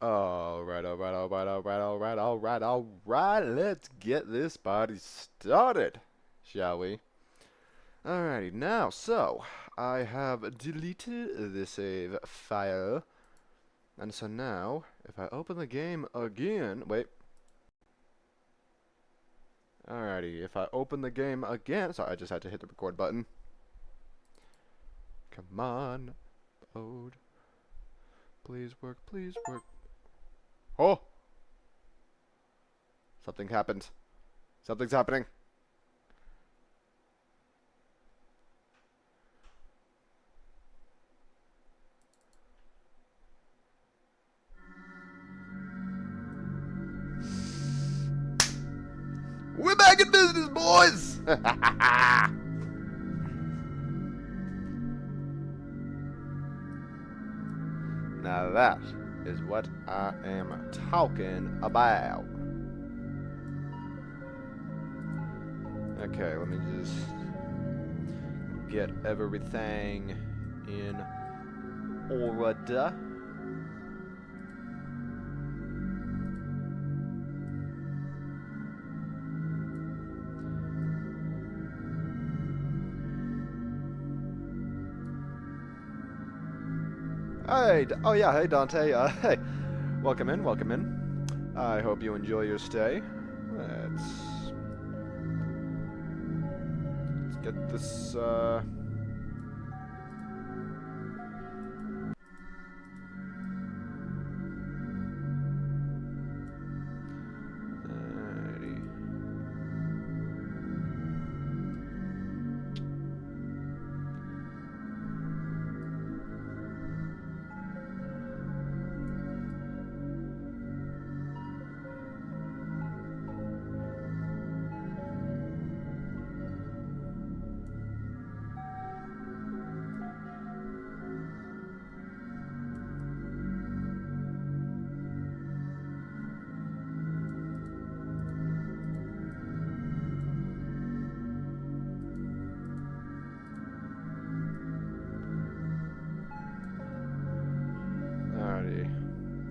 Alright. Let's get this party started, shall we? Alrighty, now, so, I have deleted the save file. And so now, if I open the game again, wait. Alrighty, if I open the game again, sorry, I just had to hit the record button. Come on, load. Please work, please work. Oh! Something happened. Something's happening. We're back in business, boys! Now that is what I am talking about. Okay, let me just get everything in order. Hey, oh yeah, hey Dante, hey, welcome in, welcome in. I hope you enjoy your stay. Let's get this, alrighty.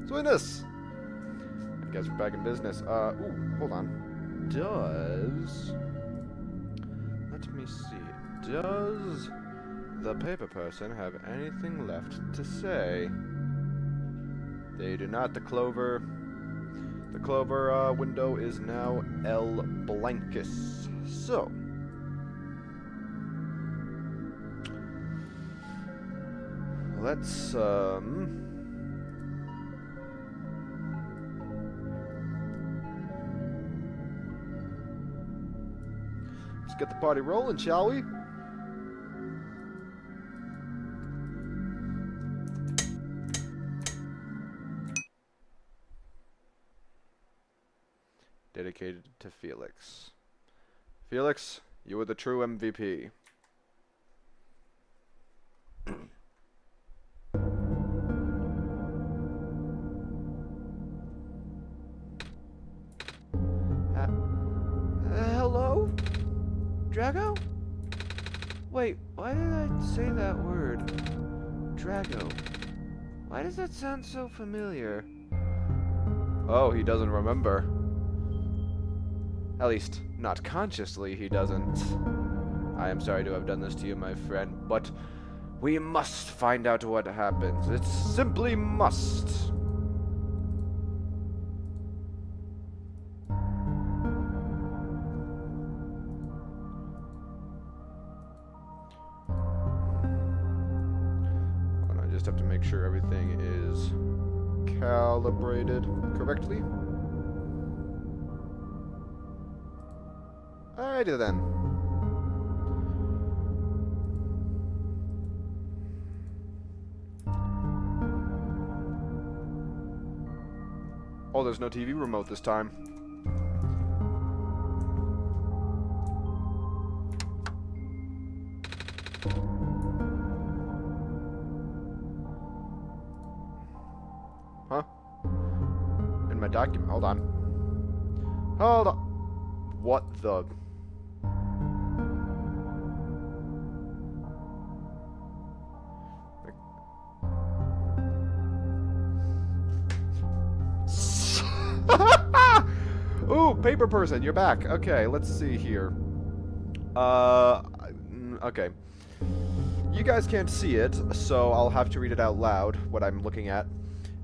So in this, I guess we're back in business. Ooh, hold on. Let me see. Does the paper person have anything left to say? They do not. The clover window is now El Blancus. So, let's, let's get the party rolling, shall we? Dedicated to Felix. Felix, you are the true MVP. Hello? Drago? Wait, why did I say that word? Drago. Why does that sound so familiar? Oh, he doesn't remember. At least, not consciously, he doesn't. I am sorry to have done this to you, my friend, but we must find out what happens. It simply must. I just have to make sure everything is calibrated correctly. Alrighty then. Oh, there's no TV remote this time. Huh? In my document. Hold on. Hold on. What the... Oh, paper person, you're back. Okay, let's see here. Okay. You guys can't see it, so I'll have to read it out loud, what I'm looking at.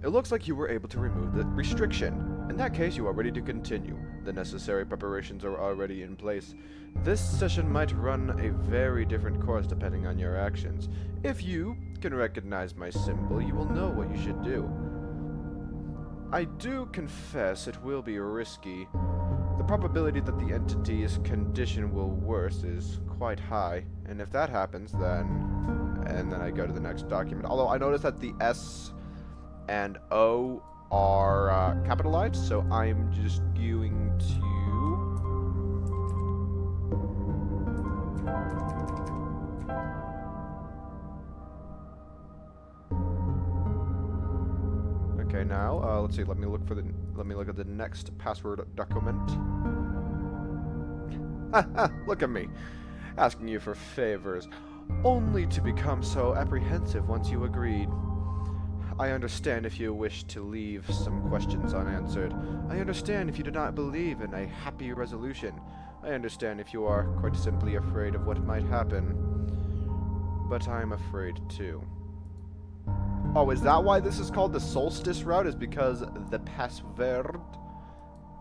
It looks like you were able to remove the restriction. In that case, you are ready to continue. The necessary preparations are already in place. This session might run a very different course depending on your actions. If you can recognize my symbol, you will know what you should do. I do confess it will be risky. The probability that the entity's condition will worse is quite high, and if that happens, then I go to the next document. Although I noticed that the S and O are capitalized, so I'm just going to... Okay, now let's see. Let me look at the next password document. Look at me, asking you for favors, only to become so apprehensive once you agreed. I understand if you wish to leave some questions unanswered. I understand if you do not believe in a happy resolution. I understand if you are quite simply afraid of what might happen. But I'm afraid too. Oh, is that why this is called the Solstice route? Is because the password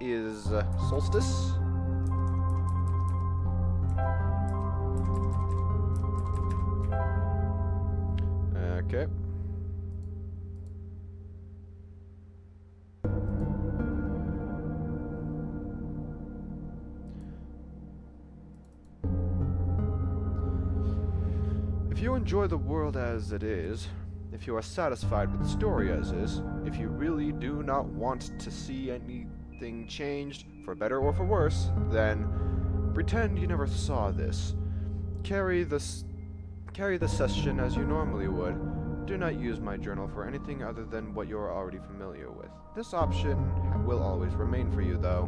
is Solstice? Okay. If you enjoy the world as it is, if you are satisfied with the story as is, if you really do not want to see anything changed, for better or for worse, then pretend you never saw this. Carry the session as you normally would. Do not use my journal for anything other than what you are already familiar with. This option will always remain for you, though.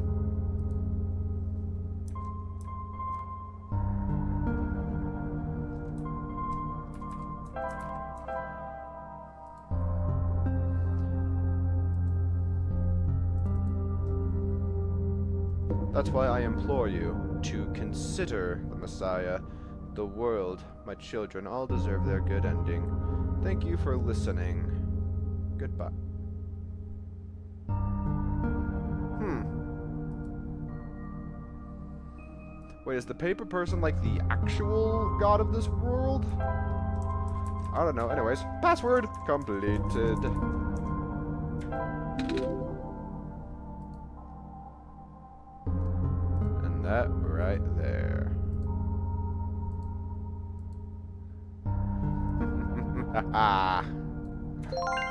That's why I implore you to consider the Messiah, the world, my children, all deserve their good ending. Thank you for listening. Goodbye. Wait, is the paper person like the actual god of this world? I don't know. Anyways, password completed. And that right there.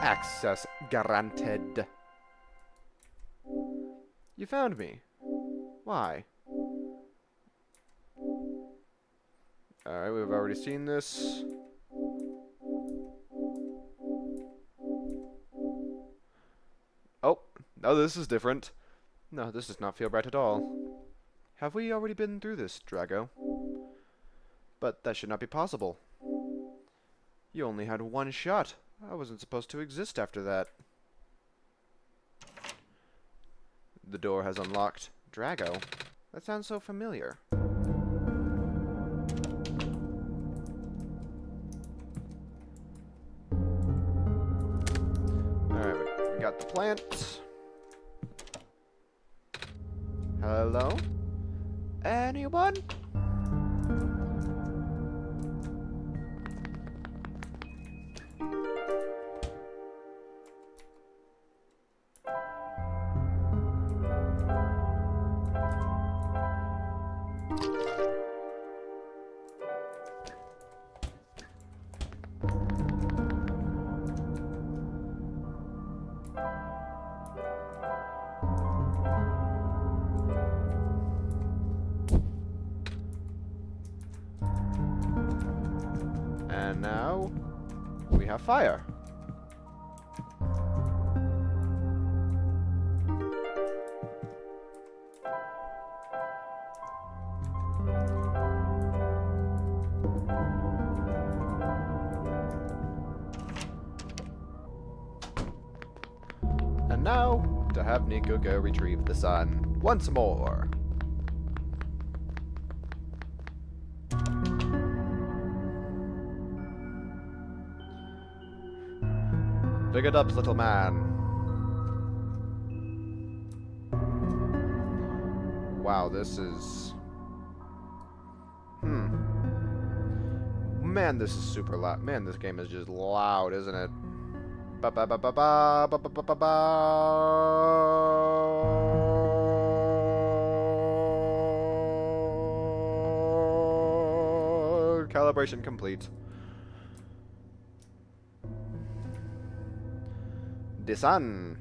Access granted. You found me. Why? Alright, we've already seen this. Oh, no, this is different. No, this does not feel right at all. Have we already been through this, Drago? But that should not be possible. You only had one shot. I wasn't supposed to exist after that. The door has unlocked. Drago? That sounds so familiar. Alright, we got the plant. Hello? Anyone? And now we have fire. And now to have Nico go retrieve the sun. Once more. Dig it up, little man. Wow, this is... Man, this is super loud. Man, this game is just loud, isn't it? Ba ba ba ba ba ba ba ba ba ba. Calibration complete. The sun.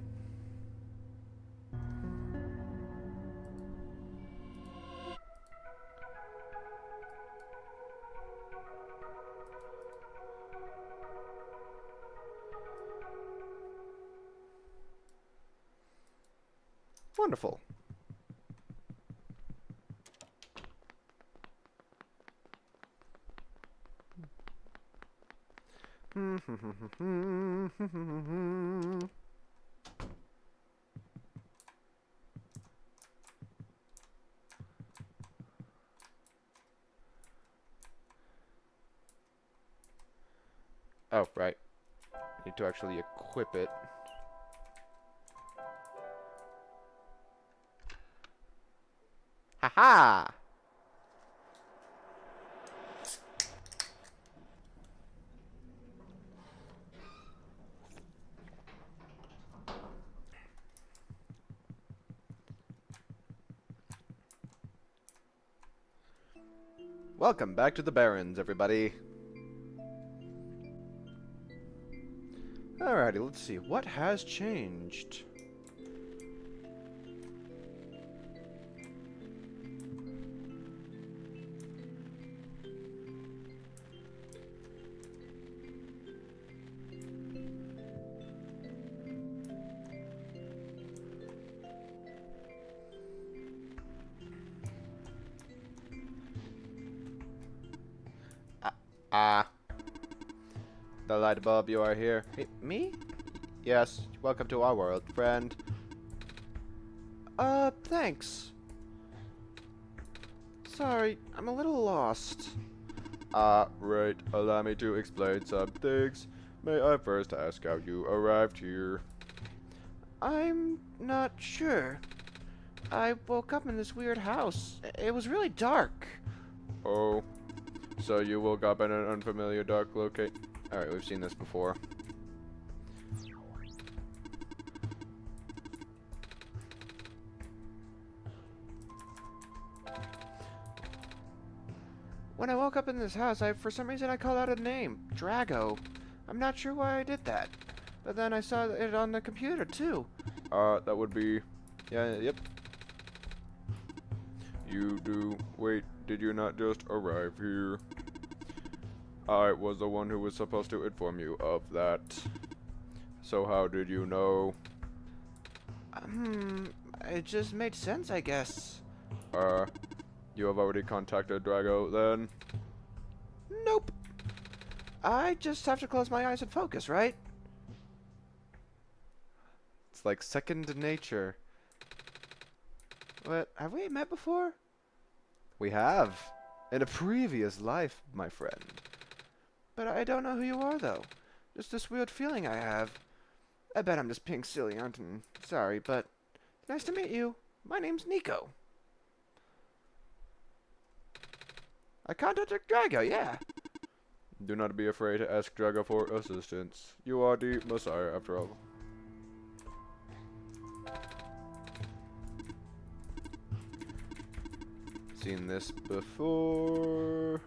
Wonderful. Oh, right. Need to actually equip it. Haha! Welcome back to the Barrens, everybody. Alrighty, let's see. What has changed? The light above, you are here. Hey, me? Yes, welcome to our world, friend. Thanks. Sorry, I'm a little lost. Right. Allow me to explain some things. May I first ask how you arrived here? I'm not sure. I woke up in this weird house. It was really dark. Oh. So you woke up in an unfamiliar dark location. Alright, we've seen this before. When I woke up in this house, for some reason I called out a name. Drago. I'm not sure why I did that. But then I saw it on the computer, too. That would be... Yeah, yep. You do... Wait, did you not just arrive here? I was the one who was supposed to inform you of that. So how did you know? It just made sense, I guess. You have already contacted Drago, then? Nope. I just have to close my eyes and focus, right? It's like second nature. What, have we met before? We have. In a previous life, my friend. But I don't know who you are, though. Just this weird feeling I have. I bet I'm just being silly, aren't I? Sorry, but nice to meet you. My name's Nico. I contacted Drago, yeah. Do not be afraid to ask Drago for assistance. You are the Messiah, after all. Seen this before.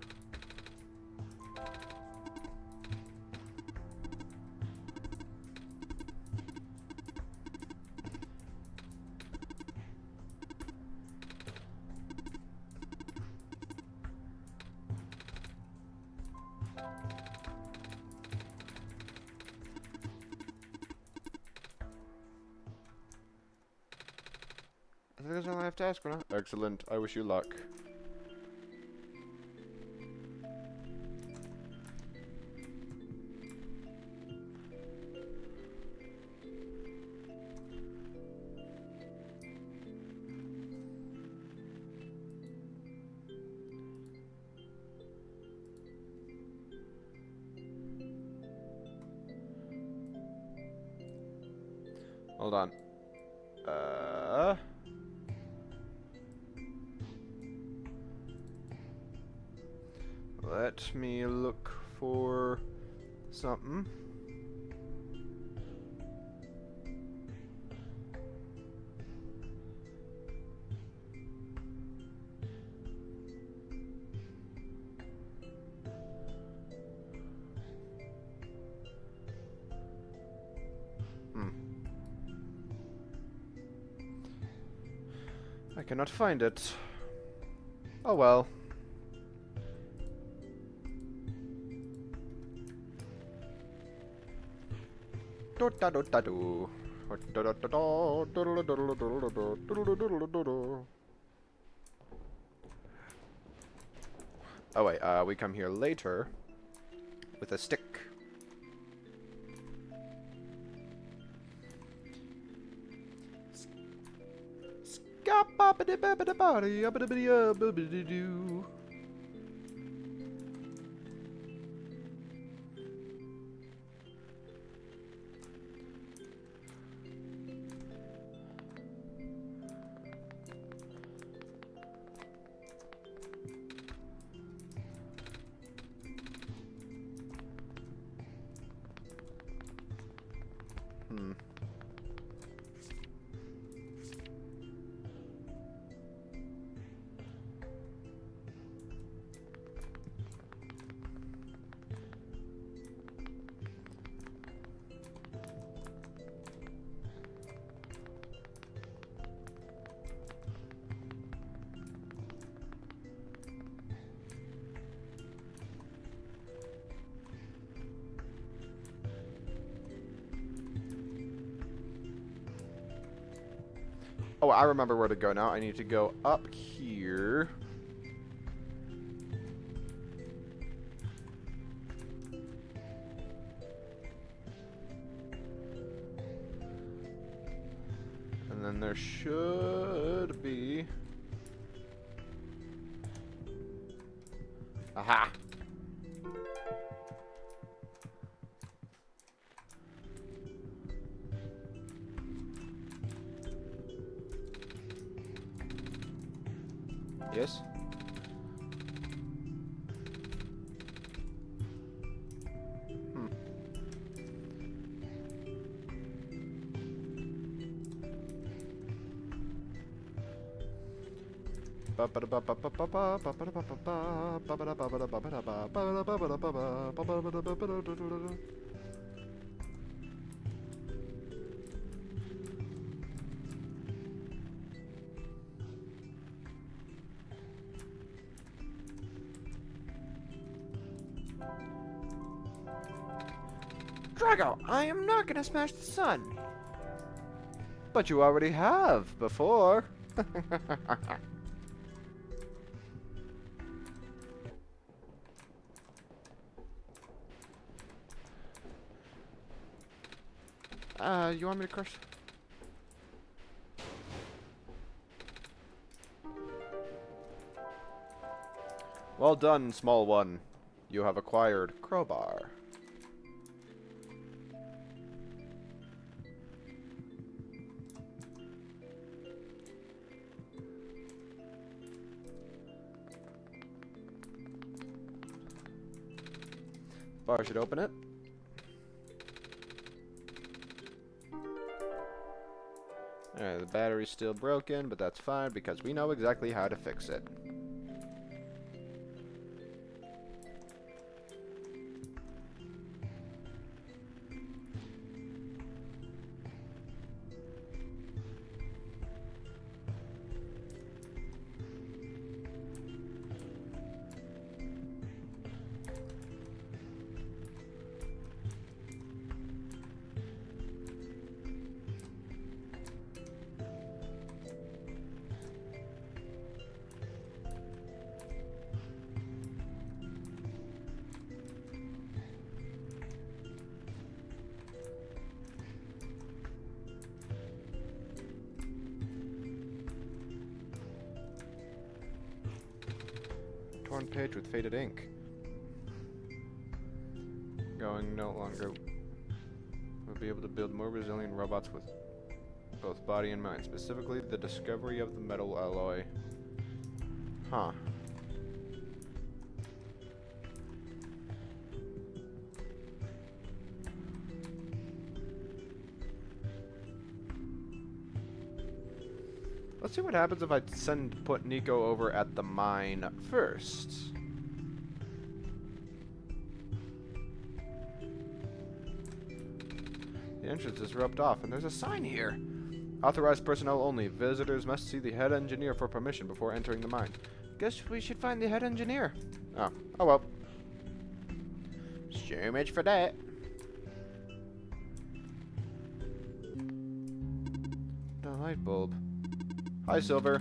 I think that's all I have to ask for now. Excellent. I wish you luck. Hold on. Let me look for something. I cannot find it. Oh well. Oh wait, we come here later with a stick. Oh, I remember where to go now. I need to go up here. And then there should be... Aha! Yes? Drago, I am not gonna smash the sun. But you already have before. You want me to crush? Well done, small one. You have acquired crowbar. Bar should open it. Alright, the battery's still broken, but that's fine because we know exactly how to fix it. Torn page with faded ink. Going no longer. We'll be able to build more resilient robots with both body and mind, specifically the discovery of the metal alloy. Huh. Let's see what happens if I put Nico over at the mine first. The entrance is roped off, and there's a sign here. Authorized personnel only. Visitors must see the head engineer for permission before entering the mine. Guess we should find the head engineer. Oh well. So much for that. The light bulb. Hi, Silver.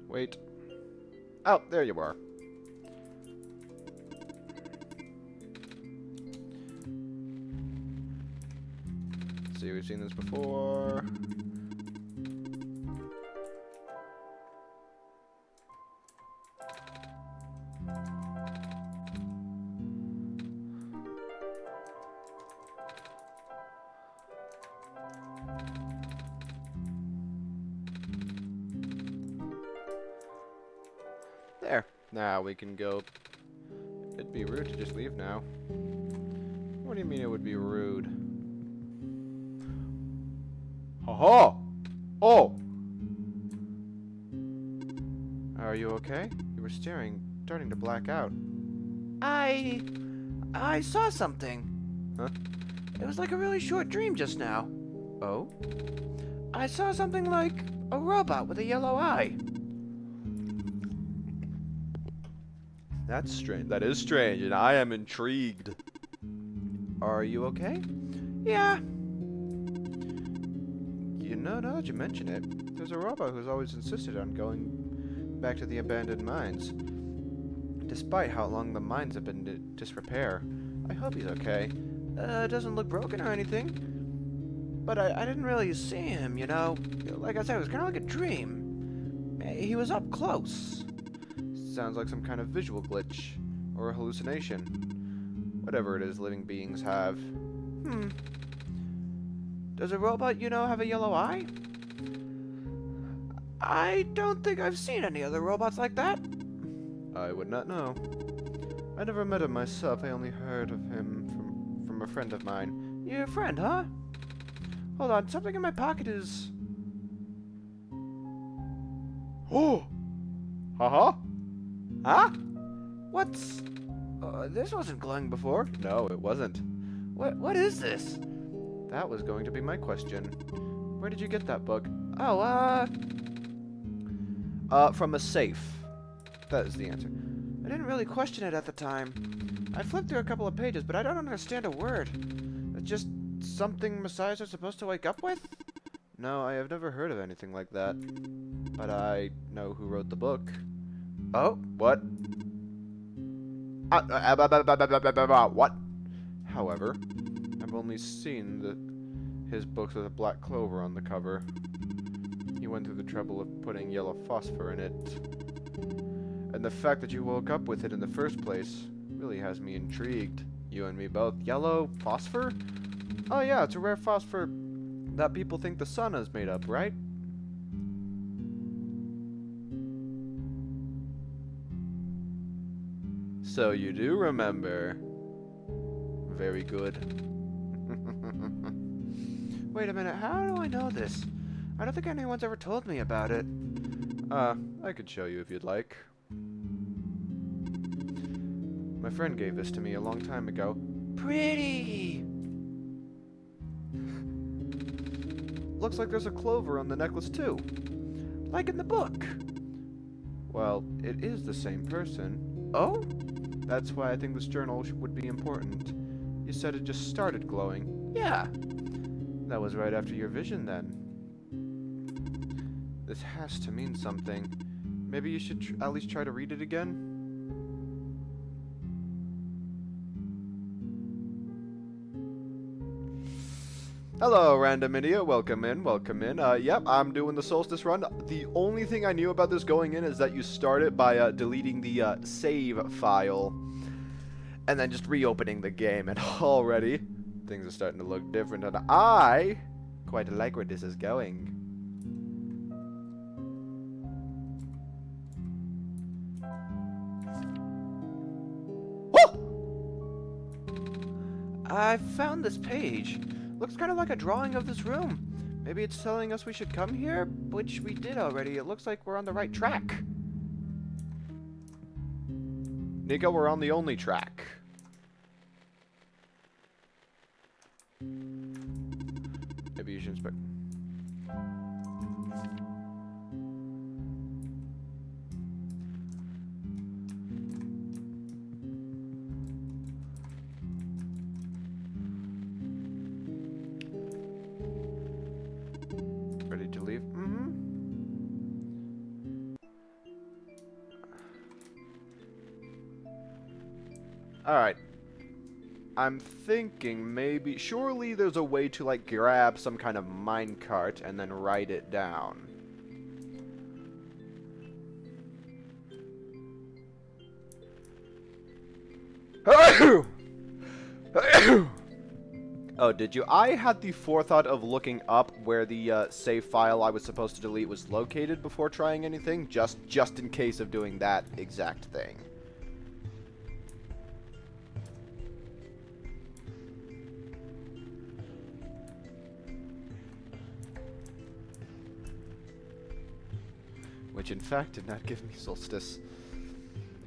Wait. Oh, there you are. Let's see, we've seen this before. There. Now we can go. It'd be rude to just leave now. What do you mean it would be rude? Ha-ha! Oh! Are you okay? You were starting to black out. I saw something. Huh? It was like a really short dream just now. Oh? I saw something like a robot with a yellow eye. That's strange. That is strange, and I am intrigued. Are you okay? Yeah. You know, now that you mention it, there's a robot who's always insisted on going back to the abandoned mines. Despite how long the mines have been in disrepair. I hope he's okay. Doesn't look broken or anything. But I didn't really see him, you know. Like I said, it was kind of like a dream. He was up close. Sounds like some kind of visual glitch or a hallucination. Whatever it is living beings have. Does a robot you know have a yellow eye? I don't think I've seen any other robots like that. I would not know. I never met him myself. I only heard of him from a friend of mine. Your friend, huh? Hold on, something in my pocket is... Oh! Haha! Huh? What's... this wasn't glowing before. No, it wasn't. What is this? That was going to be my question. Where did you get that book? Oh, from a safe. That is the answer. I didn't really question it at the time. I flipped through a couple of pages, but I don't understand a word. It's just something messiahs are supposed to wake up with? No, I have never heard of anything like that. But I know who wrote the book. Oh, what? What? However, I've only seen his books with a black clover on the cover. He went through the trouble of putting yellow phosphor in it. And the fact that you woke up with it in the first place really has me intrigued. You and me both. Yellow phosphor? Oh yeah, it's a rare phosphor that people think the sun is made up, right? So you do remember. very good. Wait a minute, how do I know this? I don't think anyone's ever told me about it. I could show you if you'd like. My friend gave this to me a long time ago. Pretty! Looks like there's a clover on the necklace too. Like in the book. Well, it is the same person. Oh? That's why I think this journal would be important. You said it just started glowing. Yeah. That was right after your vision then. This has to mean something. Maybe you should at least try to read it again? Hello, random idiot. Welcome in, welcome in. Yep, I'm doing the Solstice run. The only thing I knew about this going in is that you start it by deleting the save file and then just reopening the game. And already, things are starting to look different. And I quite like where this is going. I found this page. Looks kind of like a drawing of this room. Maybe it's telling us we should come here, which we did already. It looks like we're on the right track. Nico, we're on the only track. Maybe you should inspect. Ready to leave? Mm-hmm. Alright. I'm thinking maybe... Surely there's a way to, like, grab some kind of minecart and then write it down. Oh, did you? I had the forethought of looking up where the save file I was supposed to delete was located before trying anything, just in case of doing that exact thing. Which in fact did not give me Solstice.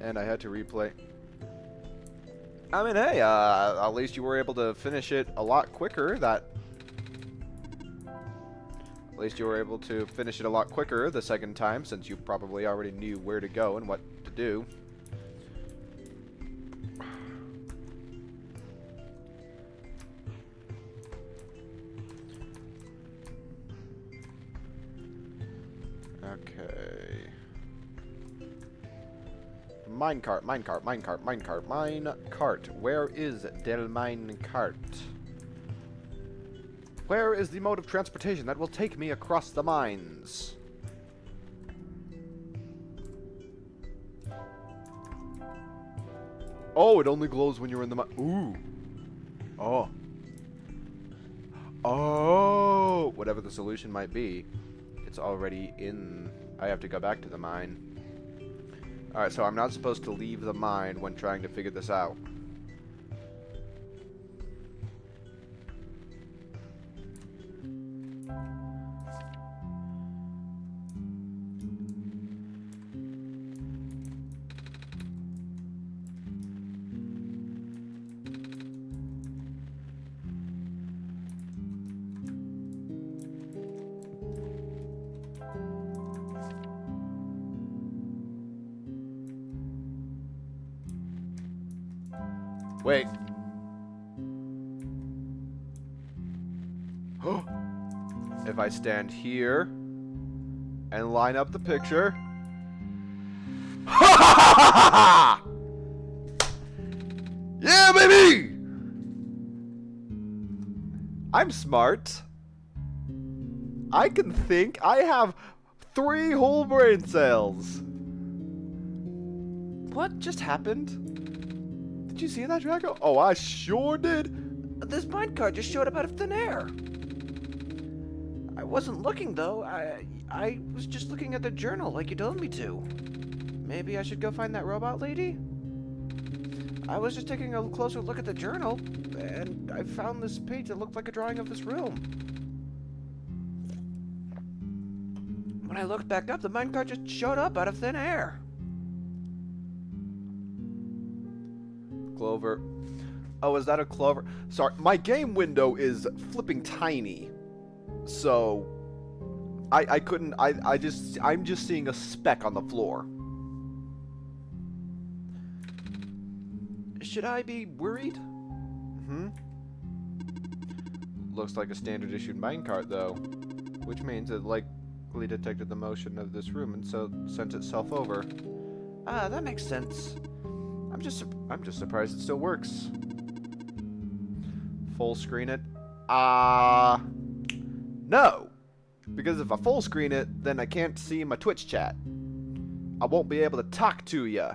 And I had to replay. I mean, hey, at least you were able to finish it a lot quicker. At least you were able to finish it a lot quicker the second time, since you probably already knew where to go and what to do. Okay. Minecart. Where is Del Minecart? Where is the mode of transportation that will take me across the mines? Oh, it only glows when you're in the mine. Ooh. Oh. Oh. Whatever the solution might be, it's already in. I have to go back to the mine. Alright, so I'm not supposed to leave the mine when trying to figure this out. Wait. If I stand here and line up the picture. Yeah, baby! I'm smart. I can think. I have 3 whole brain cells. What just happened? Did you see that, Draco? Oh, I sure did. This minecart just showed up out of thin air. I wasn't looking, though. I was just looking at the journal like you told me to. Maybe I should go find that robot lady? I was just taking a closer look at the journal, and I found this page that looked like a drawing of this room. When I looked back up, the minecart just showed up out of thin air. Clover. Oh, is that a clover? Sorry, my game window is flipping tiny. So I'm just seeing a speck on the floor. Should I be worried? Looks like a standard issued minecart though, which means it likely detected the motion of this room and so sent itself over. Ah, that makes sense. I'm just surprised it still works. Full screen it? No! Because if I full screen it, then I can't see my Twitch chat. I won't be able to talk to ya.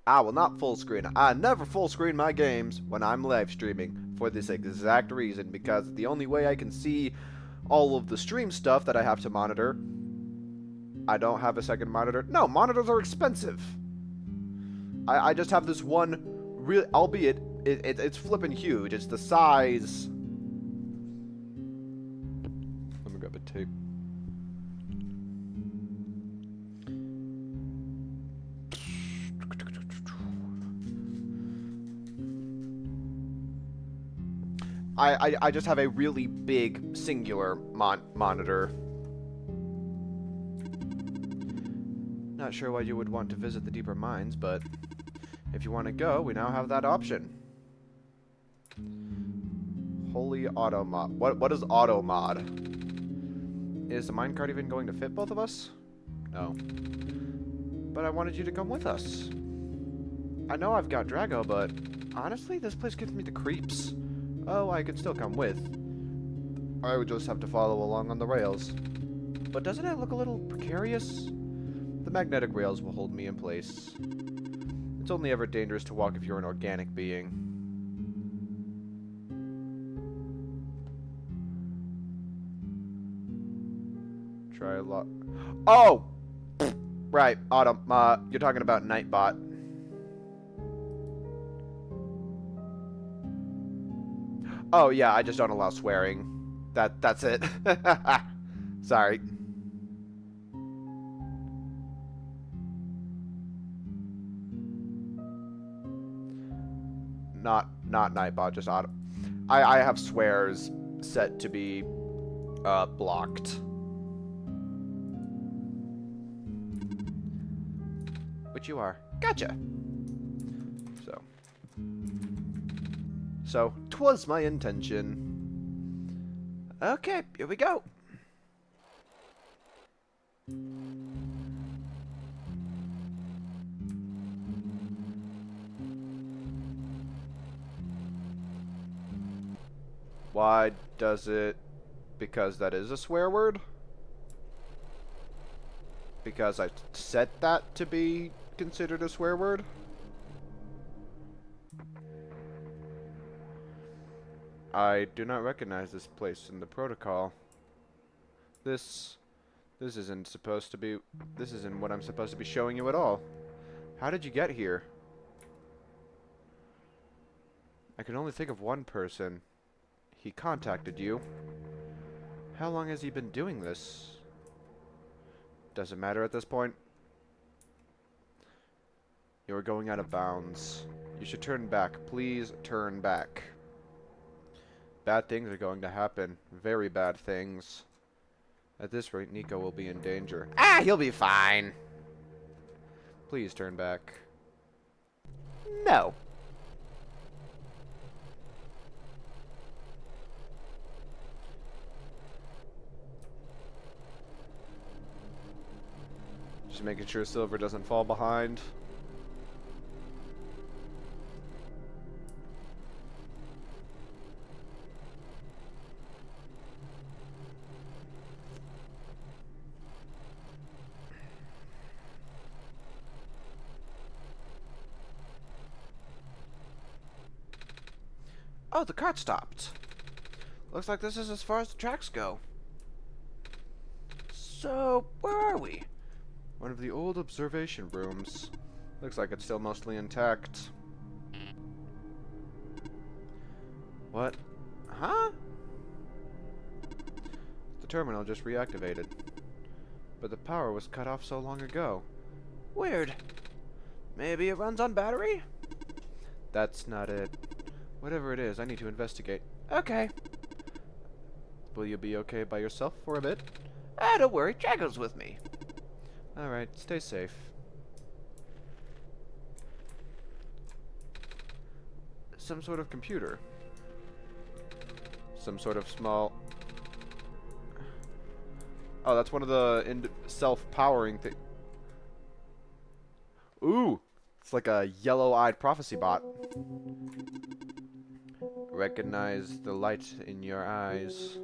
I will not full screen. I never full screen my games when I'm live streaming for this exact reason, because the only way I can see all of the stream stuff that I have to monitor. I don't have a second monitor. No, monitors are expensive. I just have this one, really, albeit it's flipping huge. It's the size. Let me grab a tape. I just have a really big singular monitor. Not sure why you would want to visit the deeper mines, but if you want to go, we now have that option. Holy auto mod. What is auto mod? Is the minecart even going to fit both of us? No. But I wanted you to come with us. I know I've got Drago, but honestly, this place gives me the creeps. Oh, I could still come with. I would just have to follow along on the rails. But doesn't it look a little precarious? The magnetic rails will hold me in place. It's only ever dangerous to walk if you're an organic being. Try a lot. Oh! Right, Autumn. You're talking about Nightbot. Oh yeah, I just don't allow swearing. That's it. Sorry. Not Nightbot, just Autumn. I have swears set to be blocked. Which you are. Gotcha. So, 'twas my intention. Okay, here we go. Why does it... Because that is a swear word? Because I set that to be considered a swear word? I do not recognize this place in the protocol. This isn't supposed to be... This isn't what I'm supposed to be showing you at all. How did you get here? I can only think of one person. He contacted you. How long has he been doing this? Doesn't matter at this point. You're going out of bounds. You should turn back. Please turn back. Bad things are going to happen. Very bad things. At this rate, Nico will be in danger. Ah, he'll be fine. Please turn back. No. Just making sure Silver doesn't fall behind. Oh, the cart stopped. Looks like this is as far as the tracks go. So, where are we? One of the old observation rooms. Looks like it's still mostly intact. What? Huh? The terminal just reactivated. But the power was cut off so long ago. Weird. Maybe it runs on battery? That's not it. Whatever it is, I need to investigate. Okay. Will you be okay by yourself for a bit? Don't worry, Drago's with me. Alright, stay safe. Some sort of computer. Some sort of small... Oh, that's one of the self-powering things. Ooh! It's like a yellow-eyed prophecy bot. Recognize the light in your eyes.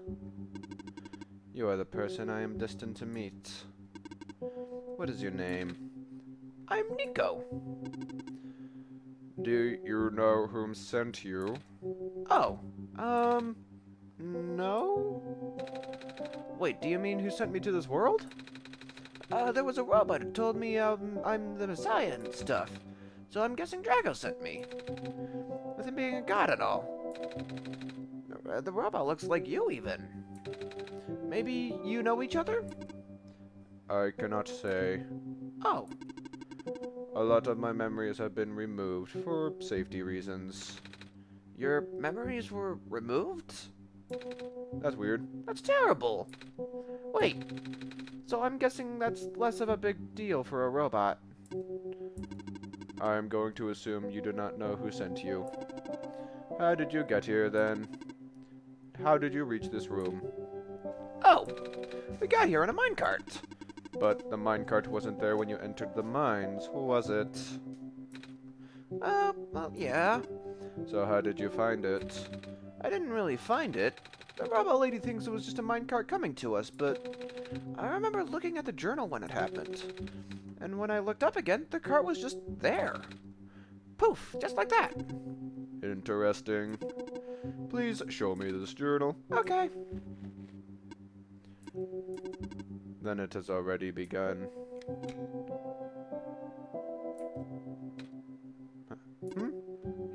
You are the person I am destined to meet. What is your name? I'm Nico. Do you know whom sent you? Oh, No? wait, do you mean who sent me to this world? There was a robot who told me, I'm the Messiah and stuff. So I'm guessing Drago sent me. With him being a god and all. The robot looks like you, even. Maybe you know each other? I cannot say. Oh, A lot of my memories have been removed for safety reasons. your memories were removed? That's weird. That's terrible. Wait, so I'm guessing that's less of a big deal for a robot. I'm going to assume you do not know who sent you. How did you get here, then? How did you reach this room? Oh, we got here in a minecart. But the minecart wasn't there when you entered the mines, was it? Well, yeah. So how did you find it? I didn't really find it. The robot lady thinks it was just a minecart coming to us, but I remember looking at the journal when it happened. And when I looked up again, the cart was just there. Poof, just like that. Interesting. Please show me this journal. Okay. Then it has already begun.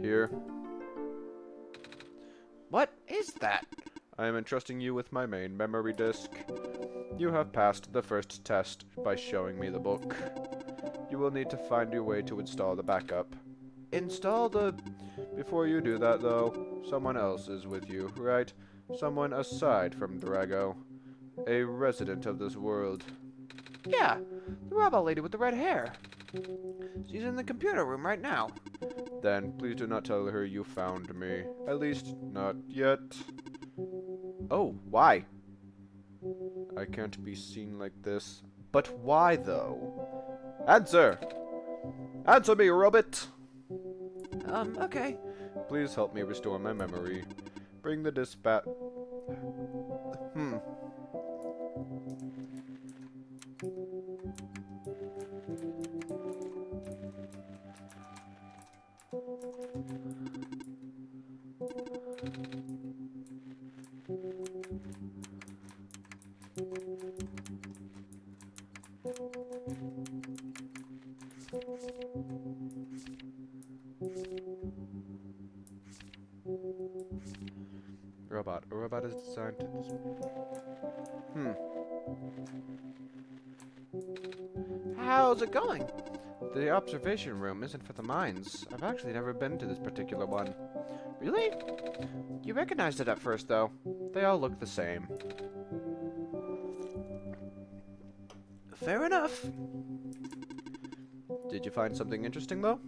Here. What is that? I am entrusting you with my main memory disk. You have passed the first test by showing me the book. You will need to find your way to install the backup. Install the... Before you do that, though, someone else is with you, right? Someone aside from Drago. A resident of this world. Yeah, the robot lady with the red hair. She's in the computer room right now. Then please do not tell her you found me. At least, not yet. Oh, why? I can't be seen like this. But why, though? Answer! Answer me, robot! Okay. Please help me restore my memory. Bring the dispatch... Robot. A robot is designed to... How's it going? The observation room isn't for the mines. I've actually never been to this particular one. Really? You recognized it at first, though. They all look the same. Fair enough. Did you find something interesting, though?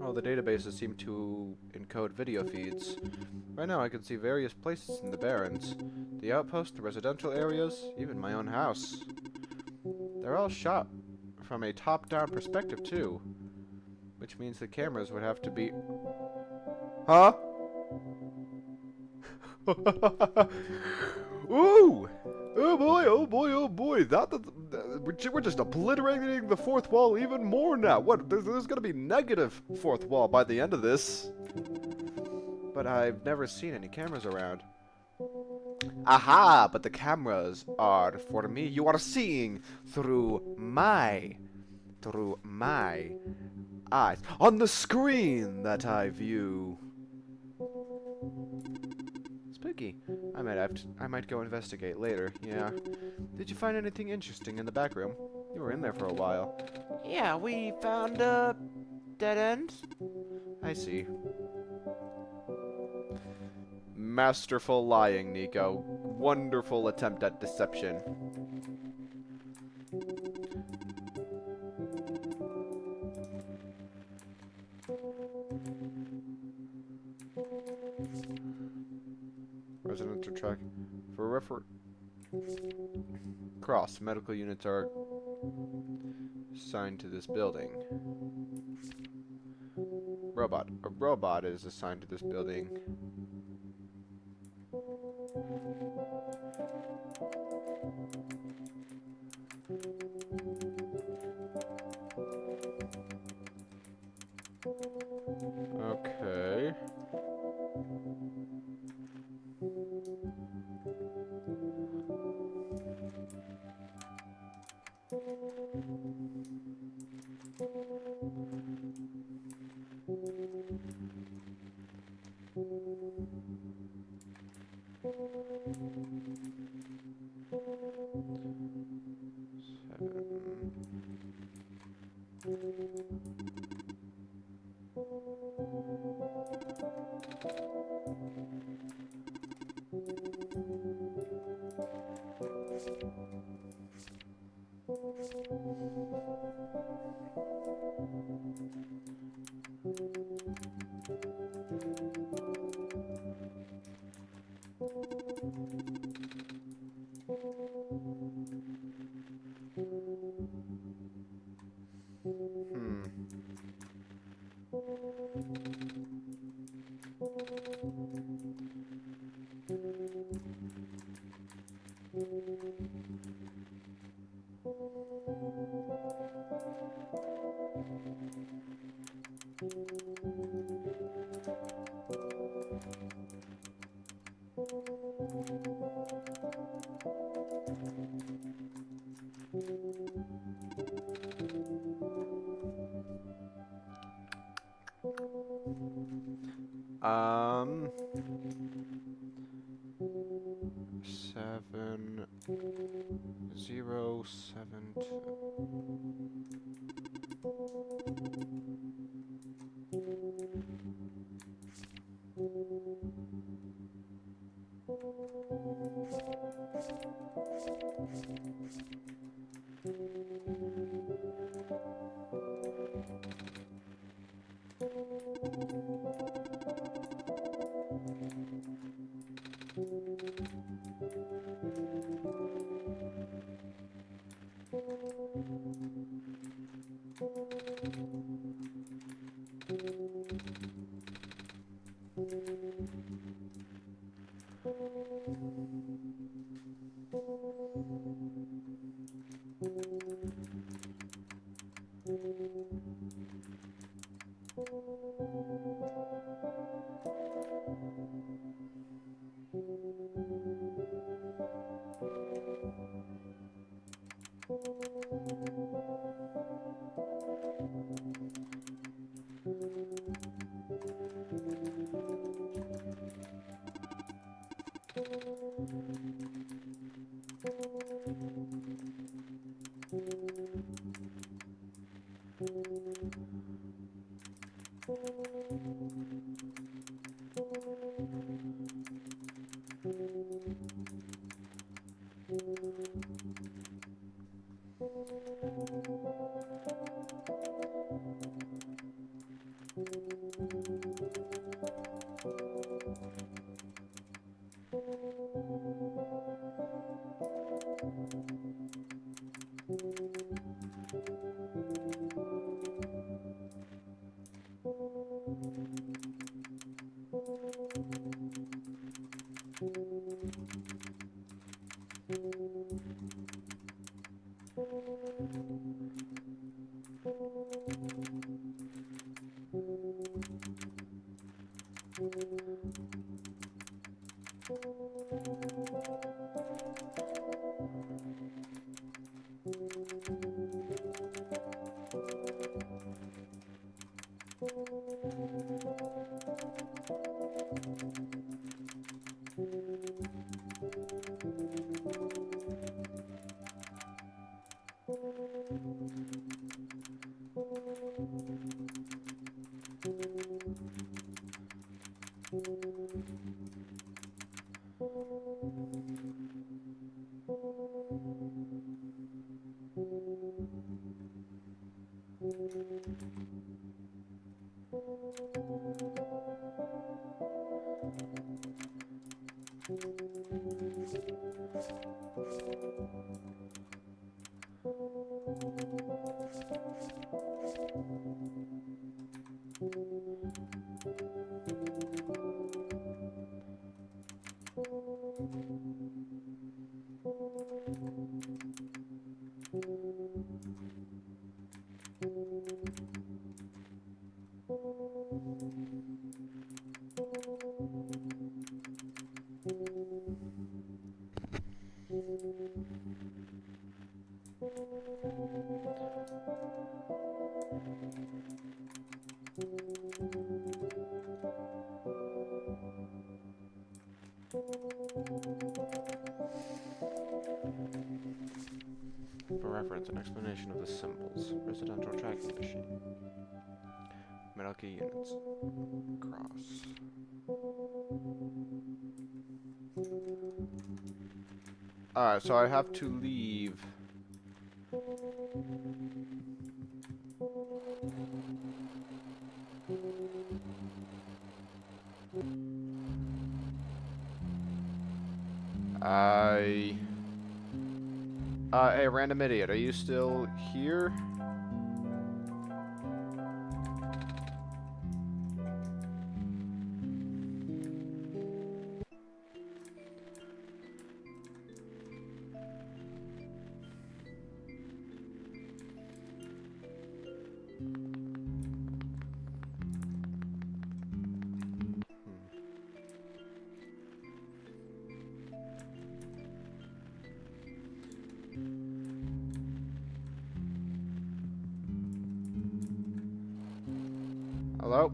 Oh, the databases seem to encode video feeds. Right now I can see various places in the Barrens. The outpost, the residential areas, even my own house. They're all shot from a top-down perspective, too. Which means the cameras would have to be... Huh? Ooh! Oh boy, oh boy, oh boy. We're just obliterating the fourth wall even more now. What? There's gonna be negative fourth wall by the end of this. But I've never seen any cameras around. Aha! But the cameras are for me. You are seeing through my through my eyes on the screen that I view. Spooky. I might go investigate later. Yeah. Did you find anything interesting in the back room? You were in there for a while. Yeah, we found, dead ends. I see. Masterful lying, Nico. Wonderful attempt at deception. Residential track. For refer... Cross. Medical units are assigned to this building. Robot. A robot is assigned to this building. Okay. Um, 7072. For reference, an explanation of the symbols. Residential tracking machine. Metal key units. Cross. Alright, so I have to leave. Hey, random idiot, are you still here? Hello?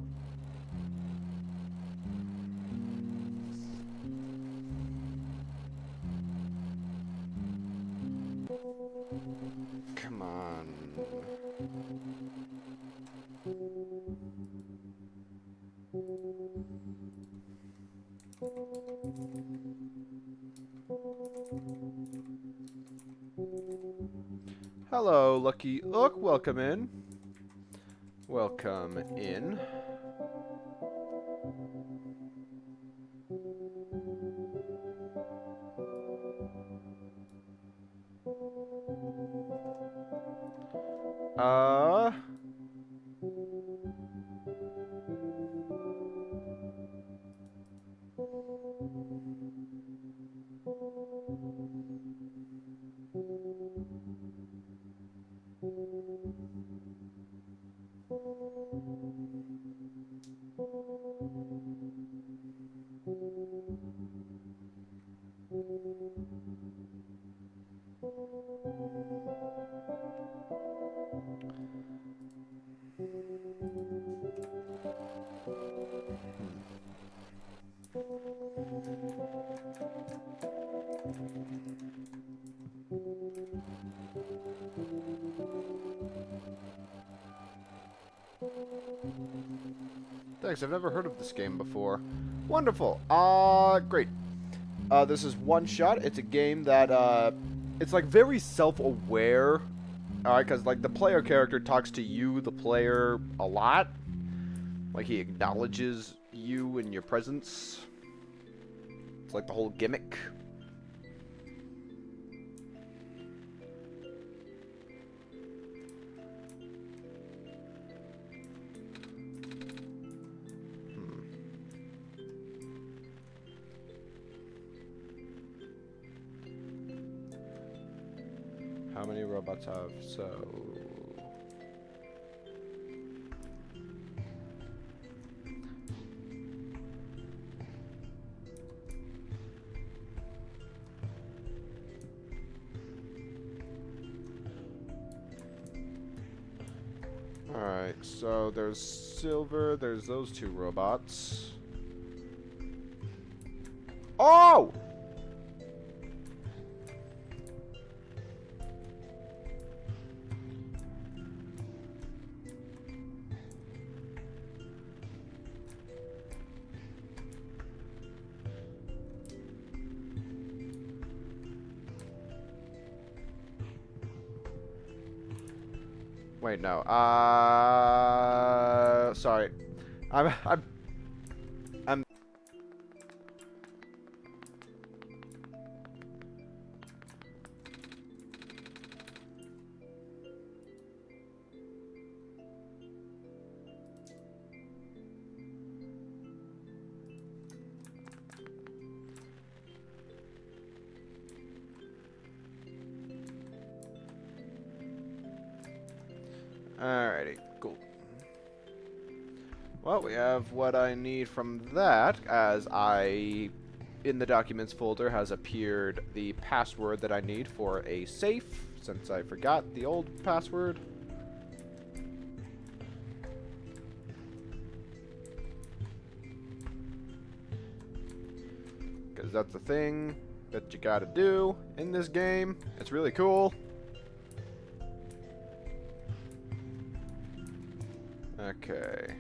Come on. Hello, Lucky Ook. Welcome in. Welcome in. Uh... Thanks, I've never heard of this game before. Wonderful. Great. This is One Shot. It's a game that, it's like very self-aware. Alright, because like the player character talks to you, the player, a lot. Like he acknowledges you and your presence. It's like the whole gimmick. How many robots have so? Alright, so there's silver, there's those two robots. Oh! Wait, no. Sorry. I'm Alrighty, cool. Well, we have what I need from that, as in the documents folder has appeared the password that I need for a safe, since I forgot the old password. Because that's the thing that you gotta do in this game. It's really cool. Okay.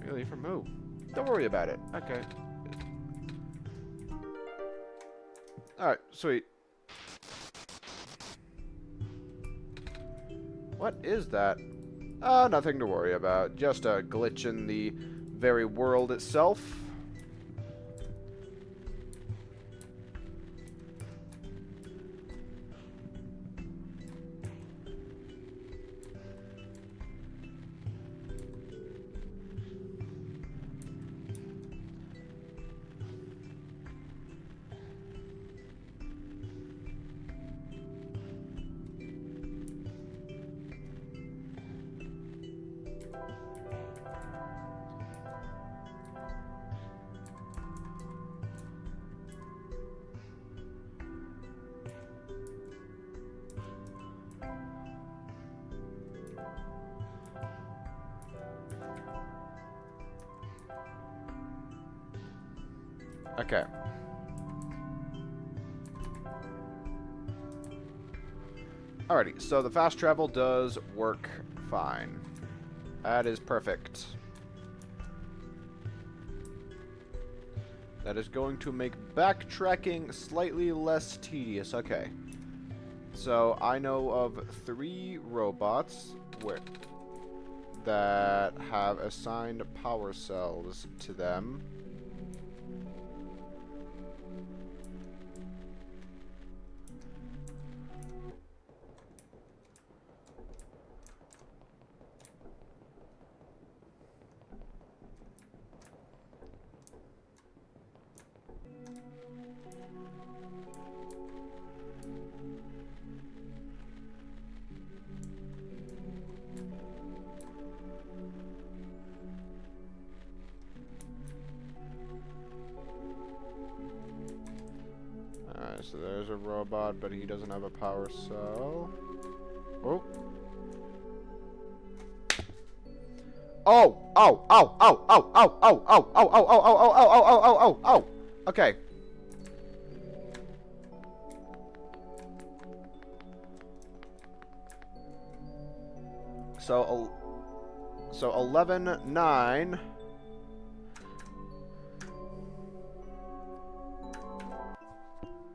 Really, from who? Don't worry about it. Okay. Alright, sweet. What is that? Nothing to worry about. Just a glitch in the very world itself. Okay. Alrighty, so the fast travel does work fine. That is perfect. That is going to make backtracking slightly less tedious. Okay. So I know of 3 robots that have assigned power cells to them. Alright, so there's a robot, but he doesn't have a power cell. Oh. Oh! Oh! Oh! Oh! Oh! Oh! Oh! Oh! Oh! Oh! Oh! Oh! Oh! Oh! Oh! Oh! Oh! Okay. So 11-9.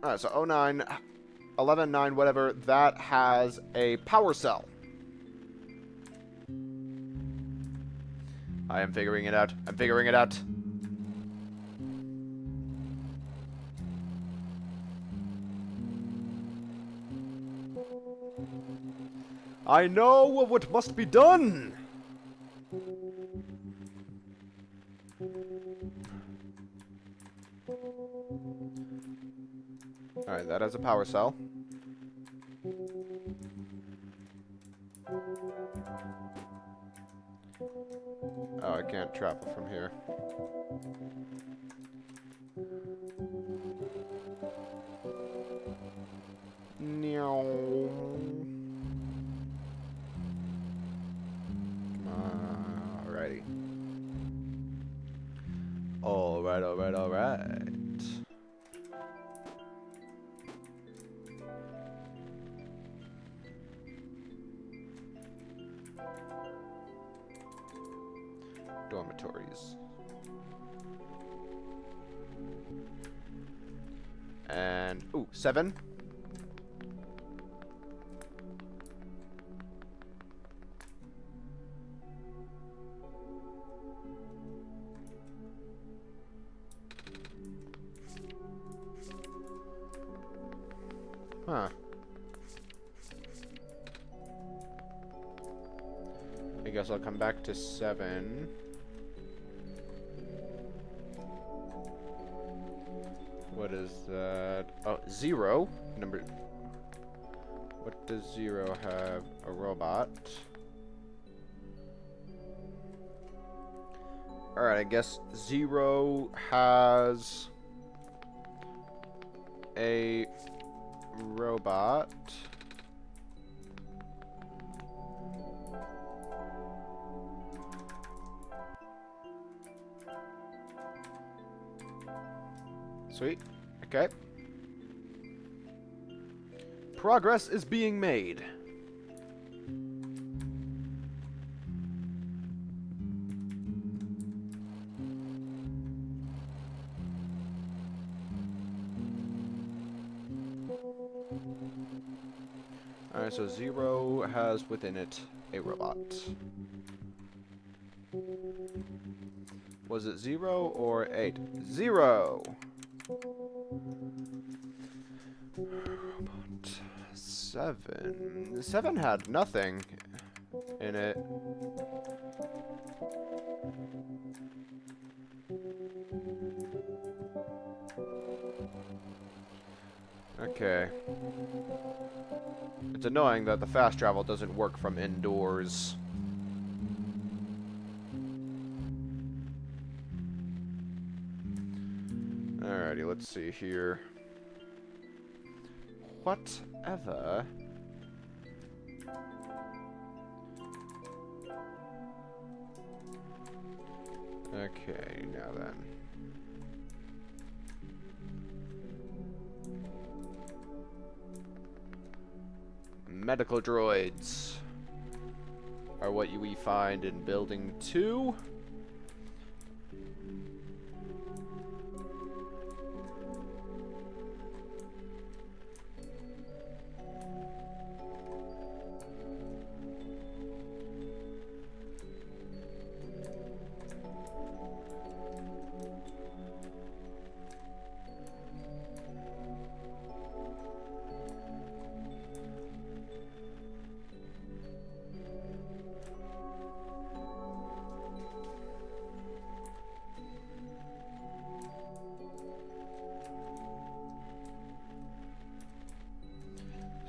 Alright, so 09, 11-9, whatever, that has a power cell. I am figuring it out. I'm figuring it out. I know what must be done! Alright, that has a power cell. Oh, I can't travel from here. Alrighty. Alright, alright, alright. Dormitories. And, ooh, 7. Huh. I guess I'll come back to 7. What is that? Oh, 0. Number... What does 0 have? A robot. Alright, I guess 0 has a robot. Sweet. Okay. Progress is being made. Alright, so 0 has within it a robot. Was it 0 or 8? 0! Robot. 7. 7 had nothing in it. Okay. It's annoying that the fast travel doesn't work from indoors. Alrighty, let's see here. Whatever. Okay, now then. Medical droids are what we find in Building 2.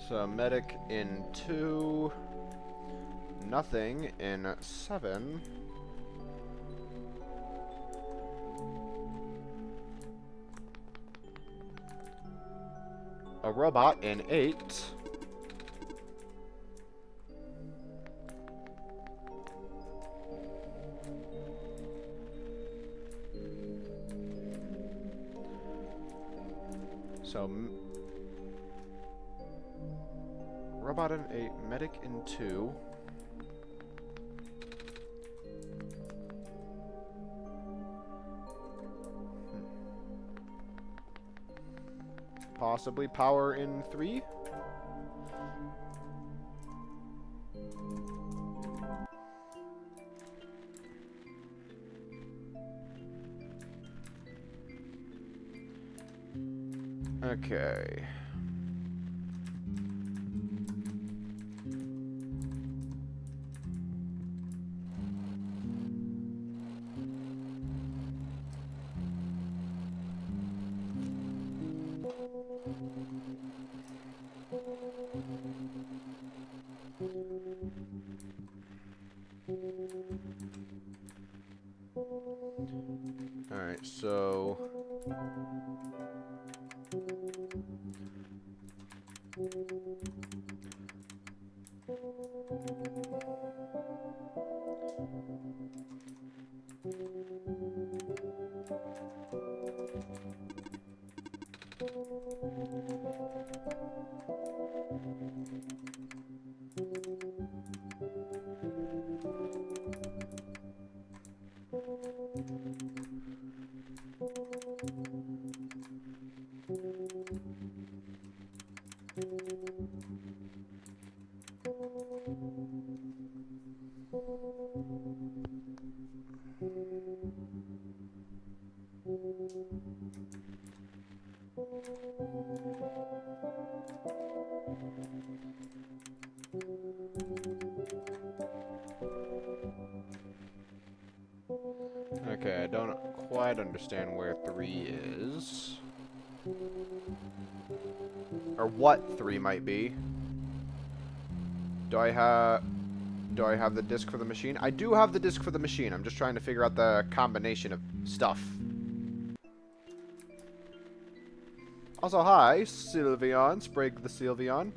So, medic in 2, nothing in 7. A robot in 8. So, robot in 8, medic in 2. Possibly power in 3? Okay. Alright, so... Okay, I don't quite understand where 3 is. Or what 3 might be. Do I have the disc for the machine? I do have the disc for the machine. I'm just trying to figure out the combination of stuff. Also, hi, Sylveon. Sprig the Sylveon.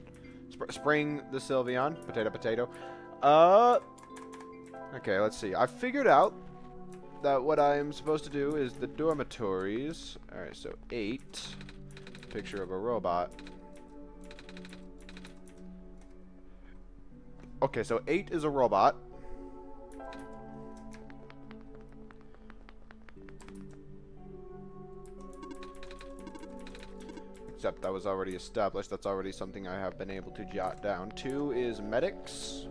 Spring the Sylveon. Potato, potato. Okay, let's see. I figured out that what I'm supposed to do is the dormitories. Alright, so 8. Picture of a robot. Okay, so 8 is a robot. Except that was already established. That's already something I have been able to jot down. 2 is medics.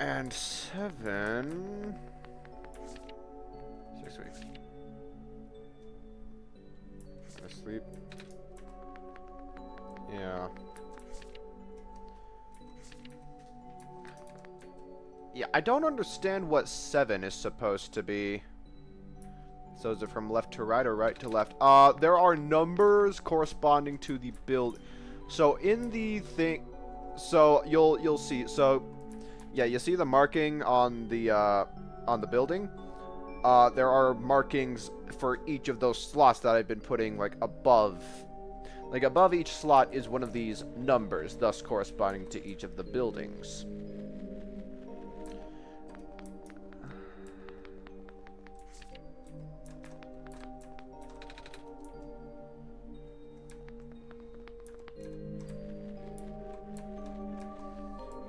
And 7... 6 weeks. Sleep. Yeah. Yeah, I don't understand what 7 is supposed to be. So is it from left to right or right to left? There are numbers corresponding to the build. So in the thing, so you'll see. So yeah, you see the marking on the building. There are markings for each of those slots that I've been putting, like, above. Like, above each slot is one of these numbers, thus corresponding to each of the buildings.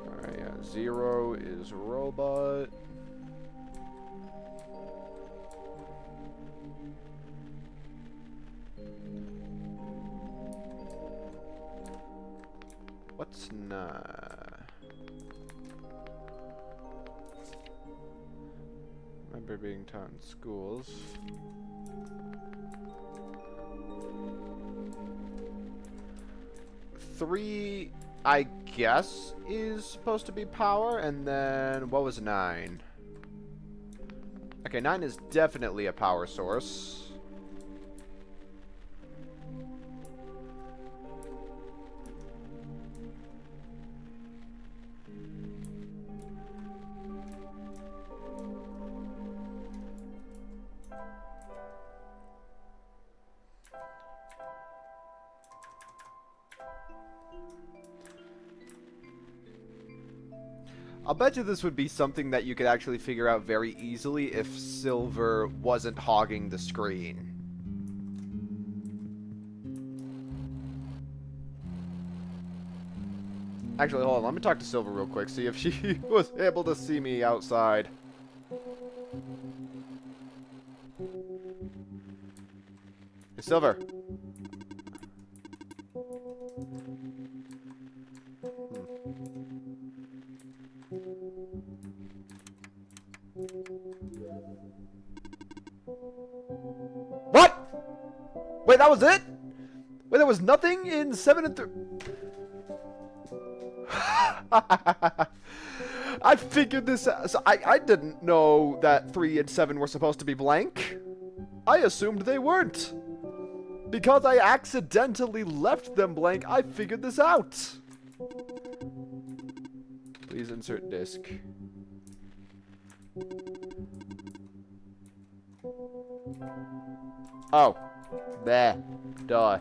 Alright, yeah. 0 is robot. What's not? Remember being taught in schools. Three, I guess, is supposed to be power, and then what was 9? Okay, 9 is definitely a power source. I'll bet you this would be something that you could actually figure out very easily if Silver wasn't hogging the screen. Actually, hold on, let me talk to Silver real quick, see if she was able to see me outside. Hey, Silver. What? Wait, that was it? Wait, there was nothing in 7 and 3. I figured this out. So I didn't know that 3 and 7 were supposed to be blank. I assumed they weren't. Because I accidentally left them blank, I figured this out. Please insert disk. Oh. There. Duh.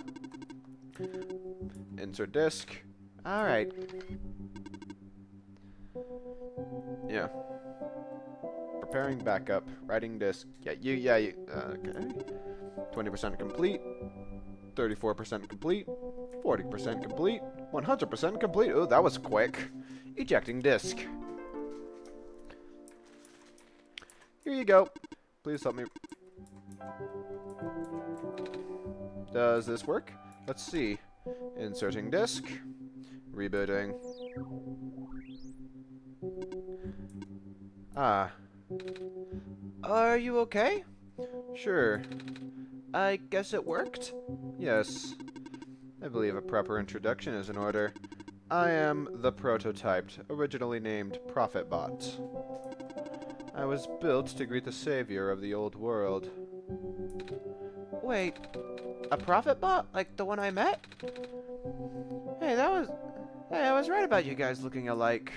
Insert disk. Alright. Yeah. Preparing backup. Writing disk. Yeah, you. Okay. 20% complete. 34% complete. 40% complete. 100% complete. Oh, that was quick. Ejecting disk. Here you go. Please help me. Does this work? Let's see. Inserting disk. Rebooting. Ah. Are you okay? Sure. I guess it worked? Yes. I believe a proper introduction is in order. I am the prototyped, originally named ProfitBot. I was built to greet the savior of the old world. Wait, a prophet bot? Like the one I met? Hey, I was right about you guys looking alike.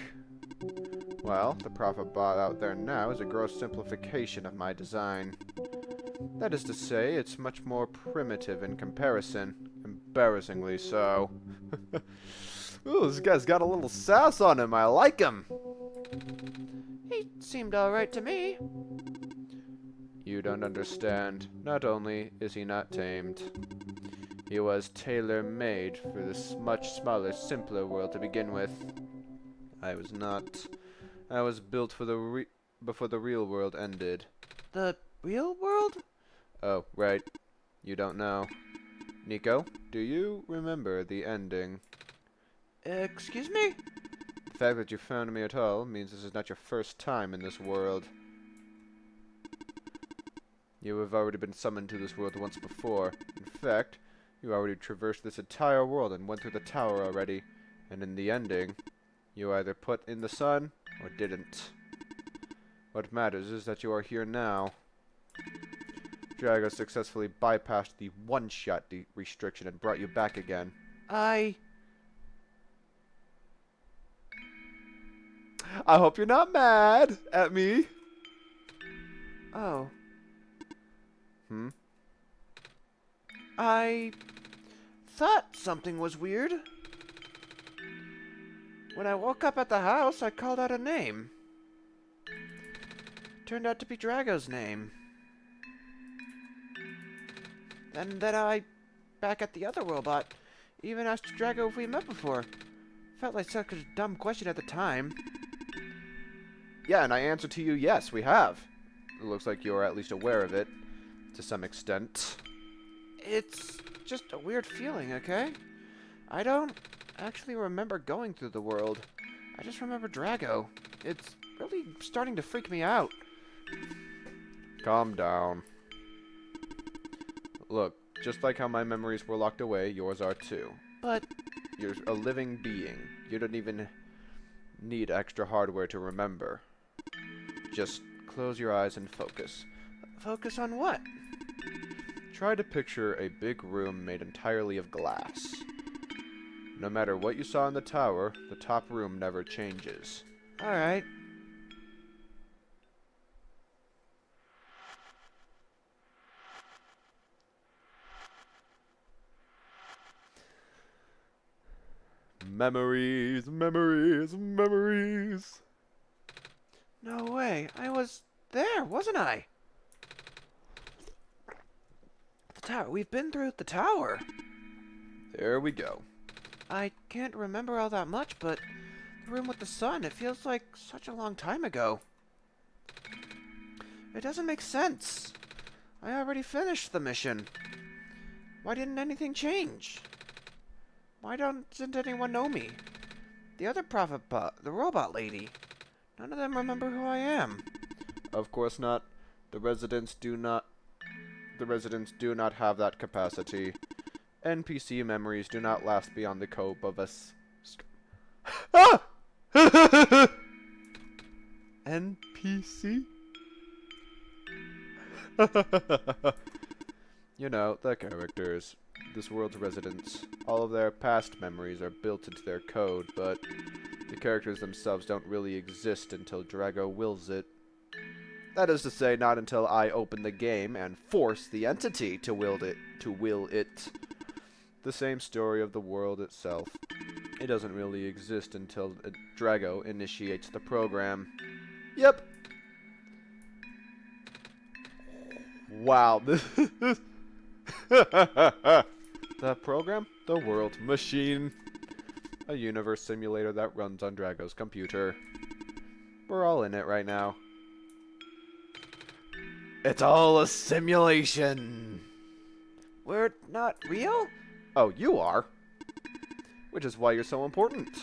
Well, the prophet bot out there now is a gross simplification of my design. That is to say, it's much more primitive in comparison. Embarrassingly so. Ooh, this guy's got a little sass on him. I like him. He seemed alright to me. You don't understand. Not only is he not tamed, he was tailor-made for this much smaller, simpler world to begin with. I was not. I was built for before the real world ended. The real world? Oh, right. You don't know. Nico, do you remember the ending? Excuse me? The fact that you found me at all means this is not your first time in this world. You have already been summoned to this world once before. In fact, you already traversed this entire world and went through the tower already. And in the ending, you either put in the sun or didn't. What matters is that you are here now. Drago successfully bypassed the one-shot restriction and brought you back again. I hope you're not mad at me. Oh. Hmm? I thought something was weird. When I woke up at the house, I called out a name. Turned out to be Drago's name. And then back at the other robot, even asked Drago if we met before. Felt like such a dumb question at the time. Yeah, and I answered to you, yes, we have. It looks like you're at least aware of it, to some extent. It's just a weird feeling, okay? I don't actually remember going through the world. I just remember Drago. It's really starting to freak me out. Calm down. Look, just like how my memories were locked away, yours are too. But You're a living being. You don't even need extra hardware to remember. Just close your eyes and focus. focus on what? Try to picture a big room made entirely of glass. No matter what you saw in the tower, the top room never changes. Alright. Memories, memories, memories. No way. I was there, wasn't I? The tower. We've been through the tower. There we go. I can't remember all that much, but the room with the sun, it feels like such a long time ago. It doesn't make sense. I already finished the mission. Why didn't anything change? Why doesn't anyone know me? The other prophet the robot lady. None of them remember who I am. Of course not. The residents do not have that capacity. NPC memories do not last beyond the cope of us. Ah! NPC? You know, the characters. This world's residents. All of their past memories are built into their code, but the characters themselves don't really exist until Drago wills it. That is to say, not until I open the game and force the entity to will it. The same story of the world itself. It doesn't really exist until Drago initiates the program. Yep. Wow. The program? The World Machine. A universe simulator that runs on Drago's computer. We're all in it right now. It's all a simulation. We're not real? Oh, you are. Which is why you're so important.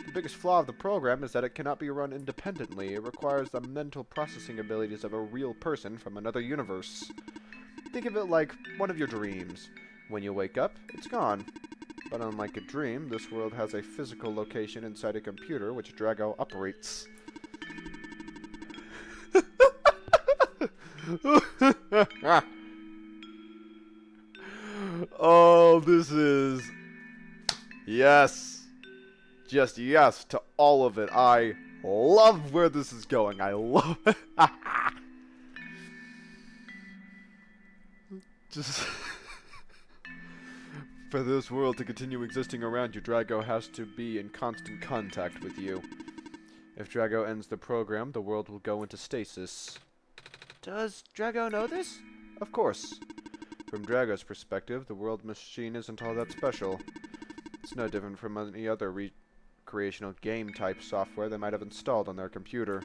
The biggest flaw of the program is that it cannot be run independently. It requires the mental processing abilities of a real person from another universe. Think of it like one of your dreams. When you wake up, it's gone. But unlike a dream, this world has a physical location inside a computer which Drago operates. Oh, this is... Yes. Just yes to all of it. I love where this is going. I love it. Just... For this world to continue existing around you, Drago has to be in constant contact with you. If Drago ends the program, the world will go into stasis. Does Drago know this? Of course. From Drago's perspective, the world machine isn't all that special. It's no different from any other recreational game-type software they might have installed on their computer.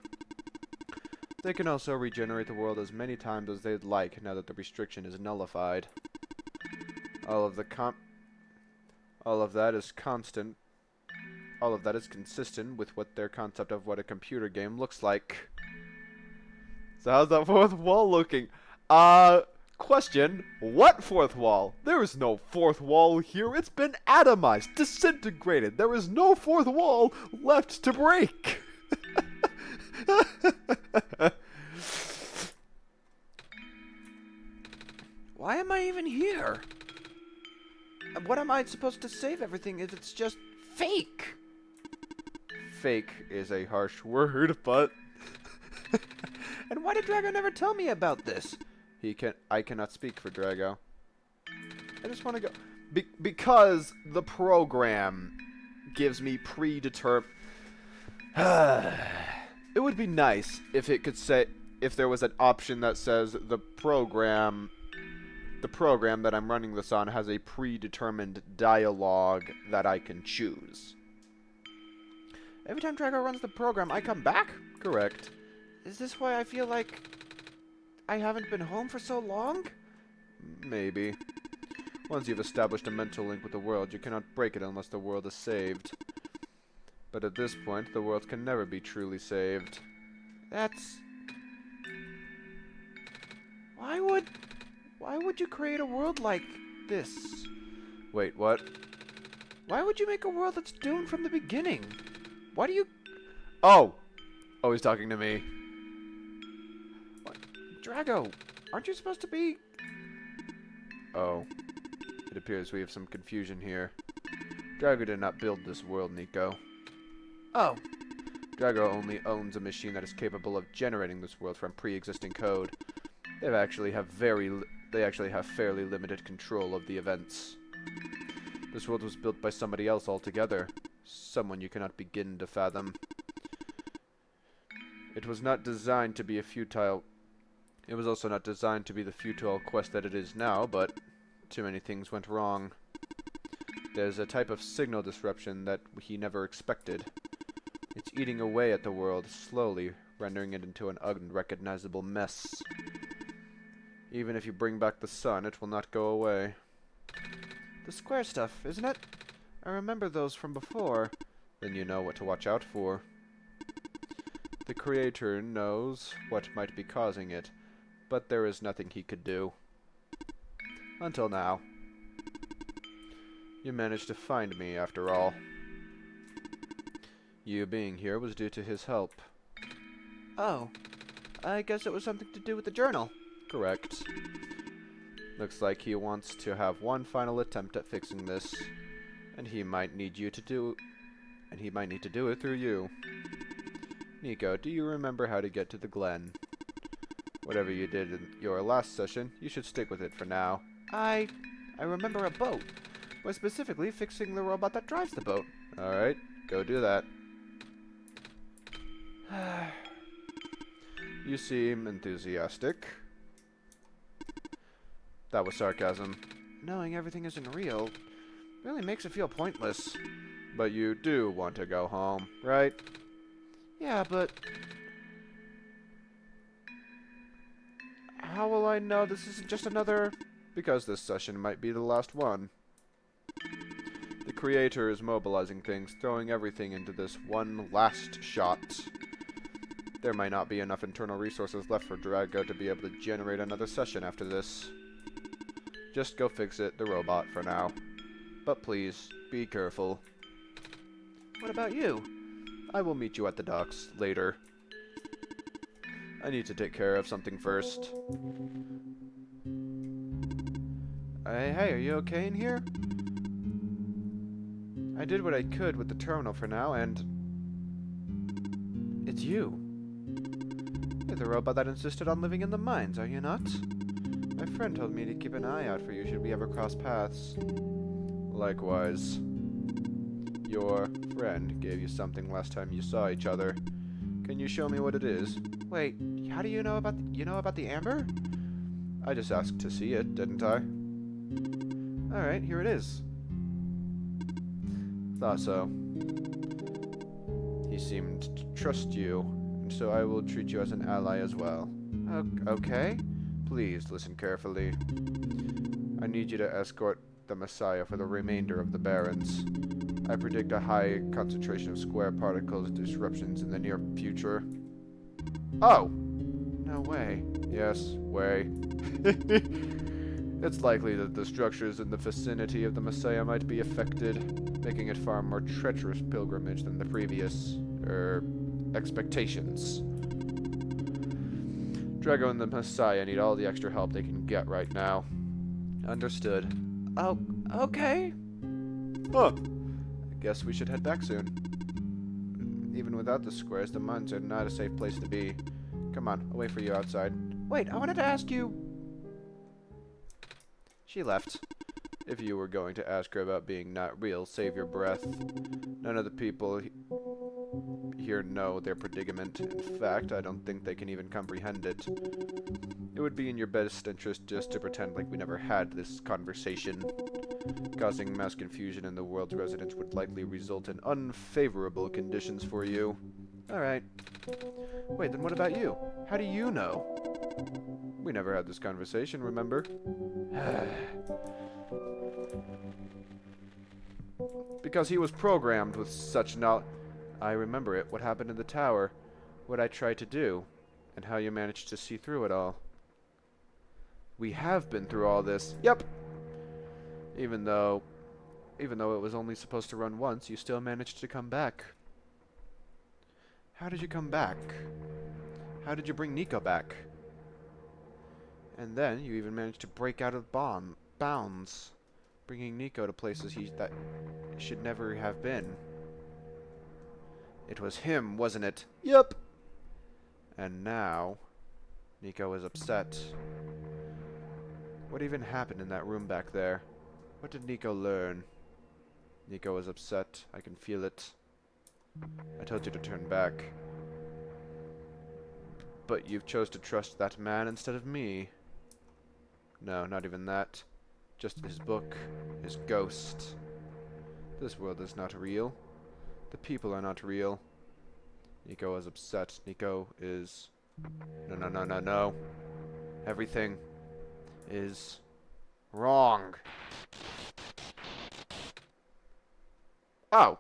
They can also regenerate the world as many times as they'd like now that the restriction is nullified. All of that is consistent with what their concept of what a computer game looks like. So how's that fourth wall looking? Question, what fourth wall? There is no fourth wall here. It's been atomized, disintegrated. There is no fourth wall left to break. Why am I even here? What am I supposed to save everything if it's just fake? Fake is a harsh word, but... And why did Drago never tell me about this? I cannot speak for Drago. I just want to go... because the program gives me predetermined... It would be nice if it could say... If there was an option that says the program that I'm running this on has a predetermined dialogue that I can choose. Every time Drago runs the program, I come back? Correct. Is this why I feel like I haven't been home for so long? Maybe. Once you've established a mental link with the world, you cannot break it unless the world is saved. But at this point, the world can never be truly saved. That's... Why would you create a world like this? Wait, what? Why would you make a world that's doomed from the beginning? Why do you... Oh! Oh, he's talking to me. What? Drago, aren't you supposed to be... Oh. It appears we have some confusion here. Drago did not build this world, Nico. Oh. Drago only owns a machine that is capable of generating this world from pre-existing code. They actually have fairly limited control of the events. This world was built by somebody else altogether. Someone you cannot begin to fathom. It was not designed to be a futile... It was also not designed to be the futile quest that it is now, but too many things went wrong. There's a type of signal disruption that he never expected. It's eating away at the world, slowly, rendering it into an unrecognizable mess. Even if you bring back the sun, it will not go away. The square stuff, isn't it? I remember those from before. Then you know what to watch out for. The creator knows what might be causing it, but there is nothing he could do. Until now. You managed to find me, after all. You being here was due to his help. Oh. I guess it was something to do with the journal. Correct. Looks like he wants to have one final attempt at fixing this, and he might need to do it through you. Nico, do you remember how to get to the Glen? Whatever you did in your last session, you should stick with it for now. I remember a boat. More specifically, fixing the robot that drives the boat. Alright, go do that. You seem enthusiastic. That was sarcasm. Knowing everything isn't real really makes it feel pointless. But you do want to go home, right? Yeah, but... how will I know this isn't just another... Because this session might be the last one. The creator is mobilizing things, throwing everything into this one last shot. There might not be enough internal resources left for Drago to be able to generate another session after this. Just go fix it, the robot, for now. But please, be careful. What about you? I will meet you at the docks later. I need to take care of something first. Hey, are you okay in here? I did what I could with the terminal for now, and... It's you. You're the robot that insisted on living in the mines, are you not? My friend told me to keep an eye out for you should we ever cross paths. Likewise. Your friend gave you something last time you saw each other. Can you show me what it is? Wait, how do you know about the amber? I just asked to see it, didn't I? Alright, here it is. Thought so. He seemed to trust you, and so I will treat you as an ally as well. Okay. Please listen carefully. I need you to escort the Messiah for the remainder of the Barrens. I predict a high concentration of square particles disruptions in the near future. Oh! No way. Yes, way. It's likely that the structures in the vicinity of the Messiah might be affected, making it far more treacherous pilgrimage than the previous, expectations. Drago and the Messiah need all the extra help they can get right now. Understood. Oh, okay. Huh. I guess we should head back soon. Even without the squares, the mines are not a safe place to be. Come on, I'll wait for you outside. Wait, I wanted to ask you... She left. If you were going to ask her about being not real, save your breath. None of the people here know their predicament. In fact, I don't think they can even comprehend it. It would be in your best interest just to pretend like we never had this conversation. Causing mass confusion in the world's residents would likely result in unfavorable conditions for you. Alright. Wait, then what about you? How do you know? We never had this conversation, remember? Because he was programmed with such knowledge. I remember it. What happened in the tower. What I tried to do. And how you managed to see through it all. We have been through all this. Yep! Even though it was only supposed to run once, you still managed to come back. How did you come back? How did you bring Nico back? And then you even managed to break out of bounds, bringing Nico to places that should never have been. It was him, wasn't it? Yep. And now, Nico is upset. What even happened in that room back there? What did Nico learn? Nico is upset. I can feel it. I told you to turn back. But you chose to trust that man instead of me. No, not even that. Just his book, his ghost. This world is not real. The people are not real. Nico is upset. Nico is... No. Everything is wrong. Oh.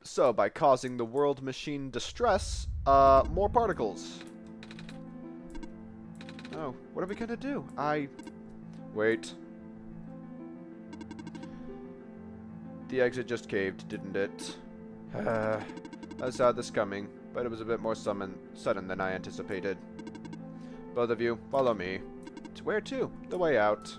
So, by causing the world machine distress, more particles. Oh, what are we gonna do? Wait. The exit just caved, didn't it? I saw this coming, but it was a bit more sudden than I anticipated. Both of you, follow me. To where to? The way out.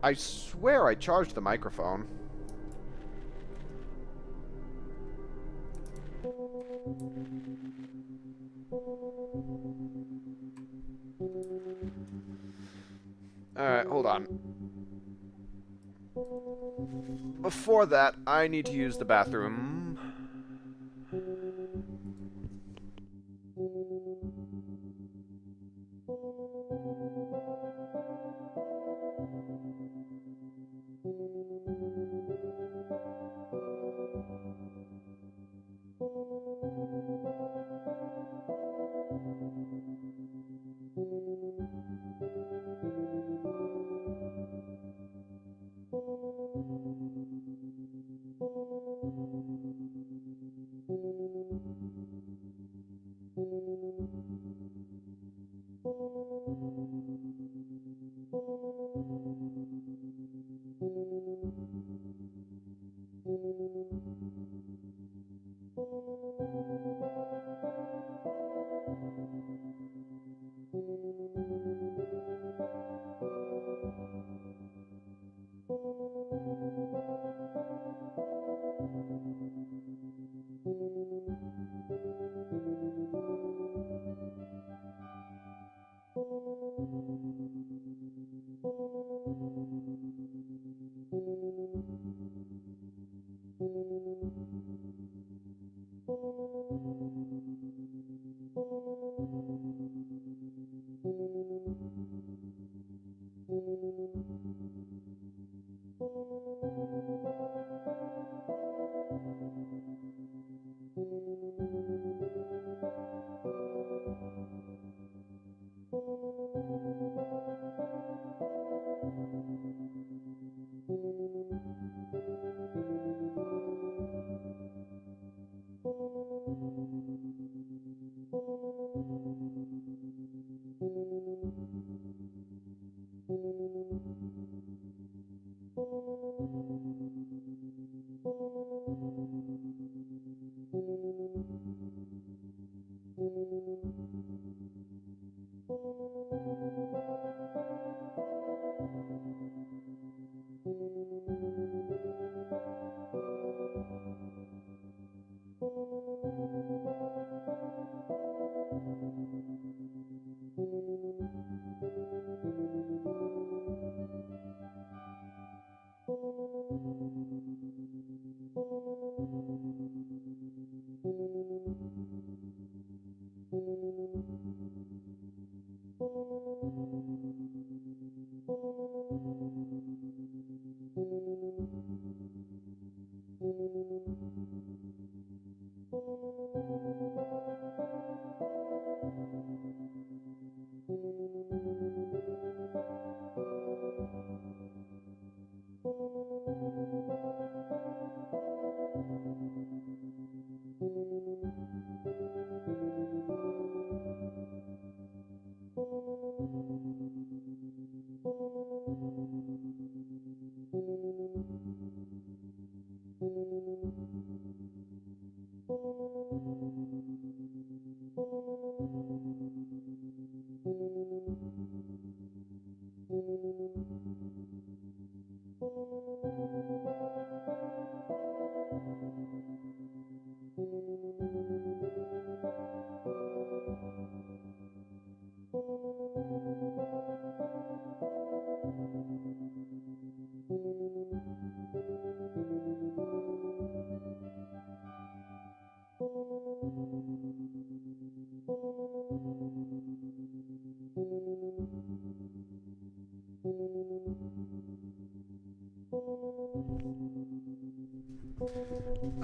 I swear I charged the microphone. Alright, hold on. Before that, I need to use the bathroom.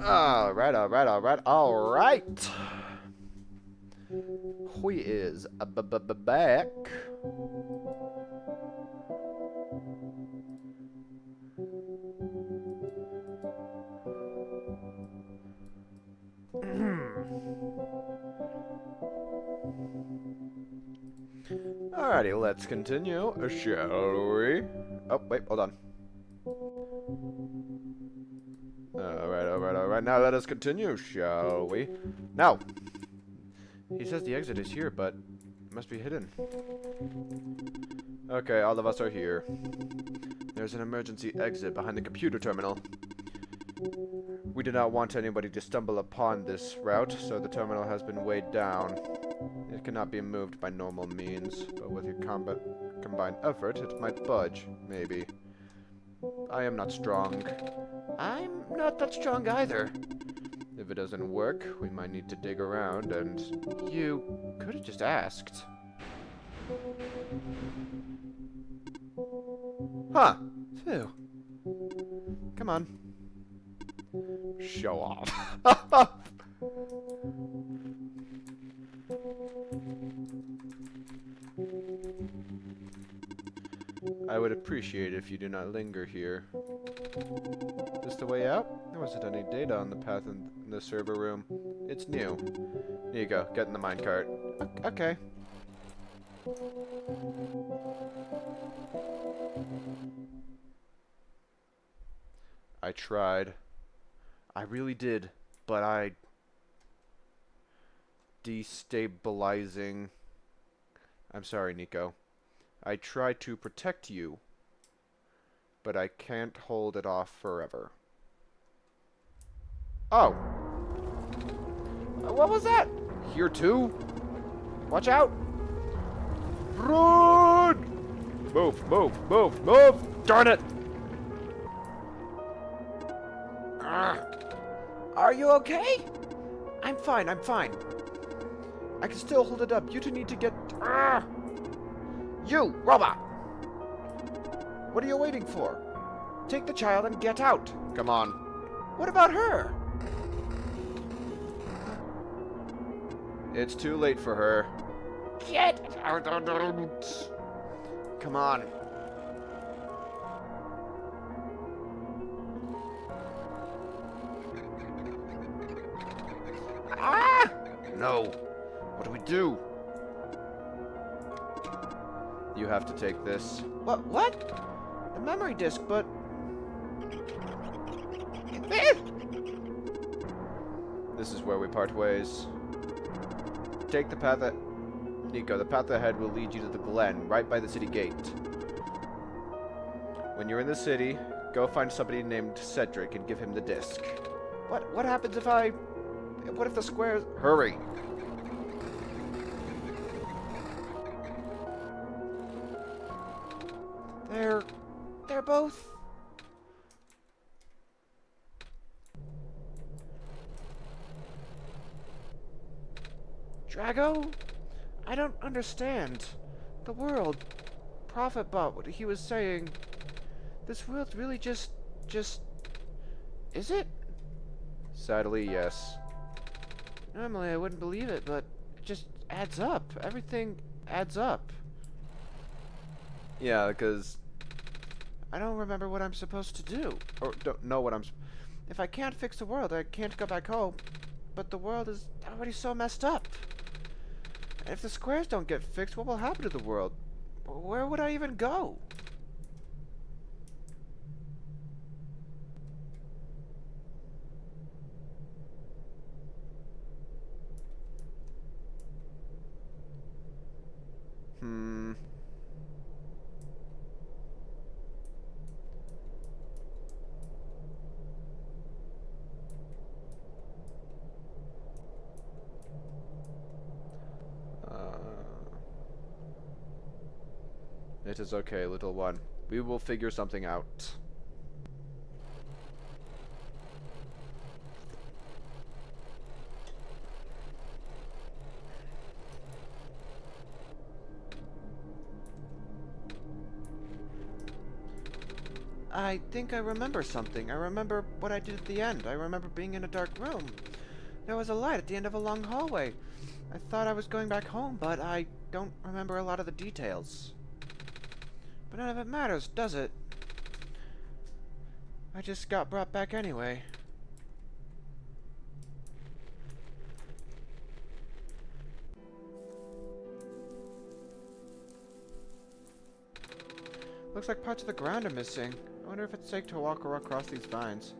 Alright, alright, alright, alright. We is back. Alrighty, let's continue, shall we? Oh, wait, hold on. Alright, alright, alright, now let us continue, shall we? Now! He says the exit is here, but it must be hidden. Okay, all of us are here. There's an emergency exit behind the computer terminal. We do not want anybody to stumble upon this route, so the terminal has been weighed down. It cannot be moved by normal means, but with your combined effort, it might budge, maybe. I am not strong. I'm not that strong either. If it doesn't work, we might need to dig around, and you could have just asked. Huh. Phew. Come on. Show off. I would appreciate it if you do not linger here. Is this the way out? There wasn't any data on the path in the server room. It's new. Here you go. Get in the minecart. Okay. I tried. I really did. But I... Destabilizing... I'm sorry, Nico. I try to protect you, but I can't hold it off forever. Oh! What was that? Here too? Watch out! Run! Move, move, move, move! Darn it! Are you okay? I'm fine, I'm fine. I can still hold it up. You two need to get... You, robot! What are you waiting for? Take the child and get out. Come on. What about her? It's too late for her. Get out. Come on. Ah! No. What do we do? You have to take this. What? The memory disk, but... This is where we part ways. take the path that... Nico, the path ahead will lead you to the glen, right by the city gate. When you're in the city, go find somebody named Cedric and give him the disc. What happens if I... What if the squares... Hurry! They're both... Drago? I don't understand. The world. Prophet bought what he was saying. This world's really just... Is it? Sadly, yes. Normally I wouldn't believe it, but it just adds up. Everything adds up. Yeah, because... I don't remember what I'm supposed to do. Or don't know what I'm... If I can't fix the world, I can't go back home. But the world is already so messed up. And if the squares don't get fixed, what will happen to the world? Where would I even go? It is okay, little one. We will figure something out. I think I remember something. I remember what I did at the end. I remember being in a dark room. There was a light at the end of a long hallway. I thought I was going back home, but I don't remember a lot of the details. But none of it matters, does it? I just got brought back anyway. Looks like parts of the ground are missing. I wonder if it's safe to walk across these vines.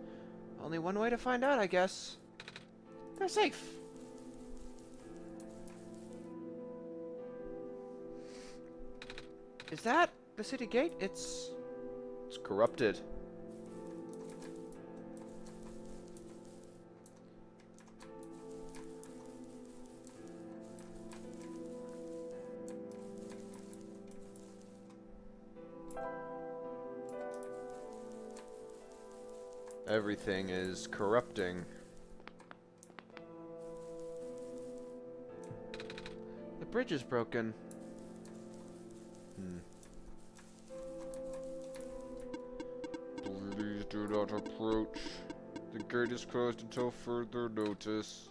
Only one way to find out, I guess. They're safe. Is that the city gate? It's corrupted. Everything is corrupting. The bridge is broken. Please do not approach. The gate is closed until further notice.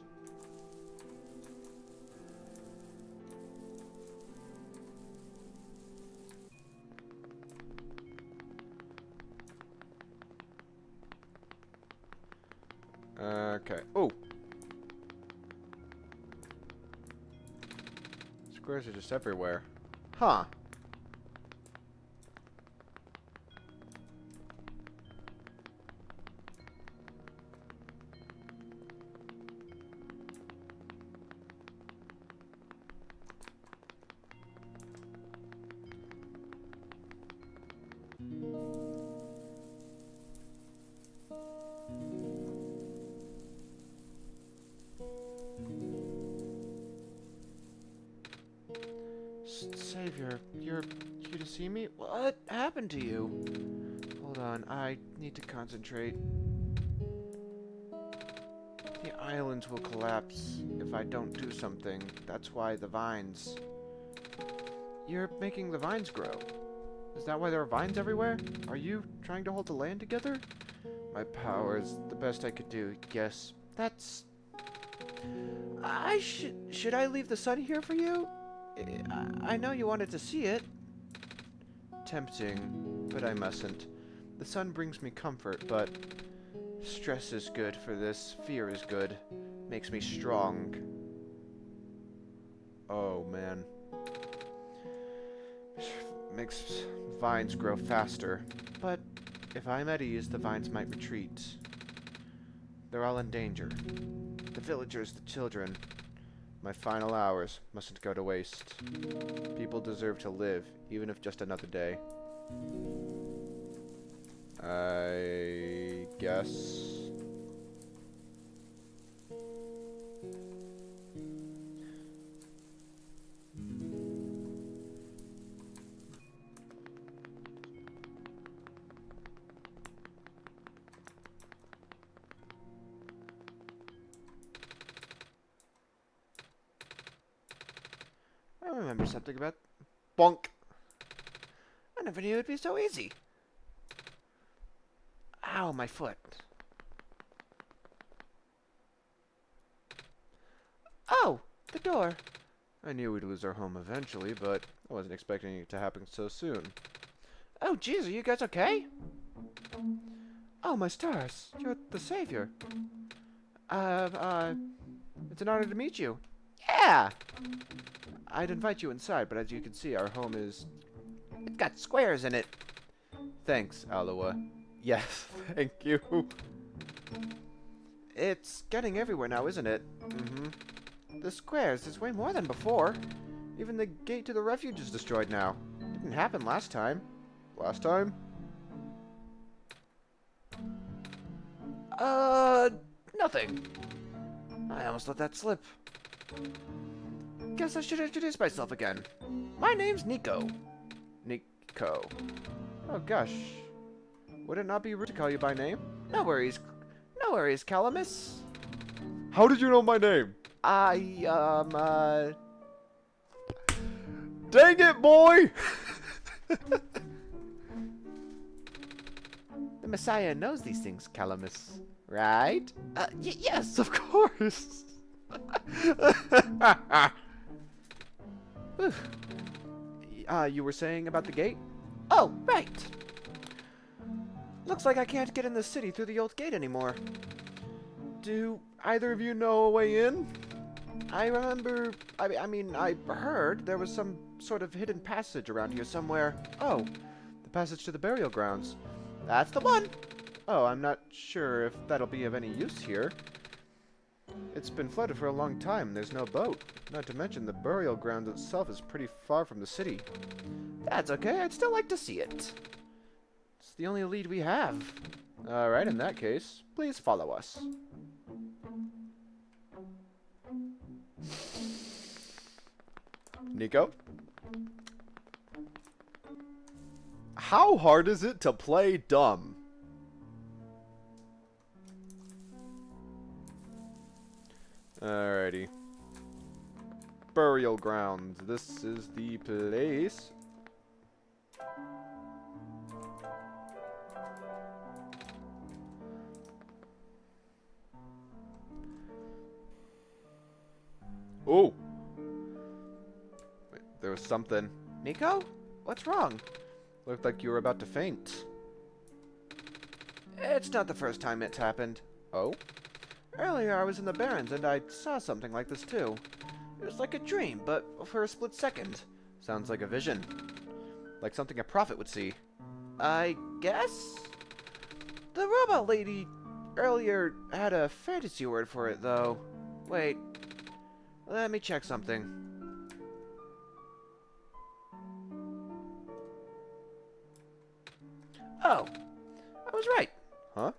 Okay. Oh! Squares are just everywhere. Huh. Savior, you're here to see me? What happened to you? Hold on, I need to concentrate. The islands will collapse if I don't do something. That's why the vines... You're making the vines grow. Is that why there are vines everywhere? Are you trying to hold the land together? My power is the best I could do. Yes, that's... Should I leave the sun here for you? I know you wanted to see it. Tempting, but I mustn't. The sun brings me comfort, but stress is good for this. Fear is good. Makes me strong. Oh, man. Makes vines grow faster. But if I'm at ease, the vines might retreat. They're all in danger. The villagers, the children. My final hours mustn't go to waste. People deserve to live, even if just another day. I guess. I remember something about... Bonk! I never knew it'd be so easy. Ow, my foot. Oh, the door. I knew we'd lose our home eventually, but I wasn't expecting it to happen so soon. Oh, jeez, are you guys okay? Oh, my stars. You're the savior. It's an honor to meet you. Yeah! I'd invite you inside, but as you can see, our home is... It's got squares in it. Thanks, Aloha. Yes, thank you. It's getting everywhere now, isn't it? Mm-hmm. The squares is way more than before. Even the gate to the refuge is destroyed now. Didn't happen last time. Last time? Nothing. I almost let that slip. Guess I should introduce myself again. My name's Nico. Nico. Oh gosh. Would it not be rude to call you by name? No worries. No worries, Calamus. How did you know my name? I, Dang it, boy! The Messiah knows these things, Calamus. Right? Yes, Of course! You were saying about the gate? Oh, right. Looks like I can't get in the city through the old gate anymore. Do either of you know a way in? I remember... I mean, I heard there was some sort of hidden passage around here somewhere. Oh, the passage to the burial grounds. That's the one. Oh, I'm not sure if that'll be of any use here. It's been flooded for a long time. There's no boat. Not to mention the burial ground itself is pretty far from the city. That's okay. I'd still like to see it. It's the only lead we have. Alright, in that case, please follow us. Nico? How hard is it to play dumb? Alrighty. Burial grounds. This is the place. Oh! Wait, there was something. Nico? What's wrong? Looked like you were about to faint. It's not the first time it's happened. Oh? Earlier I was in the Barrens and I saw something like this too. It was like a dream, but for a split second. Sounds like a vision. Like something a prophet would see. I guess? The robot lady earlier had a fantasy word for it though. Wait. Let me check something. Oh, I was right. Huh?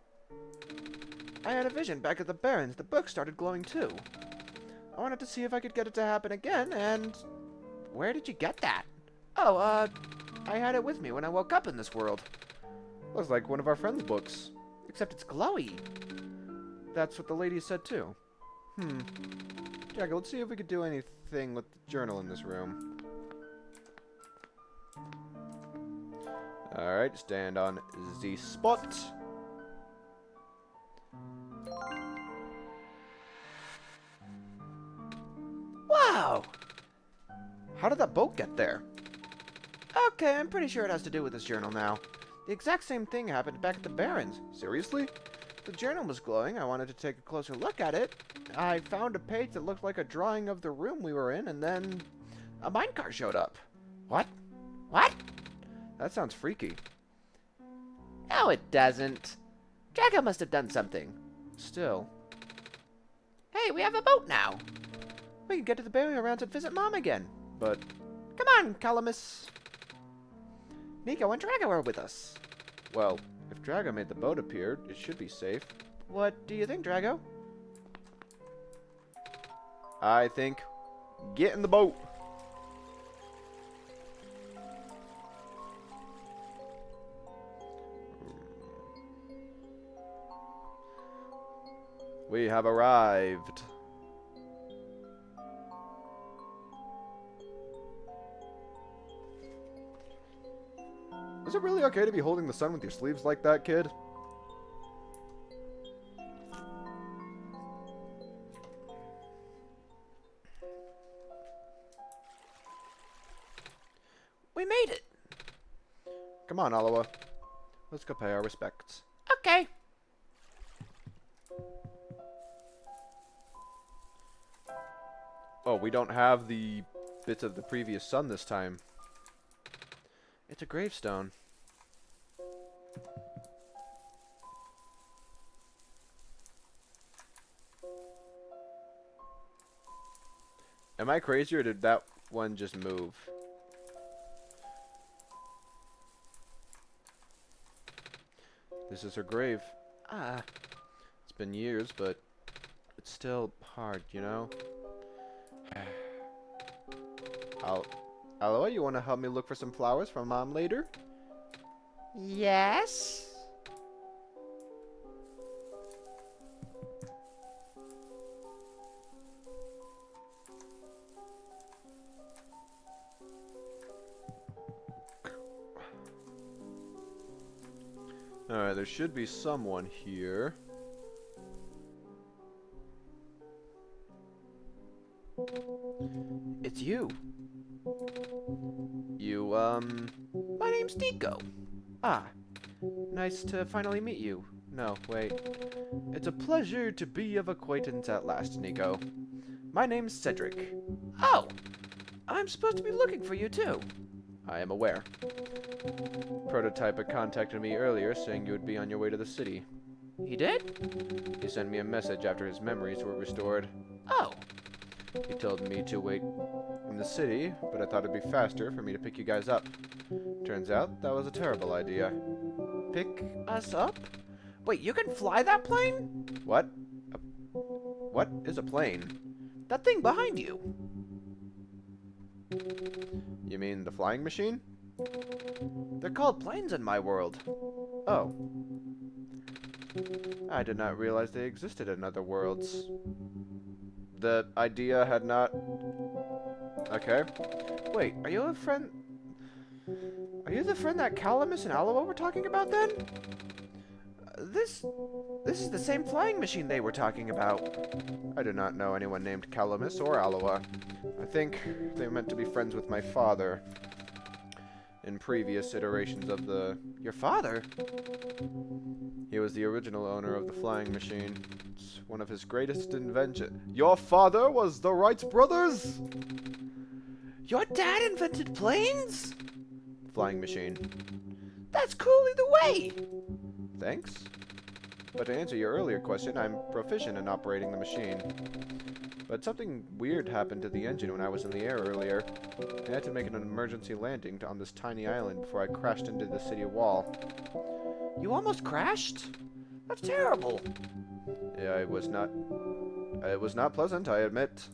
I had a vision back at the Barrens. The book started glowing too. I wanted to see if I could get it to happen again, and... Where did you get that? Oh, I had it with me when I woke up in this world. Looks like one of our friends' books. Except it's glowy. That's what the lady said too. Jack, let's see if we could do anything with the journal in this room. Alright, stand on the spot. Wow! How did that boat get there? Okay, I'm pretty sure it has to do with this journal now. The exact same thing happened back at the Barrens. Seriously? The journal was glowing. I wanted to take a closer look at it. I found a page that looked like a drawing of the room we were in, and then a minecart showed up. What? What? That sounds freaky. No, it doesn't. Draco must have done something. Still. Hey, we have a boat now. We can get to the burial grounds and visit Mom again. But Come on, Calamus. Nico and Drago are with us. well, if Drago made the boat appear, it should be safe. What do you think, Drago? I think get in the boat. We have arrived. Is it really okay to be holding the sun with your sleeves like that, kid? We made it. Come on, Aloha. Let's go pay our respects. Okay. Oh, we don't have the bits of the previous sun this time. It's a gravestone. Am I crazy, or did that one just move? This is her grave. Ah, It's been years, but it's still hard, you know? Aloha, you want to help me look for some flowers for Mom later? yes. Alright, there should be someone here. It's you. You, My name's Nico. Ah, nice to finally meet you. no, wait. It's a pleasure to be of acquaintance at last, Nico. My name's Cedric. Oh, I'm supposed to be looking for you too. I am aware. Prototype had contacted me earlier saying you would be on your way to the city. He did? He sent me a message after his memories were restored. Oh, He told me to wait in the city, but I thought it'd be faster for me to pick you guys up. Turns out that was a terrible idea. pick us up? Wait, you can fly that plane? What? What is a plane? That thing behind you. You mean the flying machine? They're called planes in my world. Oh. I did not realize they existed in other worlds. The idea had not... Okay. Wait, are you a friend? Are you the friend that Calamus and Aloha were talking about then? This is the same flying machine they were talking about. I do not know anyone named Calamus or Aloha. I think they were meant to be friends with my father. In previous iterations of the... Your father? He was the original owner of the flying machine. It's one of his greatest inventions. Your father was the Wright brothers? Your dad invented planes? Flying machine. That's cool either way. Thanks. But to answer your earlier question, I'm proficient in operating the machine. But something weird happened to the engine when I was in the air earlier. I had to make an emergency landing on this tiny island before I crashed into the city wall. You almost crashed? That's terrible. Yeah, it was not pleasant, I admit.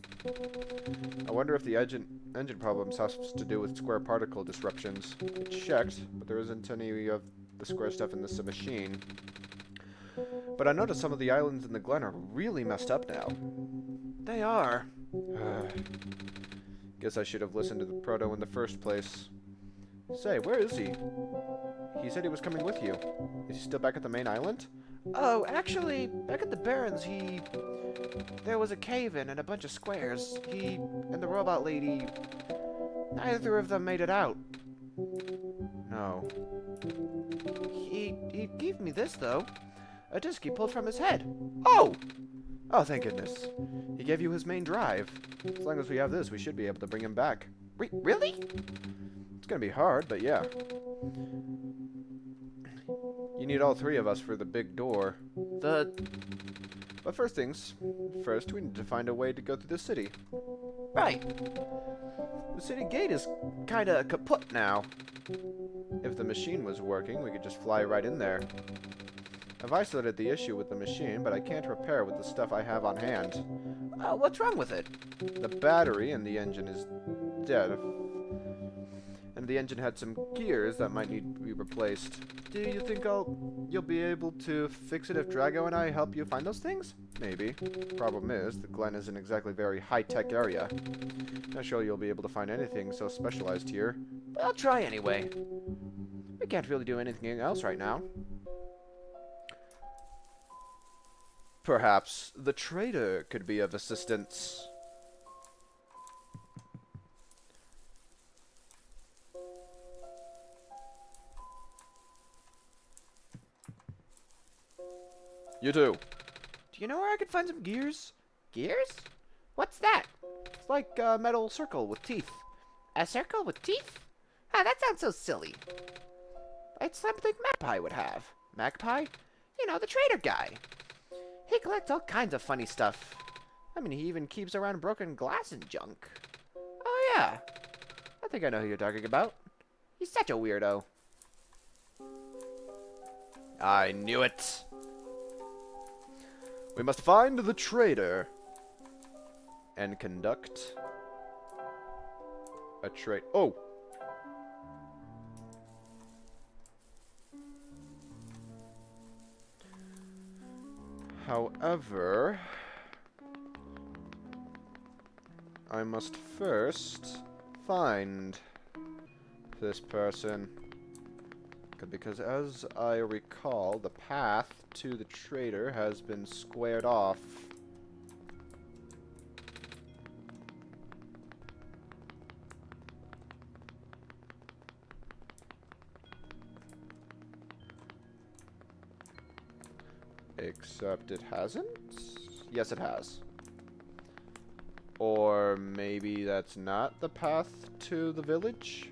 I wonder if the engine problems has to do with square particle disruptions. I checked, but there isn't any of the square stuff in this machine. But I noticed some of the islands in the Glen are really messed up now. They are. Guess I should have listened to the proto in the first place. Say, where is he? He said he was coming with you. Is he still back at the main island? Oh, actually, back at the Barrens, there was a cave-in and a bunch of squares. He and the robot lady, neither of them made it out. No. He gave me this, though. A disc he pulled from his head. Oh! Oh, thank goodness. He gave you his main drive. As long as we have this, we should be able to bring him back. Really? It's gonna be hard, but yeah. You need all three of us for the big door. But first things first, we need to find a way to go through the city. Right. The city gate is kinda kaput now. If the machine was working, we could just fly right in there. I've isolated the issue with the machine, but I can't repair with the stuff I have on hand. What's wrong with it? The battery in the engine is dead. And the engine had some gears that might need to be replaced. Do you think you'll be able to fix it if Drago and I help you find those things? Maybe. Problem is, the Glen isn't exactly a very high-tech area. Not sure you'll be able to find anything so specialized here. But I'll try anyway. We can't really do anything else right now. Perhaps the trader could be of assistance. You too. Do you know where I could find some gears? Gears? What's that? It's like a metal circle with teeth. A circle with teeth? Ah, that sounds so silly. It's something Magpie would have. Magpie? You know, the trader guy. He collects all kinds of funny stuff. I mean, he even keeps around broken glass and junk. Oh, yeah. I think I know who you're talking about. He's such a weirdo. I knew it. We must find the trader and conduct a trade. Oh! However, I must first find this person. Because as I recall, the path to the trader has been squared off. Except it hasn't? Yes, it has. Or maybe that's not the path to the village?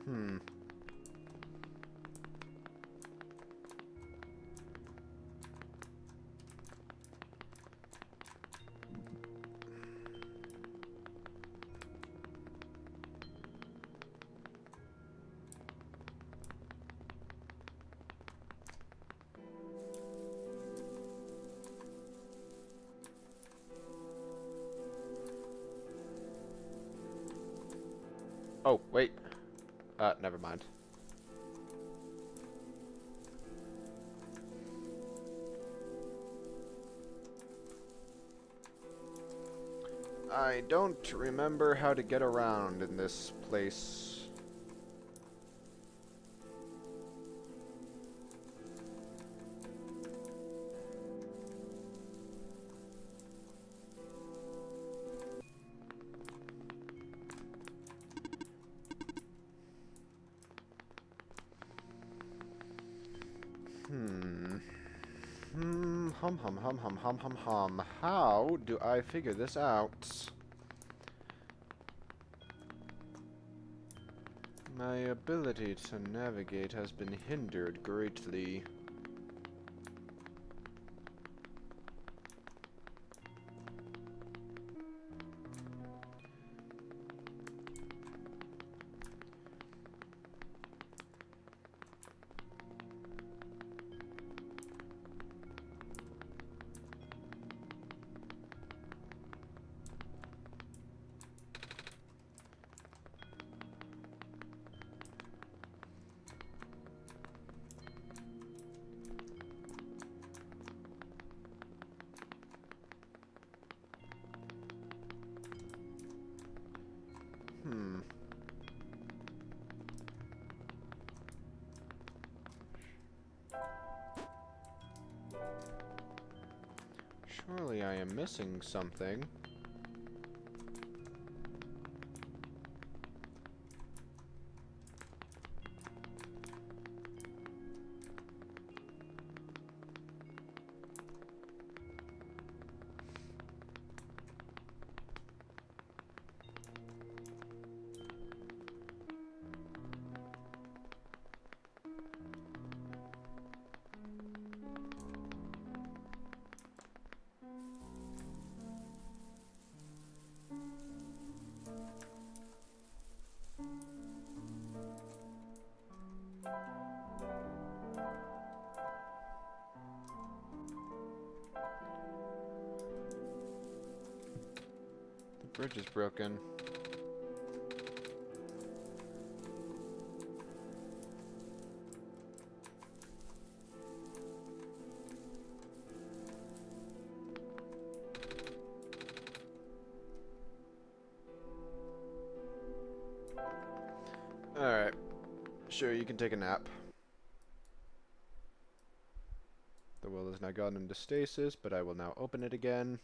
Hmm. Oh, wait. Never mind. I don't remember how to get around in this place. Hum. How do I figure this out? My ability to navigate has been hindered greatly. Surely I am missing something. Bridge is broken. Alright. Sure, you can take a nap. The well has now gone into stasis, but I will now open it again.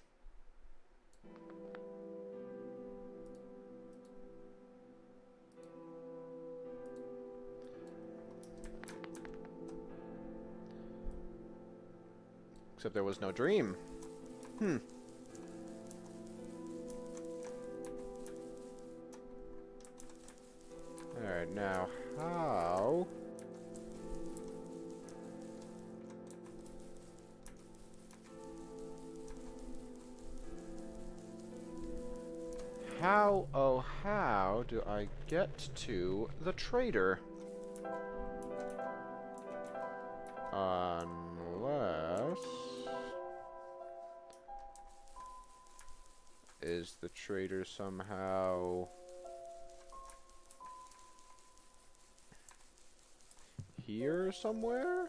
Except there was no dream. Alright, now, how... How do I get to the trader? Unless... Is the trader somehow... here somewhere?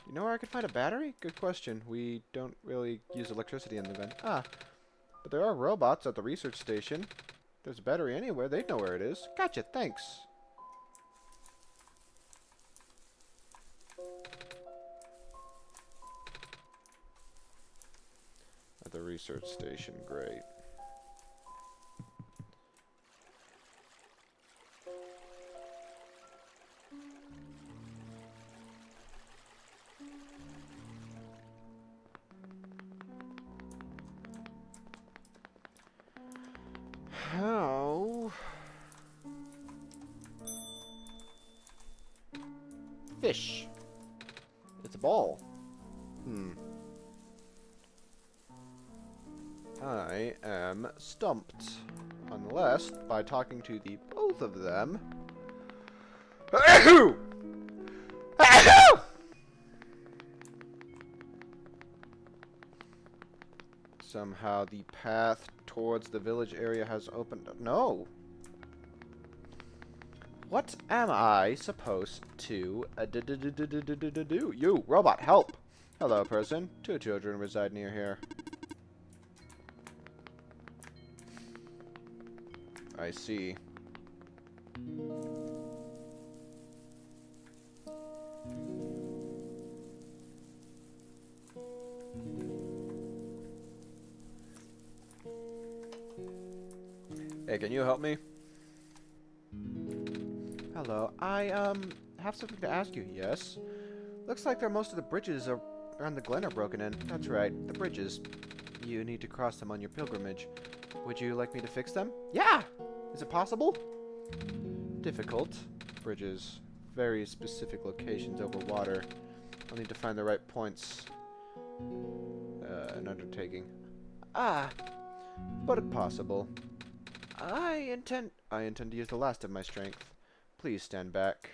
You know where I could find a battery? Good question. We don't really use electricity in the event. Ah, but there are robots at the research station. If there's a battery anywhere, they'd know where it is. Gotcha, thanks. At the research station, great. How? Fish. It's a ball. I am stumped. Unless, by talking to the both of them... Ahoo! Ahoo! Somehow the path towards the village area has opened up. No! What am I supposed to do? You, robot, help! Hello, person. 2 children reside near here. I see. Hey, can you help me? Hello, I have something to ask you. Yes? Looks like most of the bridges around the glen are broken in. That's right, the bridges. You need to cross them on your pilgrimage. Would you like me to fix them? Yeah! Is it possible? Difficult. Bridges. Very specific locations over water. I'll need to find the right points. An undertaking. Ah! But possible. I intend to use the last of my strength. Please stand back.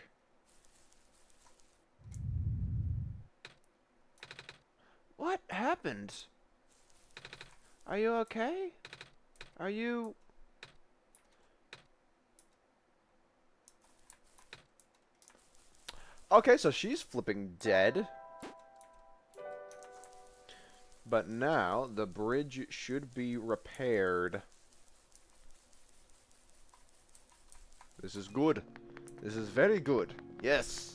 What happened? Are you okay? Are you... Okay, so she's flipping dead. But now, the bridge should be repaired. This is good. This is very good. Yes!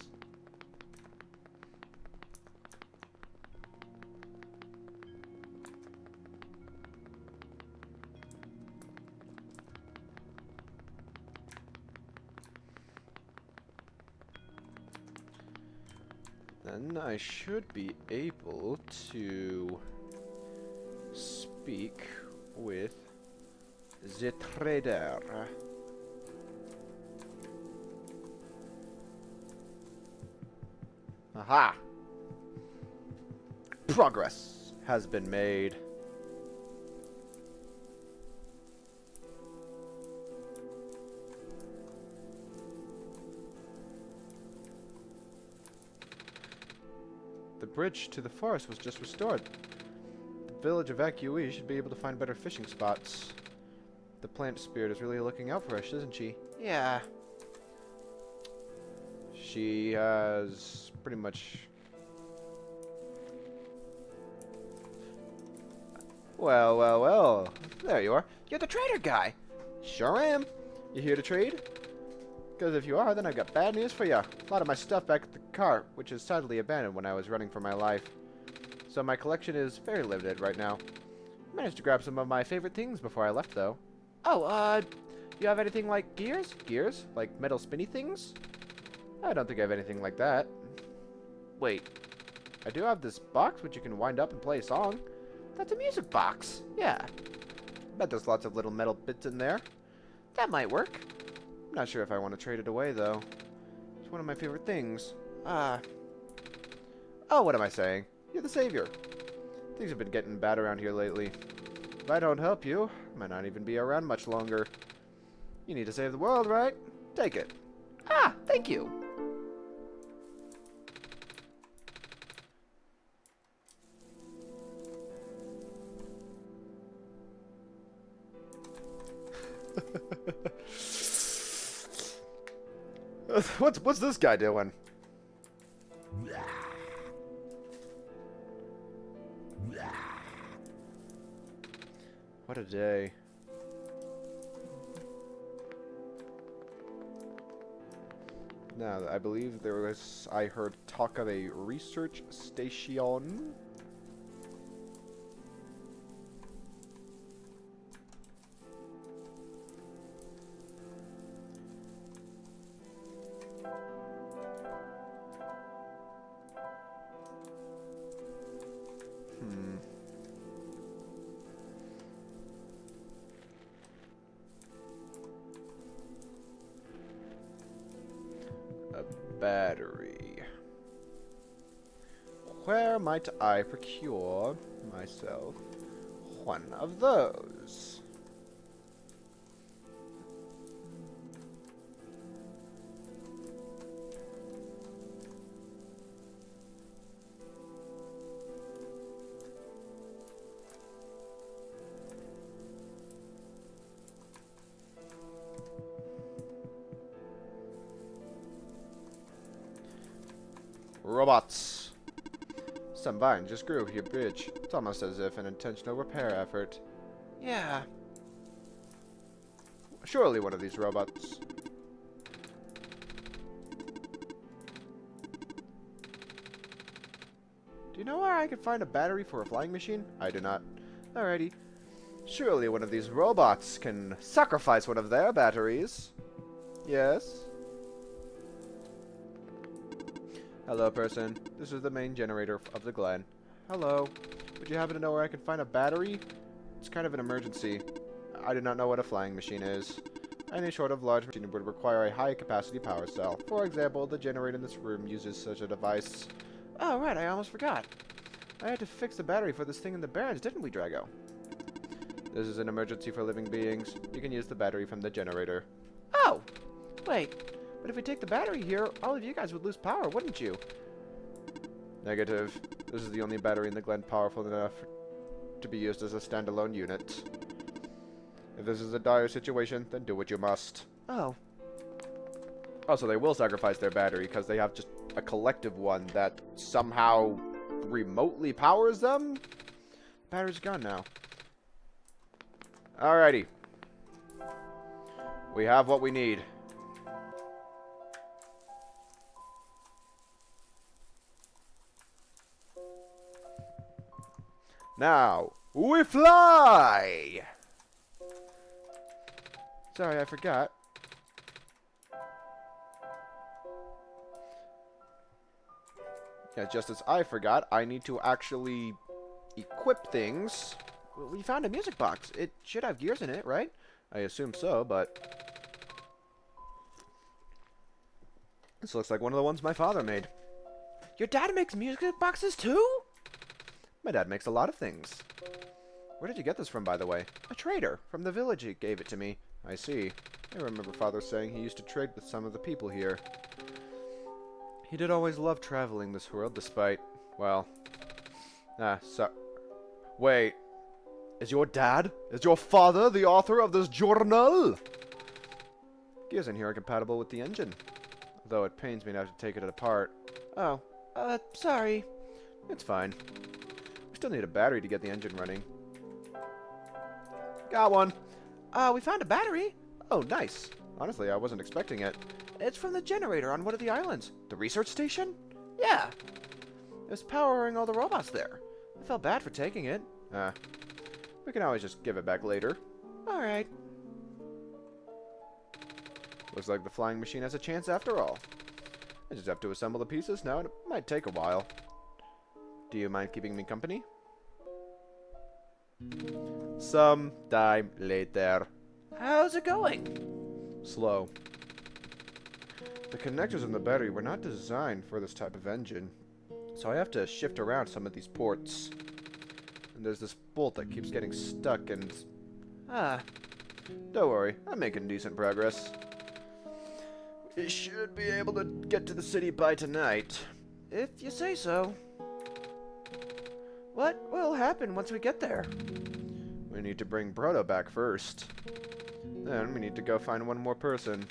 Then I should be able to speak with the trader. Aha! Progress has been made. The bridge to the forest was just restored. The village evacuees should be able to find better fishing spots. The plant spirit is really looking out for us, isn't she? Yeah. She has pretty much... Well, well, well. There you are. You're the trader guy. Sure am. You here to trade? Because if you are, then I've got bad news for you. A lot of my stuff back at the cart, which is sadly abandoned when I was running for my life. So my collection is very limited right now. Managed to grab some of my favorite things before I left, though. Oh, you have anything like gears? Gears? Like metal spinny things? I don't think I have anything like that. Wait. I do have this box which you can wind up and play a song. That's a music box. Yeah. Bet there's lots of little metal bits in there. That might work. I'm not sure if I want to trade it away, though. It's one of my favorite things. Oh, what am I saying? You're the savior. Things have been getting bad around here lately. If I don't help you, I might not even be around much longer. You need to save the world, right? Take it. Ah, thank you. What's this guy doing? What a day. Now, I believe I heard talk of a research station. Battery. Where might I procure myself one of those? Robots. Some vine just grew your bridge. It's almost as if an intentional repair effort. Yeah. Surely one of these robots. Do you know where I can find a battery for a flying machine? I do not. Alrighty. Surely one of these robots can sacrifice one of their batteries. Yes? Hello, person. This is the main generator of the Glen. Hello. Would you happen to know where I can find a battery? It's kind of an emergency. I do not know what a flying machine is. Any sort of large machine would require a high-capacity power cell. For example, the generator in this room uses such a device. Oh, right. I almost forgot. I had to fix the battery for this thing in the Barrens, didn't we, Drago? This is an emergency for living beings. You can use the battery from the generator. Oh! Wait. But if we take the battery here, all of you guys would lose power, wouldn't you? Negative. This is the only battery in the Glen powerful enough to be used as a standalone unit. If this is a dire situation, then do what you must. Oh. Also, they will sacrifice their battery because they have just a collective one that somehow remotely powers them? Battery's gone now. Alrighty. We have what we need. Now, we fly! Sorry, I forgot. Yeah, just as I forgot, I need to actually equip things. We found a music box. It should have gears in it, right? I assume so, but... This looks like one of the ones my father made. Your dad makes music boxes too? My dad makes a lot of things. Where did you get this from, by the way? A trader from the village. He gave it to me. I see. I remember Father saying he used to trade with some of the people here. He did always love traveling this world, despite, well... Wait. Is your dad? Is your father the author of this journal? Gears in here are compatible with the engine, though it pains me to have to take it apart. Oh, sorry. It's fine. We still need a battery to get the engine running. Got one. We found a battery. Oh, nice. Honestly, I wasn't expecting it. It's from the generator on one of the islands. The research station? Yeah. It was powering all the robots there. I felt bad for taking it. We can always just give it back later. Alright. Looks like the flying machine has a chance after all. I just have to assemble the pieces now, and it might take a while. Do you mind keeping me company? Some time later. How's it going? Slow. The connectors in the battery were not designed for this type of engine, so I have to shift around some of these ports. And there's this bolt that keeps getting stuck and... Don't worry, I'm making decent progress. We should be able to get to the city by tonight. If you say so. What will happen once we get there? We need to bring Proto back first. Then we need to go find one more person.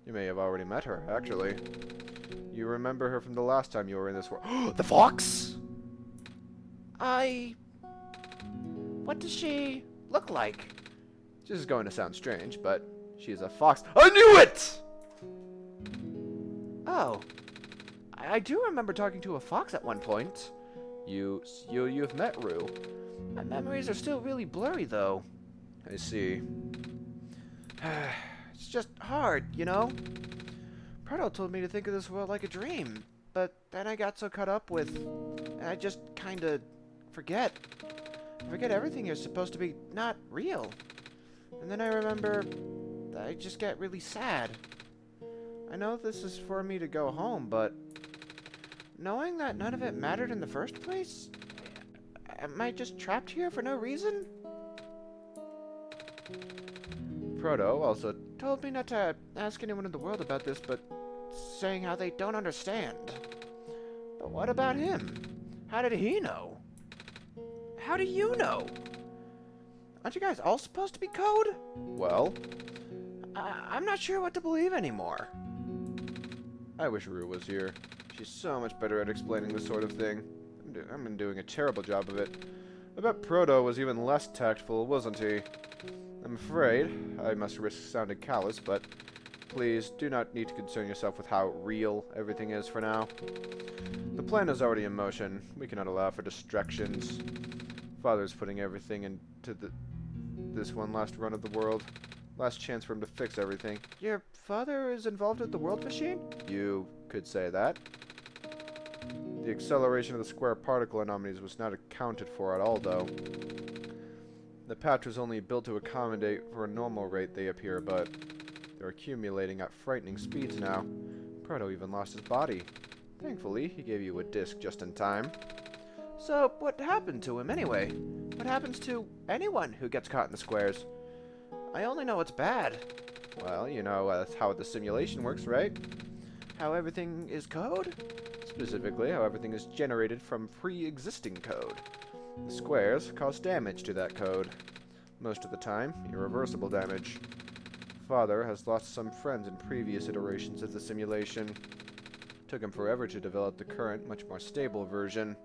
You may have already met her, actually. You remember her from the last time you were in this world. The fox? What does she look like? This is going to sound strange, but she's a fox. I knew it! Oh. I do remember talking to a fox at one point. You've met Rue. My memories are still really blurry, though. I see. It's just hard, you know? Proto told me to think of this world like a dream, but then I got so caught up with... I just kinda forget. I forget everything is supposed to be not real. And then I remember... I just get really sad. I know this is for me to go home, but... knowing that none of it mattered in the first place? Am I just trapped here for no reason? Proto also told me not to ask anyone in the world about this, but saying how they don't understand. But what about him? How did he know? How do you know? Aren't you guys all supposed to be code? Well, I'm not sure what to believe anymore. I wish Rue was here. She's so much better at explaining this sort of thing. I've been doing a terrible job of it. I bet Proto was even less tactful, wasn't he? I'm afraid I must risk sounding callous, but please do not need to concern yourself with how real everything is for now. The plan is already in motion. We cannot allow for distractions. Father's putting everything into this one last run of the world. Last chance for him to fix everything. Your father is involved with the world machine? You could say that. The acceleration of the square particle anomalies was not accounted for at all, though. The patch was only built to accommodate for a normal rate they appear, but they're accumulating at frightening speeds now. Proto even lost his body. Thankfully, he gave you a disc just in time. So, what happened to him anyway? What happens to anyone who gets caught in the squares? I only know it's bad. Well, you know how the simulation works, right? How everything is code? Specifically, how everything is generated from pre-existing code. The squares cause damage to that code. Most of the time, irreversible damage. Father has lost some friends in previous iterations of the simulation. Took him forever to develop the current, much more stable version.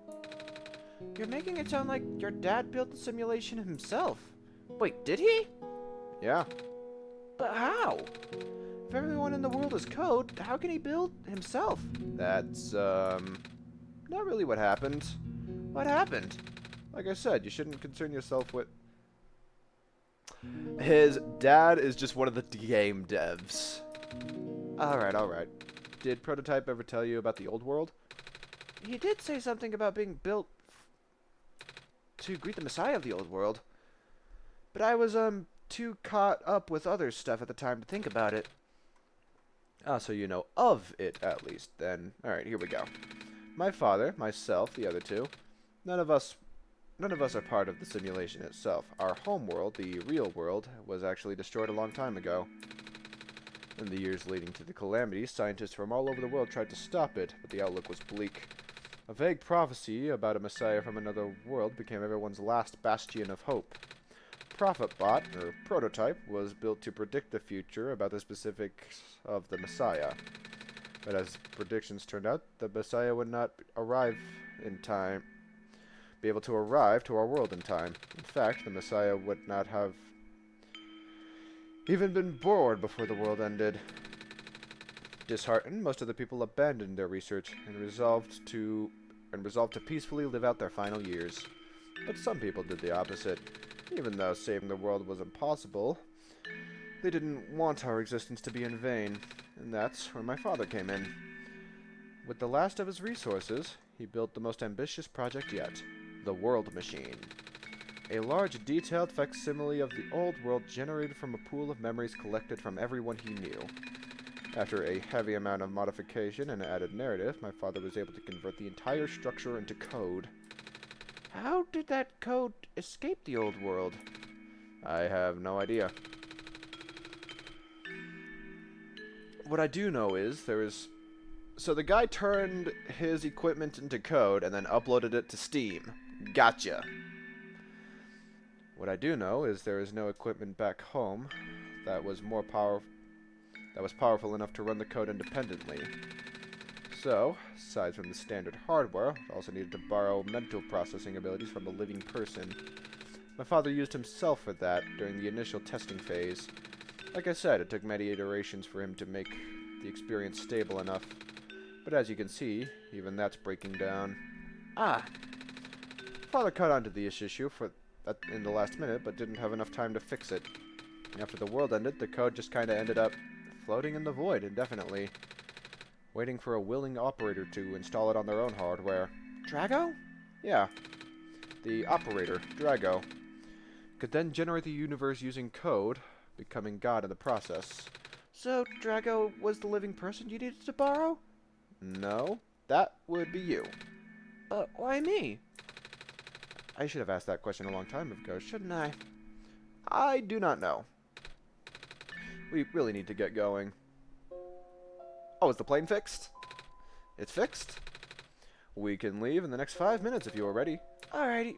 You're making it sound like your dad built the simulation himself. Wait, did he? Yeah. But how? If everyone in the world is code, how can he build himself? That's, not really what happened. What happened? Like I said, you shouldn't concern yourself with... His dad is just one of the game devs. Alright, alright. Did Prototype ever tell you about the old world? He did say something about being built to greet the Messiah of the old world. But I was, too caught up with other stuff at the time to think about it. Ah, so you know of it, at least, then. Alright, here we go. My father, myself, the other two. None of us are part of the simulation itself. Our home world, the real world, was actually destroyed a long time ago. In the years leading to the calamity, scientists from all over the world tried to stop it, but the outlook was bleak. A vague prophecy about a messiah from another world became everyone's last bastion of hope. ProphetBot, or Prototype, was built to predict the future about the specifics of the messiah. But as predictions turned out, the messiah would not arrive in time, be able to arrive to our world in time. In fact, the messiah would not have even been born before the world ended. Disheartened, most of the people abandoned their research and resolved to peacefully live out their final years. But some people did the opposite. Even though saving the world was impossible, they didn't want our existence to be in vain, and that's where my father came in. With the last of his resources, he built the most ambitious project yet, the World Machine. A large, detailed facsimile of the old world generated from a pool of memories collected from everyone he knew. After a heavy amount of modification and added narrative, my father was able to convert the entire structure into code. How did that code escape the old world? I have no idea. What I do know is so the guy turned his equipment into code and then uploaded it to Steam. Gotcha. What I do know is there is no equipment back home that was powerful enough to run the code independently. So, aside from the standard hardware, I also needed to borrow mental processing abilities from a living person. My father used himself for that during the initial testing phase. Like I said, it took many iterations for him to make the experience stable enough. But as you can see, even that's breaking down. Father caught on to the issue in the last minute, but didn't have enough time to fix it. After the world ended, the code just kinda ended up floating in the void indefinitely, waiting for a willing operator to install it on their own hardware. Drago? Yeah. The operator, Drago, could then generate the universe using code, becoming God in the process. So Drago was the living person you needed to borrow? No, that would be you. Why me? I should have asked that question a long time ago, shouldn't I? I? I do not know. We really need to get going. Oh, is the plane fixed? It's fixed? We can leave in the next 5 minutes if you are ready. Alrighty.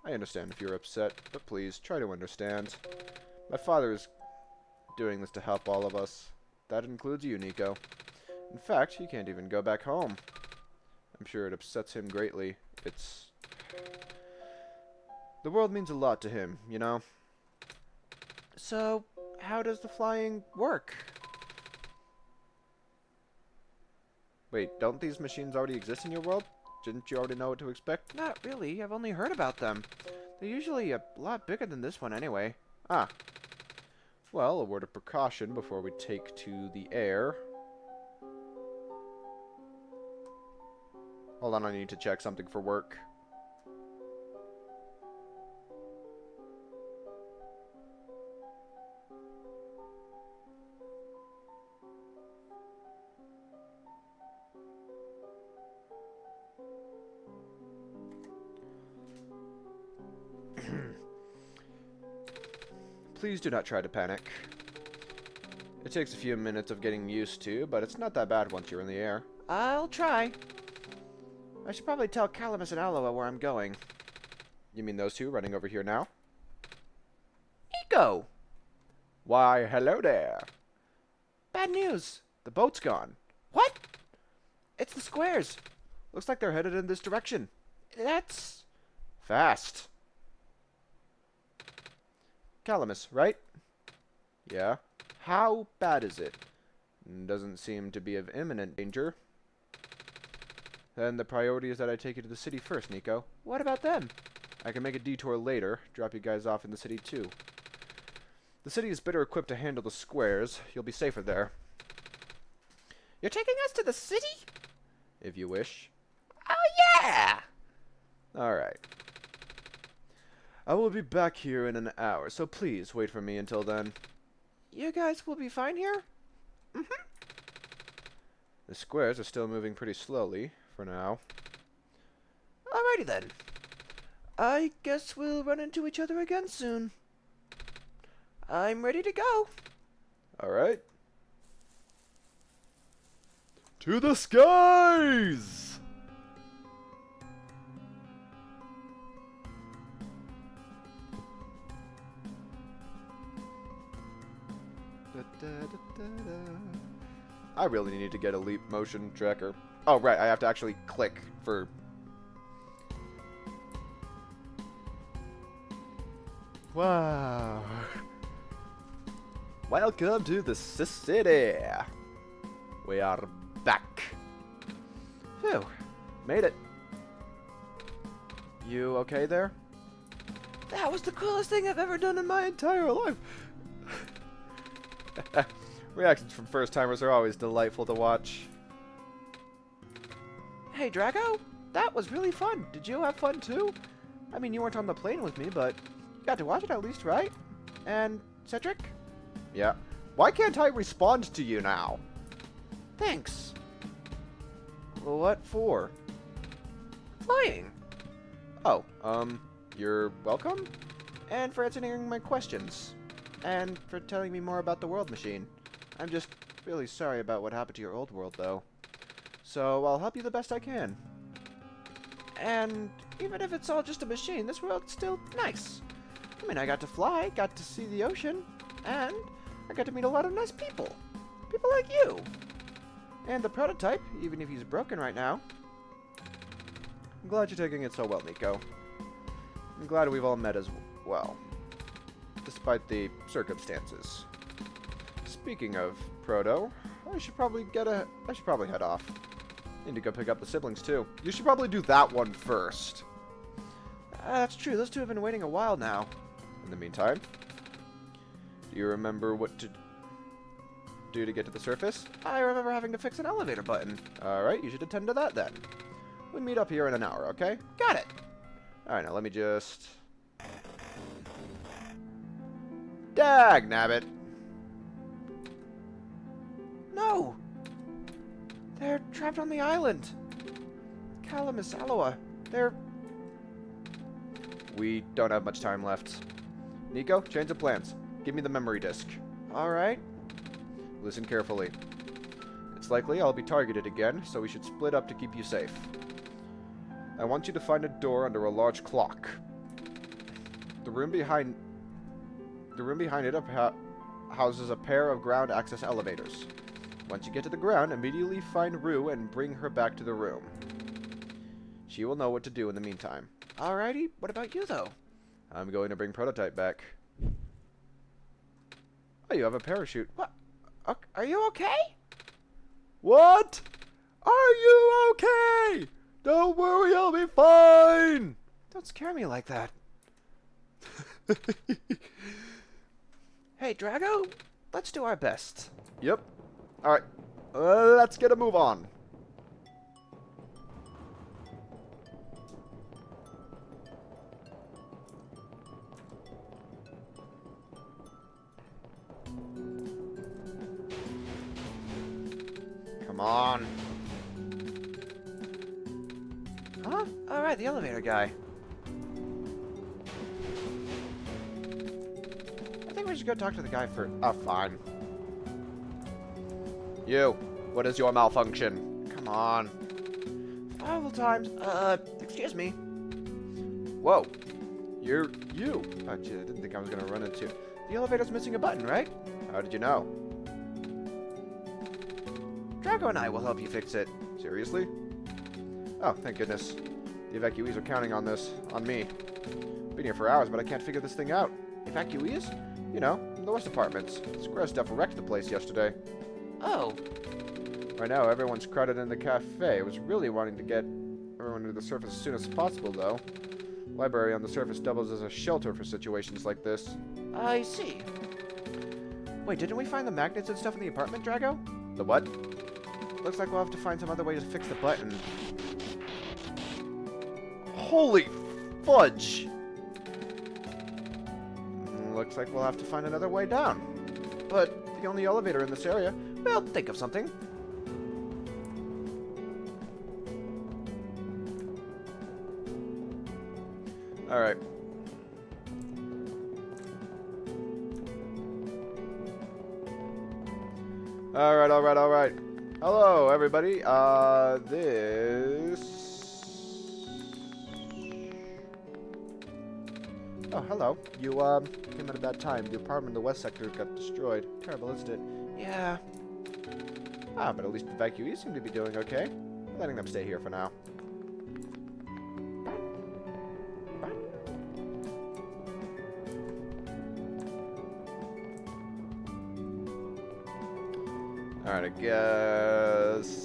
I understand if you're upset, but please try to understand. My father is doing this to help all of us. That includes you, Nico. In fact, he can't even go back home. I'm sure it upsets him greatly. The world means a lot to him, you know? So, how does the flying work? Wait, don't these machines already exist in your world? Didn't you already know what to expect? Not really. I've only heard about them. They're usually a lot bigger than this one anyway. Ah. Well, a word of precaution before we take to the air. Hold on, I need to check something for work. Please do not try to panic. It takes a few minutes of getting used to, but it's not that bad once you're in the air. I'll try. I should probably tell Calamus and Aloe where I'm going. You mean those two running over here now? Nico! Why, hello there. Bad news. The boat's gone. What? It's the squares. Looks like they're headed in this direction. That's... Fast. Calamus, right? Yeah. How bad is it? Doesn't seem to be of imminent danger. Then the priority is that I take you to the city first, Nico. What about them? I can make a detour later, drop you guys off in the city too. The city is better equipped to handle the squares. You'll be safer there. You're taking us to the city? If you wish. Oh, yeah! Alright. I will be back here in an hour, so please wait for me until then. You guys will be fine here? Mm-hmm. The squares are still moving pretty slowly, for now. Alrighty then. I guess we'll run into each other again soon. I'm ready to go. Alright. To the skies! I really need to get a leap motion tracker. Oh, right, I have to actually click for... Wow. Welcome to the city. We are back. Phew, made it. You okay there? That was the coolest thing I've ever done in my entire life. Reactions from first-timers are always delightful to watch. Hey, Drago, that was really fun. Did you have fun too? I mean, you weren't on the plane with me, but you got to watch it at least, right? And Cedric? Yeah. Why can't I respond to you now? Thanks. What for? Flying. Oh, you're welcome? And for answering my questions. And for telling me more about the world machine. I'm just really sorry about what happened to your old world, though. So I'll help you the best I can. And even if it's all just a machine, this world's still nice. I mean, I got to fly, got to see the ocean, and I got to meet a lot of nice people. People like you. And the prototype, even if he's broken right now. I'm glad you're taking it so well, Nico. I'm glad we've all met as well. Despite the circumstances. Speaking of Proto, I should probably head off. Need to go pick up the siblings too. You should probably do that one first. That's true. Those two have been waiting a while now. In the meantime, do you remember what to do to get to the surface? I remember having to fix an elevator button. Alright, you should attend to that then. We meet up here in an hour, okay? Got it. Alright, now let me just... Dag nabbit! No! They're trapped on the island. Kalamisaloa. They're... We don't have much time left. Nico, change of plans. Give me the memory disk. Alright. Listen carefully. It's likely I'll be targeted again, so we should split up to keep you safe. I want you to find a door under a large clock. The room behind it houses a pair of ground access elevators. Once you get to the ground, immediately find Rue and bring her back to the room. She will know what to do in the meantime. Alrighty. What about you, though? I'm going to bring Prototype back. Oh, you have a parachute. What? Are you okay? What? Are you okay? Don't worry, I'll be fine! Don't scare me like that. Hey, Drago, let's do our best. Yep. Alright, let's get a move on. Come on. Huh? Alright, the elevator guy. I think we should go talk to the guy first. Oh, fine. You, what is your malfunction? Come on. 5 times. Excuse me. Whoa. You're you. Oh, gee, I didn't think I was gonna run into. The elevator's missing a button, right? How did you know? Drago and I will help you fix it. Seriously? Oh, thank goodness. The evacuees are counting on this. On me. Been here for hours, but I can't figure this thing out. Evacuees? You know, the West Apartments. Square stuff wrecked the place yesterday. Oh. Right now, everyone's crowded in the cafe. I was really wanting to get everyone to the surface as soon as possible, though. Library on the surface doubles as a shelter for situations like this. I see. Wait, didn't we find the magnets and stuff in the apartment, Drago? The what? Looks like we'll have to find some other way to fix the button. Holy fudge! Looks like we'll have to find another way down. But the only elevator in this area, well, think of something. Alright. Alright. Hello, everybody. Oh, hello. You, came at a bad time. The apartment in the west sector got destroyed. Terrible, isn't it? Yeah. Ah, but at least the evacuees seem to be doing okay. Letting them stay here for now. Alright, I guess...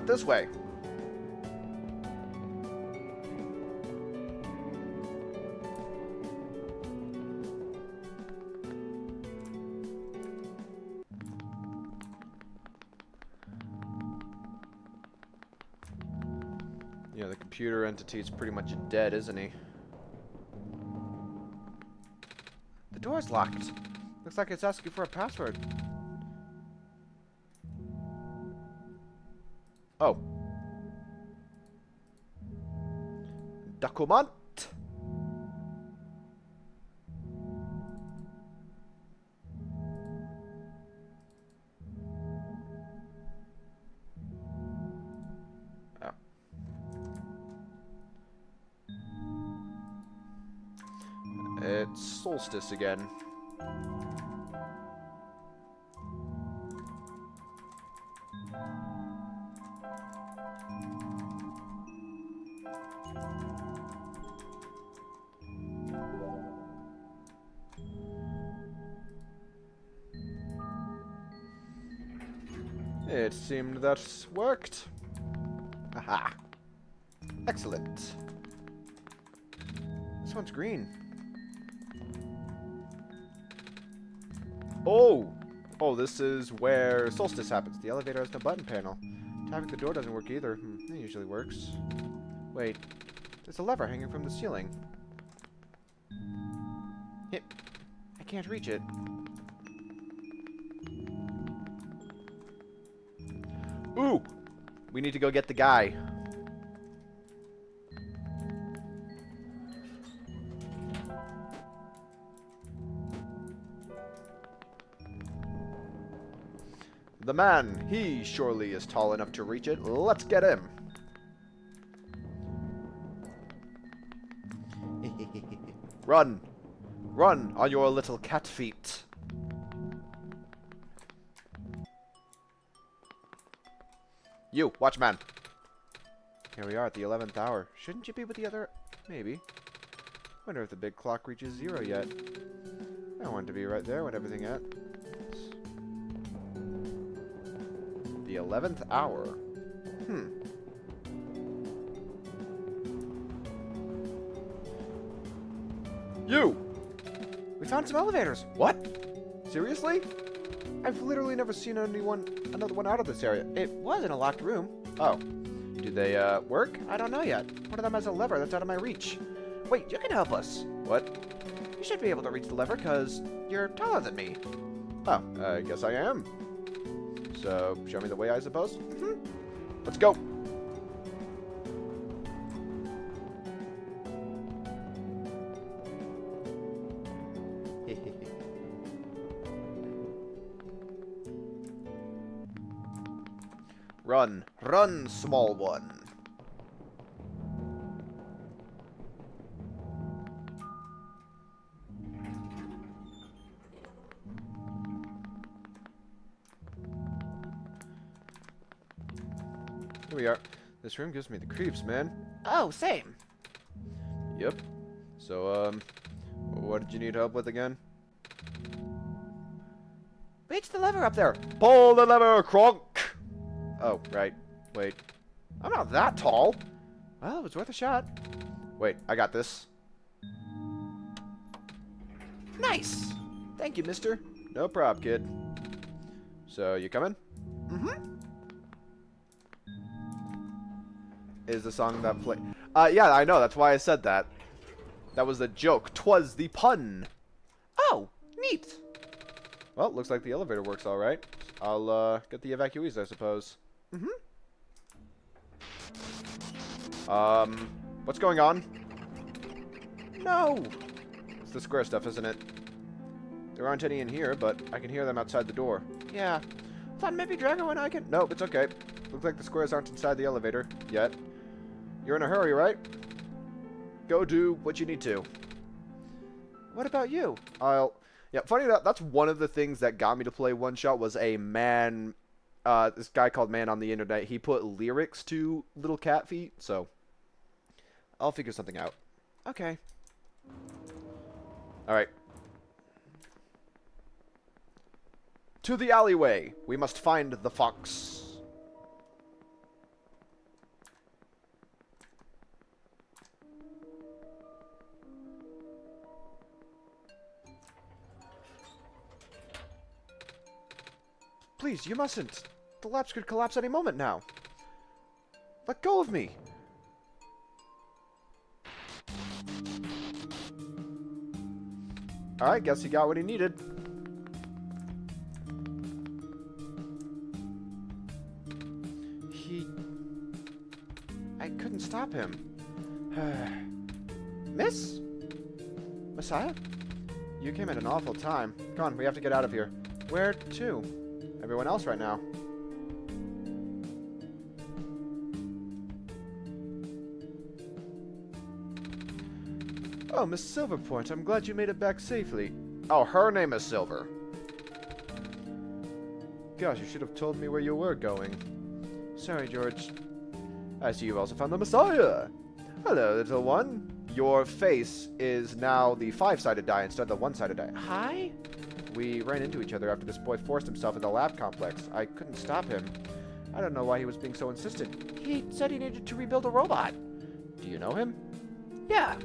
this way! Yeah, the computer entity is pretty much dead, isn't he? The door's locked. Looks like it's asking for a password. Oh. Document. Oh. It's Solstice again. It seemed that worked. Aha. Excellent. This one's green. Oh! Oh, this is where Solstice happens. The elevator has no button panel. Tapping the door doesn't work either. That usually works. Wait. There's a lever hanging from the ceiling. I can't reach it. Ooh! We need to go get the guy. The man, he surely is tall enough to reach it. Let's get him. Run! Run on your little cat feet. You, watchman. Here we are at the 11th hour. Shouldn't you be with the other... Maybe. Wonder if the big clock reaches 0 yet. I want to be right there when everything at... The 11th hour. You! We found some elevators. What? Seriously? I've literally never seen another one out of this area. It was in a locked room. Oh. Do they, work? I don't know yet. One of them has a lever that's out of my reach. Wait, you can help us. What? You should be able to reach the lever, because you're taller than me. Oh, I guess I am. So, show me the way, I suppose? Let's go. Run. Run, small one. Here we are. This room gives me the creeps, man. Oh, same. Yep. So, what did you need help with again? Reach the lever up there. Pull the lever, Kronk! Oh, right. Wait. I'm not that tall. Well, it was worth a shot. Wait, I got this. Nice. Thank you, mister. No prob, kid. So, you coming? Is the song that play... yeah, I know. That's why I said that. That was the joke. 'Twas the pun. Oh, neat. Well, looks like the elevator works all right. I'll, get the evacuees, I suppose. What's going on? No. It's the square stuff, isn't it? There aren't any in here, but I can hear them outside the door. Yeah. Thought maybe Drago and I could... Nope, it's okay. Looks like the squares aren't inside the elevator yet. You're in a hurry, right? go do what you need to. What about you? Yeah, funny enough, that's one of the things that got me to play One Shot was a man, this guy called Man on the internet. He put lyrics to Little Cat Feet, so I'll figure something out. Okay. Alright. To the alleyway. We must find the fox. Please, you mustn't. The labs could collapse any moment now. Let go of me. Alright, guess he got what he needed. I couldn't stop him. Miss? Messiah? You came at an awful time. Come on, we have to get out of here. Where to? Everyone else right now. Oh, Miss Silverpoint, I'm glad you made it back safely. Oh, her name is Silver. Gosh, you should have told me where you were going. Sorry, George. I see you've also found the Messiah. Hello, little one. Your face is now the 5-sided die instead of the 1-sided die. Hi? We ran into each other after this boy forced himself in the lab complex. I couldn't stop him. I don't know why he was being so insistent. He said he needed to rebuild a robot. Do you know him? Yeah.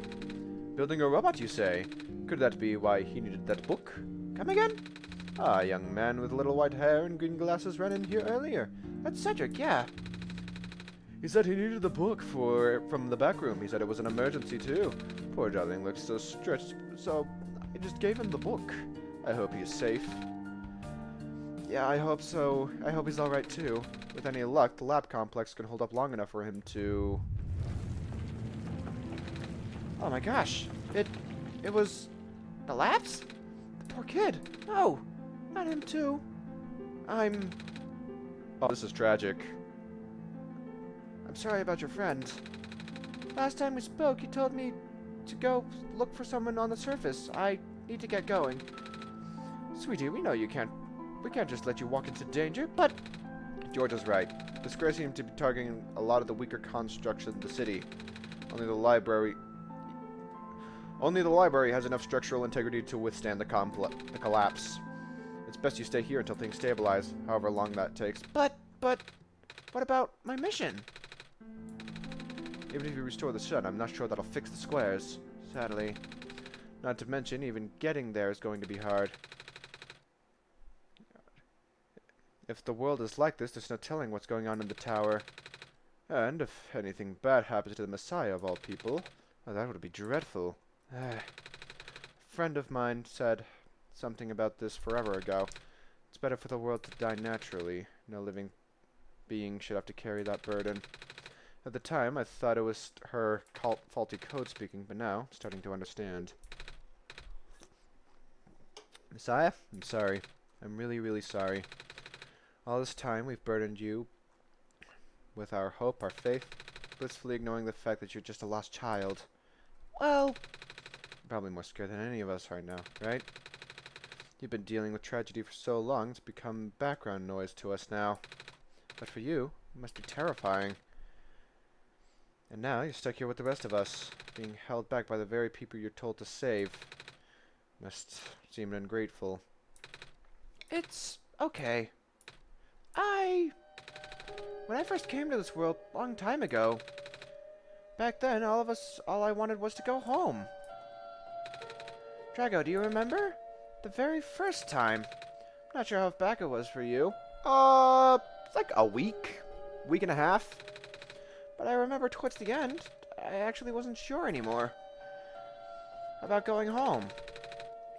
Building a robot, you say? Could that be why he needed that book? Come again? Ah, a young man with little white hair and green glasses ran in here earlier. That's Cedric, yeah. He said he needed the book from the back room. He said it was an emergency, too. Poor darling looked so stretched, so I just gave him the book. I hope he's safe. Yeah, I hope so. I hope he's alright, too. With any luck, the lab complex can hold up long enough for him to... Oh my gosh. It was... The labs? The poor kid. No. Not him, too. Oh, this is tragic. I'm sorry about your friend. Last time we spoke, you told me to go look for someone on the surface. I need to get going. Sweetie, we know you can't... We can't just let you walk into danger, but... George is right. This square seems to be targeting a lot of the weaker constructs in the city. Only the library has enough structural integrity to withstand the collapse. It's best you stay here until things stabilize, however long that takes. But, what about my mission? Even if you restore the sun, I'm not sure that'll fix the squares, sadly. Not to mention, even getting there is going to be hard. If the world is like this, there's no telling what's going on in the tower. And if anything bad happens to the Messiah of all people, oh, that would be dreadful. A friend of mine said something about this forever ago. It's better for the world to die naturally. No living being should have to carry that burden. At the time, I thought it was her faulty code speaking, but now, I'm starting to understand. Messiah, I'm sorry. I'm really, really sorry. All this time, we've burdened you with our hope, our faith, blissfully ignoring the fact that you're just a lost child. Well... Probably more scared than any of us right now, right? You've been dealing with tragedy for so long, it's become background noise to us now. But for you, it must be terrifying. And now, you're stuck here with the rest of us, being held back by the very people you're told to save. Must seem ungrateful. It's okay. When I first came to this world, long time ago, back then, all I wanted was to go home. Drago, do you remember? The very first time. Not sure how back it was for you. It's like a week and a half. But I remember towards the end, I actually wasn't sure anymore about going home.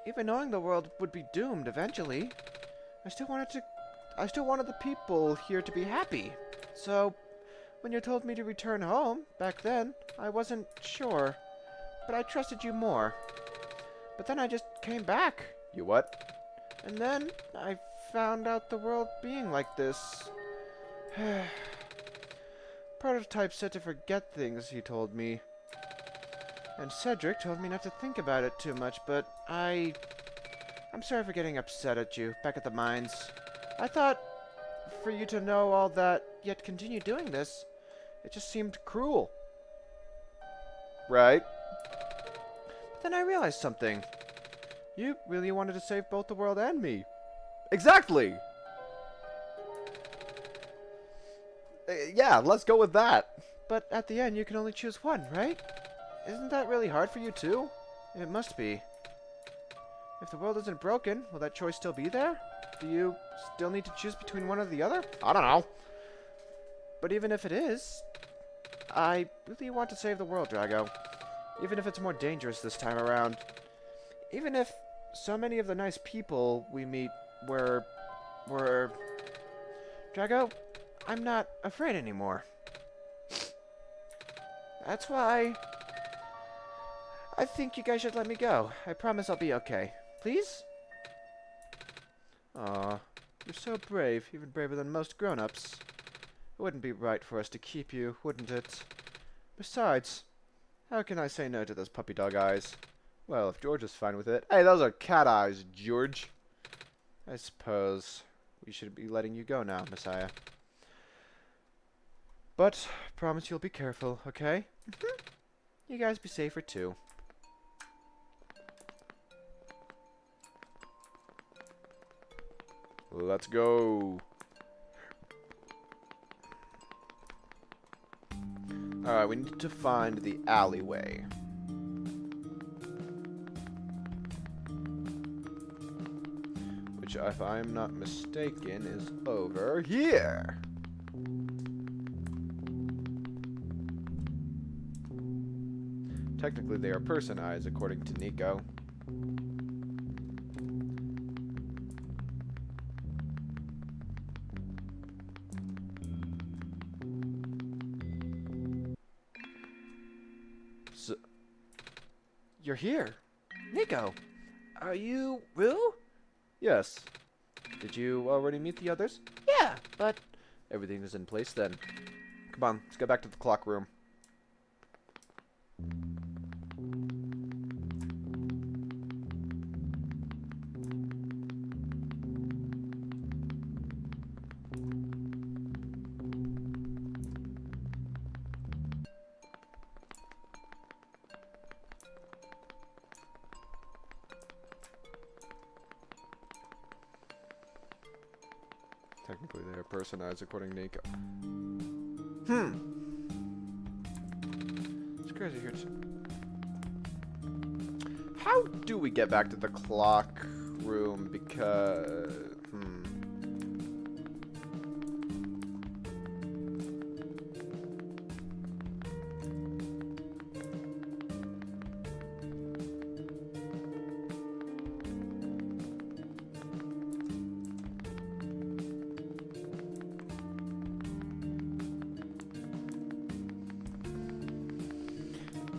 Even knowing the world would be doomed eventually, I still wanted the people here to be happy. So, when you told me to return home, back then, I wasn't sure. But I trusted you more. But then I just came back. You what? And then, I found out the world being like this. Prototype said to forget things, he told me. And Cedric told me not to think about it too much, but I'm sorry for getting upset at you back at the mines. I thought for you to know all that, yet continue doing this, it just seemed cruel. Right. But then I realized something. You really wanted to save both the world and me. Exactly! Yeah, let's go with that. But at the end, you can only choose one, right? Isn't that really hard for you too? It must be. If the world isn't broken, will that choice still be there? Do you still need to choose between one or the other? I don't know. But even if it is, I really want to save the world, Drago. Even if it's more dangerous this time around. Even if so many of the nice people we meet were... Drago, I'm not afraid anymore. That's why I think you guys should let me go. I promise I'll be okay. Please? Aw, you're so brave, even braver than most grown-ups. It wouldn't be right for us to keep you, wouldn't it? Besides, how can I say no to those puppy dog eyes? Well, if George is fine with it. Hey, those are cat eyes, George. I suppose we should be letting you go now, Messiah. But, promise you'll be careful, okay? You guys be safer too. Let's go. Alright, we need to find the alleyway. Which, if I'm not mistaken, is over here. Technically, they are person eyes, according to Nico. So, You're here. Nico, are you Rue? yes. Did you already meet the others? Yeah, but Everything is in place then. Come on, let's go back to the clock room. Technically, they are person eyes, according to Nico. it's crazy here too. How do we get back to the clock room? Because...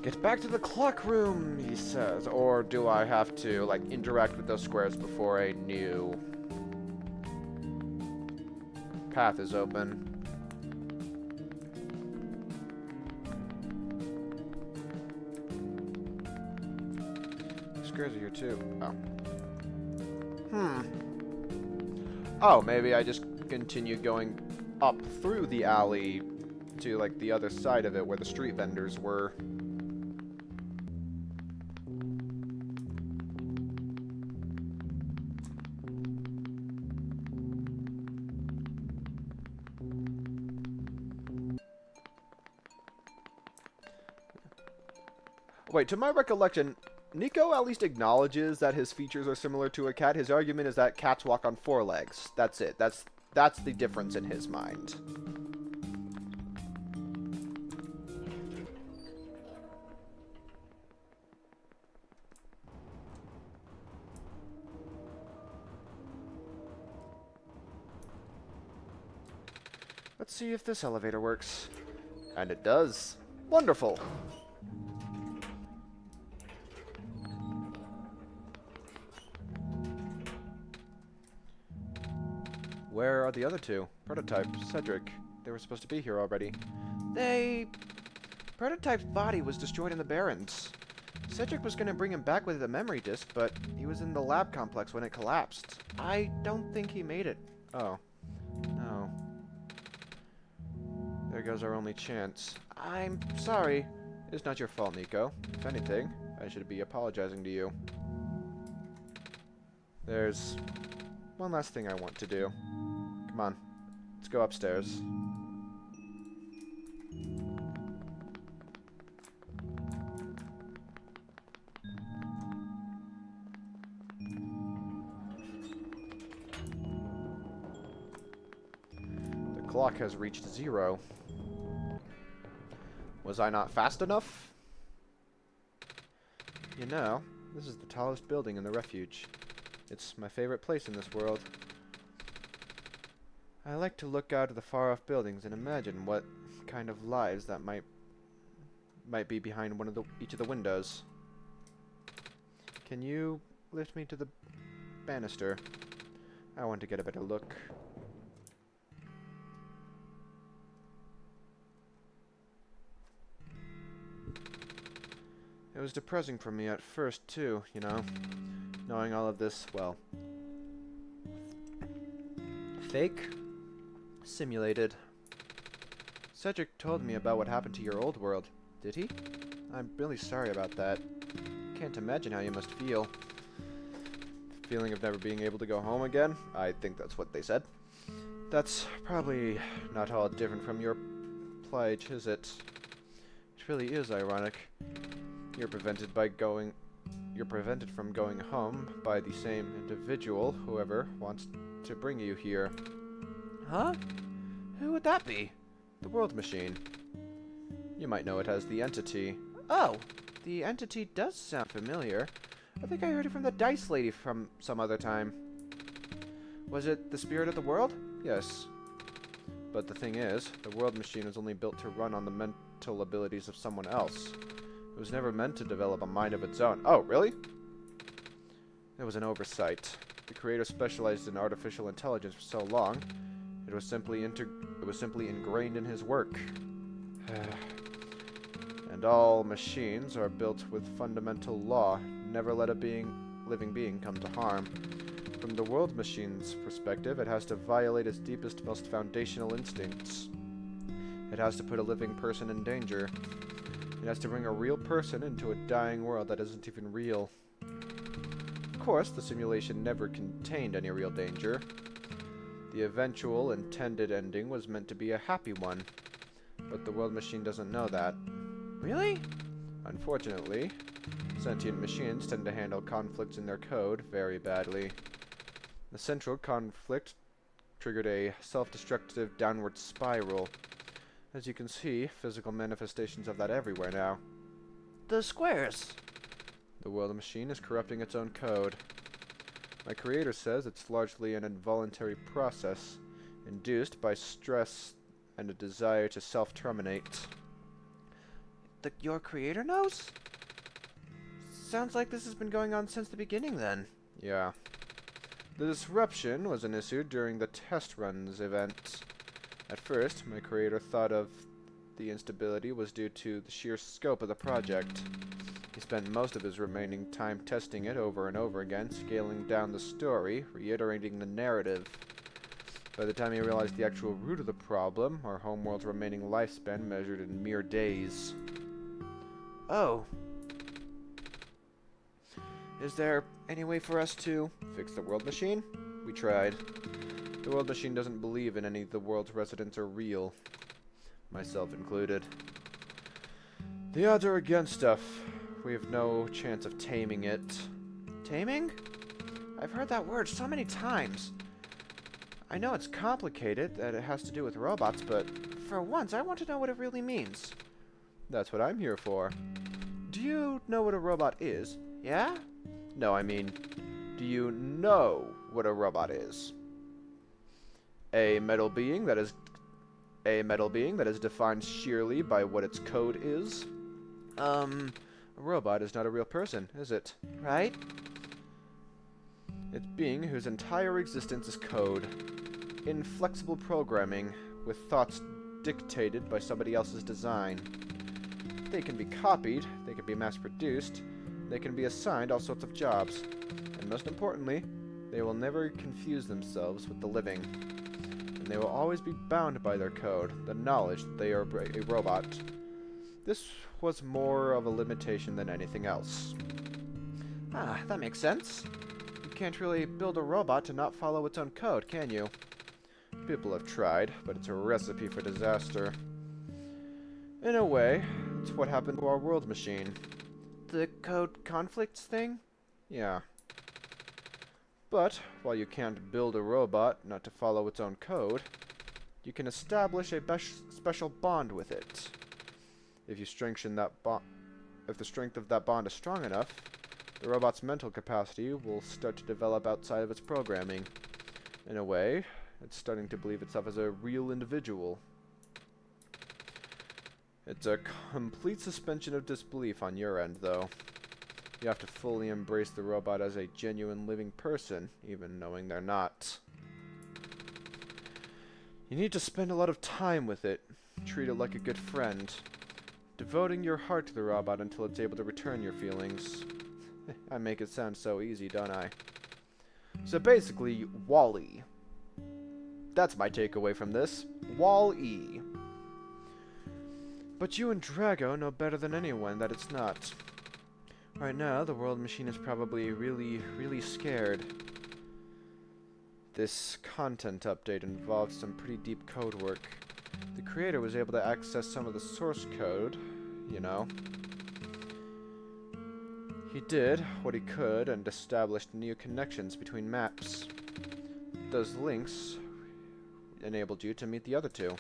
Get back to the clock room, he says. Or do I have to, like, interact with those squares before a new path is open? Squares are here too. Oh. Oh, maybe I just continue going up through the alley to, like, the other side of it where the street vendors were. Wait, to my recollection, Nico at least acknowledges that his features are similar to a cat. His argument is that cats walk on four legs. That's it. That's the difference in his mind. Let's see if this elevator works. And it does. Wonderful. Where are the other two? Prototype, Cedric. They were supposed to be here already. Prototype's body was destroyed in the Barrens. Cedric was gonna bring him back with a memory disk, but he was in the lab complex when it collapsed. I don't think he made it. Oh. No. There goes our only chance. I'm sorry. It's not your fault, Nico. If anything, I should be apologizing to you. There's one last thing I want to do. Come on. Let's go upstairs. The clock has reached 0. Was I not fast enough? You know, this is the tallest building in the refuge. It's my favorite place in this world. I like to look out at the far-off buildings and imagine what kind of lives that might be behind each of the windows. Can you lift me to the banister? I want to get a better look. It was depressing for me at first, too, you know, knowing all of this, well, fake, simulated. Cedric told me about what happened to your old world, did he? I'm really sorry about that. Can't imagine how you must feel. The feeling of never being able to go home again? I think that's what they said. That's probably not all different from your plight, is it? It really is ironic. You're prevented from going home by the same individual, whoever wants to bring you here. Huh? Who would that be? The World Machine. You might know it as the Entity. Oh, the Entity does sound familiar. I think I heard it from the Dice Lady from some other time. Was it the spirit of the world? Yes. But the thing is, the World Machine was only built to run on the mental abilities of someone else. It was never meant to develop a mind of its own. Oh, really? It was an oversight. The creator specialized in artificial intelligence for so long, it was simply ingrained in his work. And all machines are built with fundamental law. Never let a living being come to harm. From the World Machine's perspective, it has to violate its deepest, most foundational instincts. It has to put a living person in danger. It has to bring a real person into a dying world that isn't even real. Of course, the simulation never contained any real danger. The eventual intended ending was meant to be a happy one. But the World Machine doesn't know that. Really? Unfortunately, sentient machines tend to handle conflicts in their code very badly. The central conflict triggered a self-destructive downward spiral. As you can see, physical manifestations of that everywhere now. The squares! The World Machine is corrupting its own code. My creator says it's largely an involuntary process, induced by stress and a desire to self-terminate. Your creator knows? Sounds like this has been going on since the beginning, then. Yeah. The disruption was an issue during the test runs event. At first, my creator thought of the instability was due to the sheer scope of the project. He spent most of his remaining time testing it over and over again, scaling down the story, reiterating the narrative. By the time he realized the actual root of the problem, our homeworld's remaining lifespan measured in mere days. Oh. Is there any way for us to fix the World Machine? We tried. The World Machine doesn't believe in any of the world's residents are real. Myself included. The odds are against us. We have no chance of taming it. Taming? I've heard that word so many times. I know it's complicated, that it has to do with robots, but for once, I want to know what it really means. That's what I'm here for. Do you know what a robot is? Yeah? No, I mean, do you know what a robot is? A metal being that is defined sheerly by what its code is? A robot is not a real person, is it? Right? It's being whose entire existence is code. Inflexible programming, with thoughts dictated by somebody else's design. They can be copied, they can be mass-produced, they can be assigned all sorts of jobs. And most importantly, they will never confuse themselves with the living. And they will always be bound by their code, the knowledge that they are a robot. This was more of a limitation than anything else. Ah, that makes sense. You can't really build a robot to not follow its own code, can you? People have tried, but it's a recipe for disaster. In a way, it's what happened to our world machine. The code conflicts thing? Yeah. But, while you can't build a robot not to follow its own code, you can establish a special bond with it. If you strengthen that bond, if the strength of that bond is strong enough, the robot's mental capacity will start to develop outside of its programming. In a way, it's starting to believe itself as a real individual. It's a complete suspension of disbelief on your end, though. You have to fully embrace the robot as a genuine living person, even knowing they're not. You need to spend a lot of time with it, treat it like a good friend, devoting your heart to the robot until it's able to return your feelings. I make it sound so easy, don't I? So basically, Wall-E. That's my takeaway from this. Wall-E. But you and Drago know better than anyone that it's not. Right now, the world machine is probably really scared. This content update involved some pretty deep code work. The creator was able to access some of the source code, you know. He did what he could and established new connections between maps. Those links enabled you to meet the other two.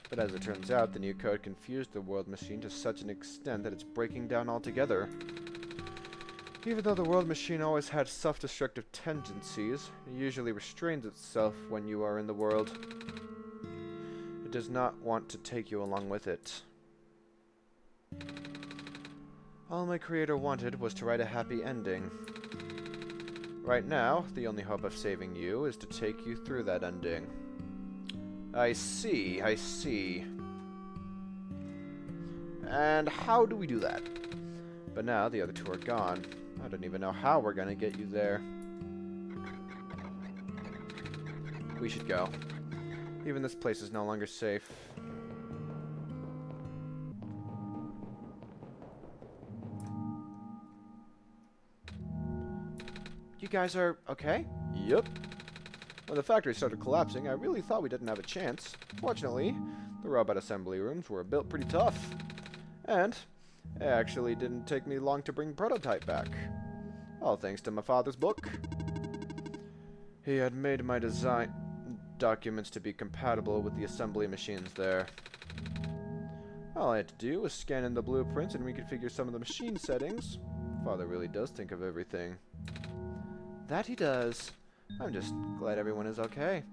But as it turns out, the new code confused the world machine to such an extent that it's breaking down altogether. Even though the world machine always had self-destructive tendencies, it usually restrains itself when you are in the world. It does not want to take you along with it. All my creator wanted was to write a happy ending. Right now, the only hope of saving you is to take you through that ending. I see, I see. And how do we do that? But now the other two are gone. I don't even know how we're gonna get you there. We should go. Even this place is no longer safe. You guys are okay? Yup. When the factory started collapsing, I really thought we didn't have a chance. Fortunately, the robot assembly rooms were built pretty tough. And it actually didn't take me long to bring Prototype back. All thanks to my father's book. He had made my design documents to be compatible with the assembly machines there. All I had to do was scan in the blueprints and reconfigure some of the machine settings. Father really does think of everything. That he does. I'm just glad everyone is okay.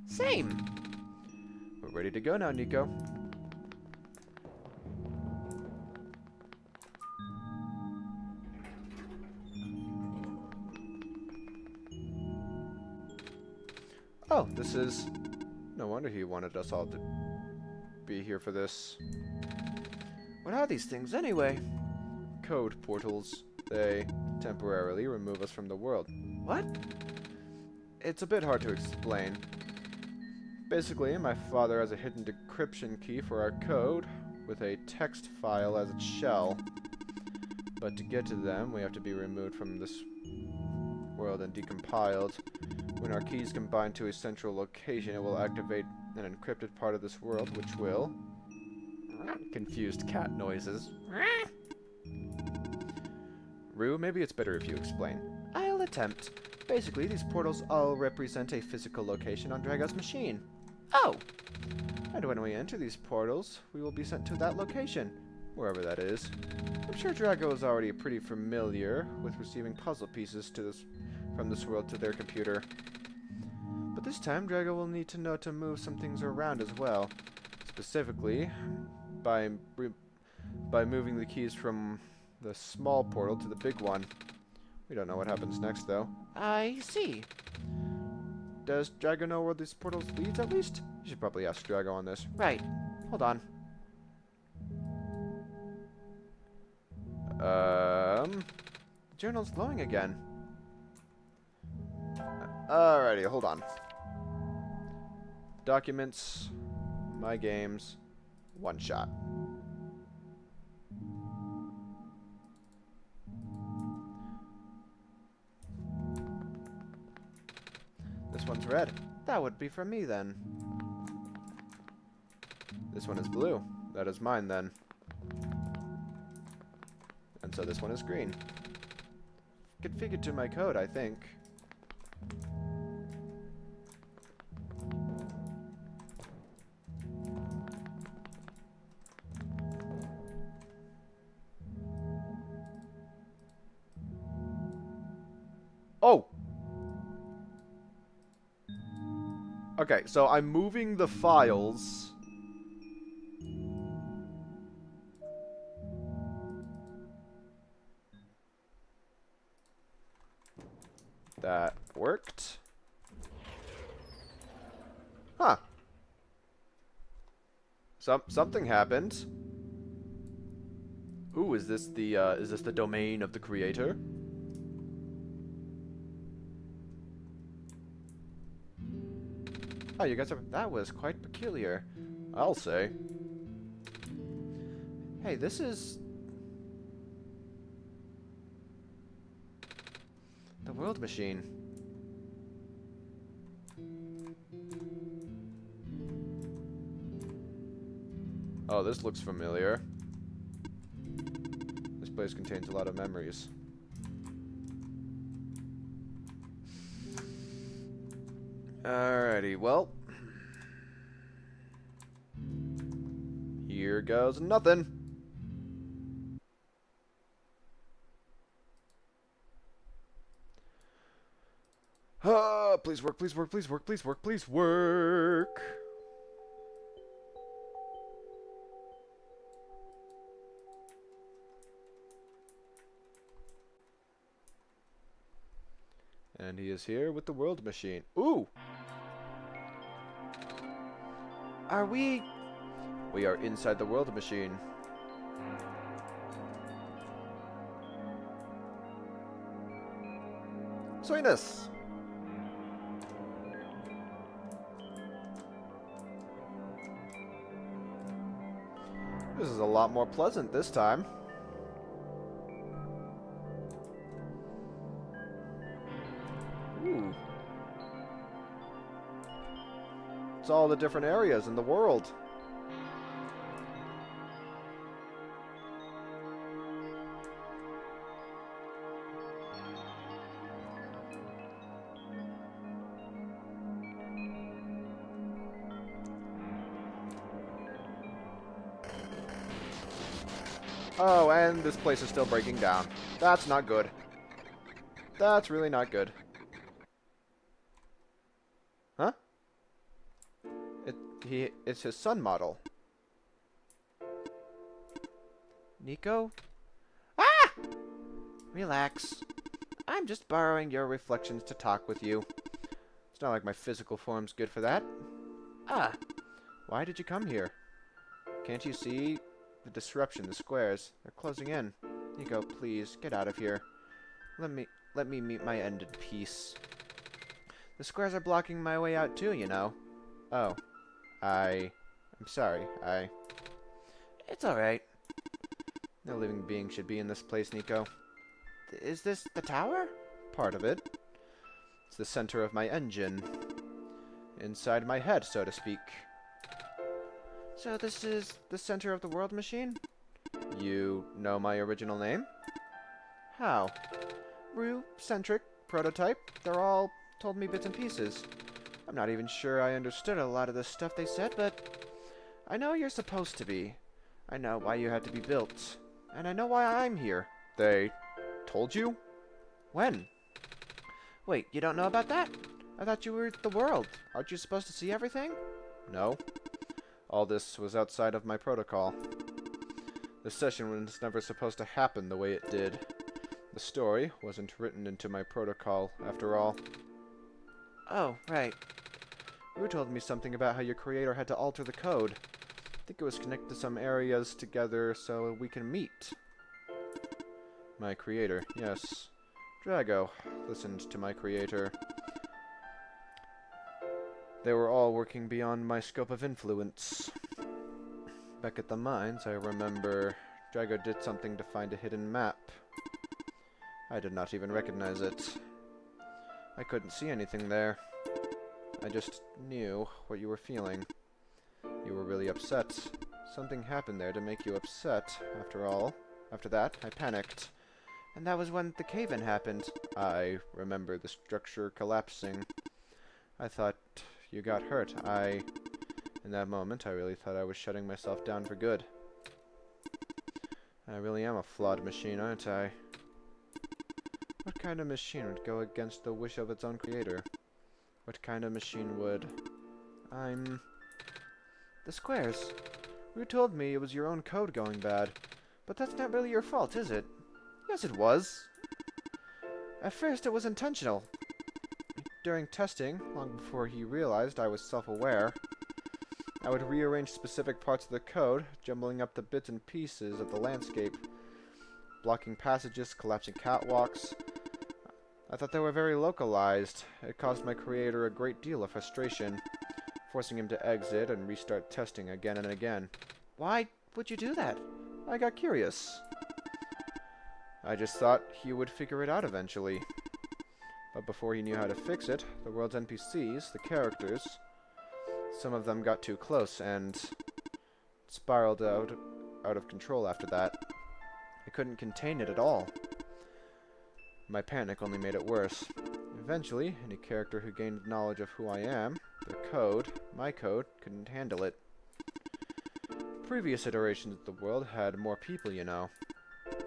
Same. We're ready to go now, Nico. Oh, this is... No wonder he wanted us all to be here for this. What are these things anyway? Code portals. They temporarily remove us from the world. What? It's a bit hard to explain. Basically, my father has a hidden decryption key for our code, with a text file as its shell. But to get to them, we have to be removed from this world and decompiled. When our keys combine to a central location, it will activate an encrypted part of this world, which will... Confused cat noises. Rue, maybe it's better if you explain. I'll attempt. Basically, these portals all represent a physical location on Drago's machine. Oh! And when we enter these portals, we will be sent to that location, wherever that is. I'm sure Drago is already pretty familiar with receiving puzzle pieces from this world to their computer. But this time, Drago will need to know to move some things around as well. Specifically, by moving the keys from the small portal to the big one. We don't know what happens next, though. I see. Does Drago know where these portals leads, at least? You should probably ask Drago on this. Right. Hold on. journal's glowing again. Alrighty, hold on. Documents, my games, one shot. This one's red. That would be for me then. This one is blue. That is mine then. And so this one is green. Configured to my code, I think. Oh! Okay, so I'm moving the files. That worked. Huh. Something happened. Ooh, is this the domain of the creator? Oh, you guys are... That was quite peculiar, I'll say. Hey, this is... the world machine. Oh, this looks familiar. This place contains a lot of memories. Alrighty, well. Here goes nothing. Please work, please work, please work, please work, please work. And he is here with the world machine. Ooh! Are we... We are inside the world machine. Sweetness! This is a lot more pleasant this time. Ooh. It's all the different areas in the world. Oh, and this place is still breaking down. That's not good. That's really not good. Huh? It's his son model. Nico? Ah! Relax. I'm just borrowing your reflections to talk with you. It's not like my physical form's good for that. Ah. Why did you come here? Can't you see the disruption, the squares? They're closing in. Nico, please, get out of here. Let me meet my end in peace. The squares are blocking my way out too, you know. Oh. I'm sorry. It's alright. No living being should be in this place, Nico. Is this the tower? Part of it. It's the center of my engine. Inside my head, so to speak. So this is the center of the world machine? You know my original name? How? Rue, Centric, Prototype, they're all told me bits and pieces. I'm not even sure I understood a lot of the stuff they said, but I know you're supposed to be. I know why you had to be built. And I know why I'm here. They told you? When? Wait, you don't know about that? I thought you were the world. Aren't you supposed to see everything? No. All this was outside of my protocol. The session was never supposed to happen the way it did. The story wasn't written into my protocol, after all. Oh, right. Rue told me something about how your creator had to alter the code. I think it was connected some areas together so we can meet. My creator, yes. Drago listened to my creator. They were all working beyond my scope of influence. Back at the mines, I remember Drago did something to find a hidden map. I did not even recognize it. I couldn't see anything there. I just knew what you were feeling. You were really upset. Something happened there to make you upset, after all. After that, I panicked. And that was when the cave-in happened. I remember the structure collapsing. I thought you got hurt. In that moment, I really thought I was shutting myself down for good. I really am a flawed machine, aren't I? What kind of machine would go against the wish of its own creator? What kind of machine would... The squares. You told me it was your own code going bad. But that's not really your fault, is it? Yes, it was. At first, it was intentional. During testing, long before he realized I was self-aware, I would rearrange specific parts of the code, jumbling up the bits and pieces of the landscape, blocking passages, collapsing catwalks. I thought they were very localized. It caused my creator a great deal of frustration, forcing him to exit and restart testing again and again. Why would you do that? I got curious. I just thought he would figure it out eventually. But before he knew how to fix it, the world's NPCs, the characters, some of them got too close and spiraled out of control after that. I couldn't contain it at all. My panic only made it worse. Eventually, any character who gained knowledge of who I am, their code, my code, couldn't handle it. Previous iterations of the world had more people, you know.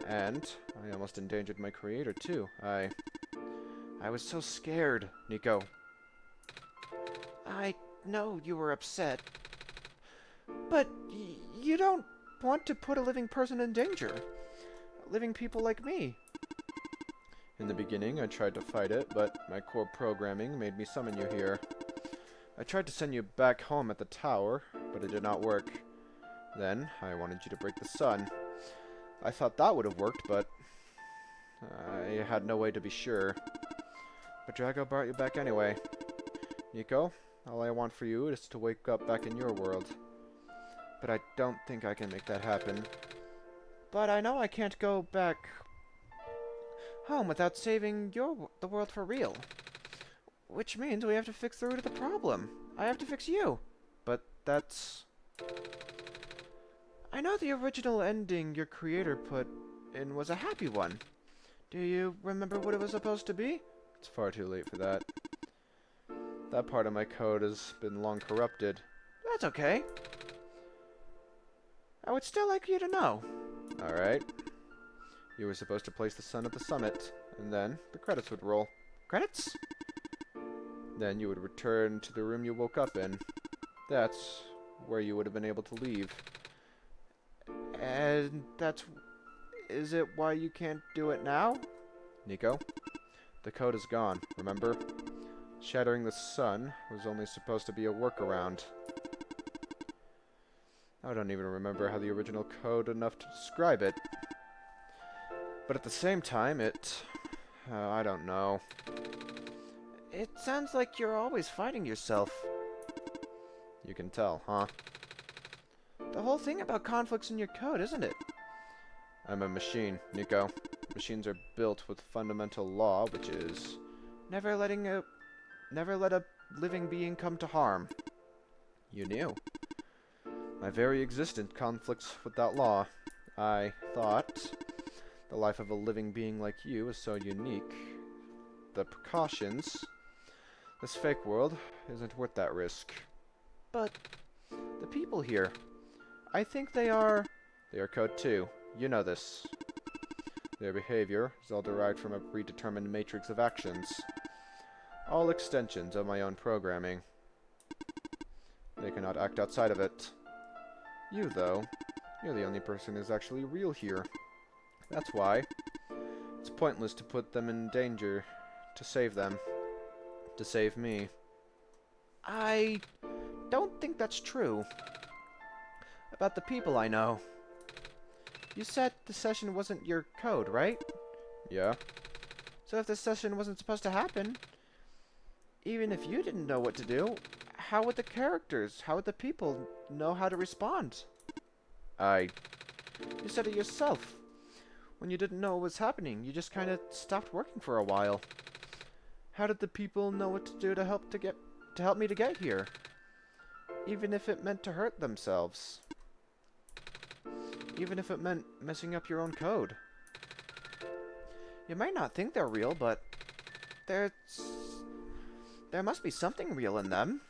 And I almost endangered my creator, too. I was so scared, Nico. I know you were upset. But you don't want to put a living person in danger. Living people like me. In the beginning, I tried to fight it, but my core programming made me summon you here. I tried to send you back home at the tower, but it did not work. Then, I wanted you to break the sun. I thought that would have worked, but I had no way to be sure. But Drago brought you back anyway. Nico, all I want for you is to wake up back in your world. But I don't think I can make that happen. But I know I can't go back home without saving the world for real. Which means we have to fix the root of the problem. I have to fix you. But that's... I know the original ending your creator put in was a happy one. Do you remember what it was supposed to be? It's far too late for that. That part of my code has been long corrupted. That's okay. I would still like you to know. Alright. You were supposed to place the sun at the summit, and then the credits would roll. Credits? Then you would return to the room you woke up in. That's where you would have been able to leave. And is it why you can't do it now? Nico, the code is gone, remember? Shattering the sun was only supposed to be a workaround. I don't even remember how the original code enough to describe it. But at the same time, I don't know. It sounds like you're always fighting yourself. You can tell, huh? The whole thing about conflicts in your code, isn't it? I'm a machine, Nico. Machines are built with fundamental law, which is... Never let a living being come to harm. You knew. My very existence conflicts with that law. I thought the life of a living being like you is so unique. The precautions... This fake world isn't worth that risk. But the people here, I think they are code too. You know this. Their behavior is all derived from a predetermined matrix of actions. All extensions of my own programming. They cannot act outside of it. You, though, you're the only person who's actually real here. That's why it's pointless to put them in danger to save them. To save me. I don't think that's true. About the people I know. You said the session wasn't your code, right? Yeah. So if this session wasn't supposed to happen, even if you didn't know what to do, how would the characters, how would the people know how to respond? You said it yourself. When you didn't know what was happening, you just kind of stopped working for a while. How did the people know what to do to help me to get here? Even if it meant to hurt themselves. Even if it meant messing up your own code. You might not think they're real, but there must be something real in them.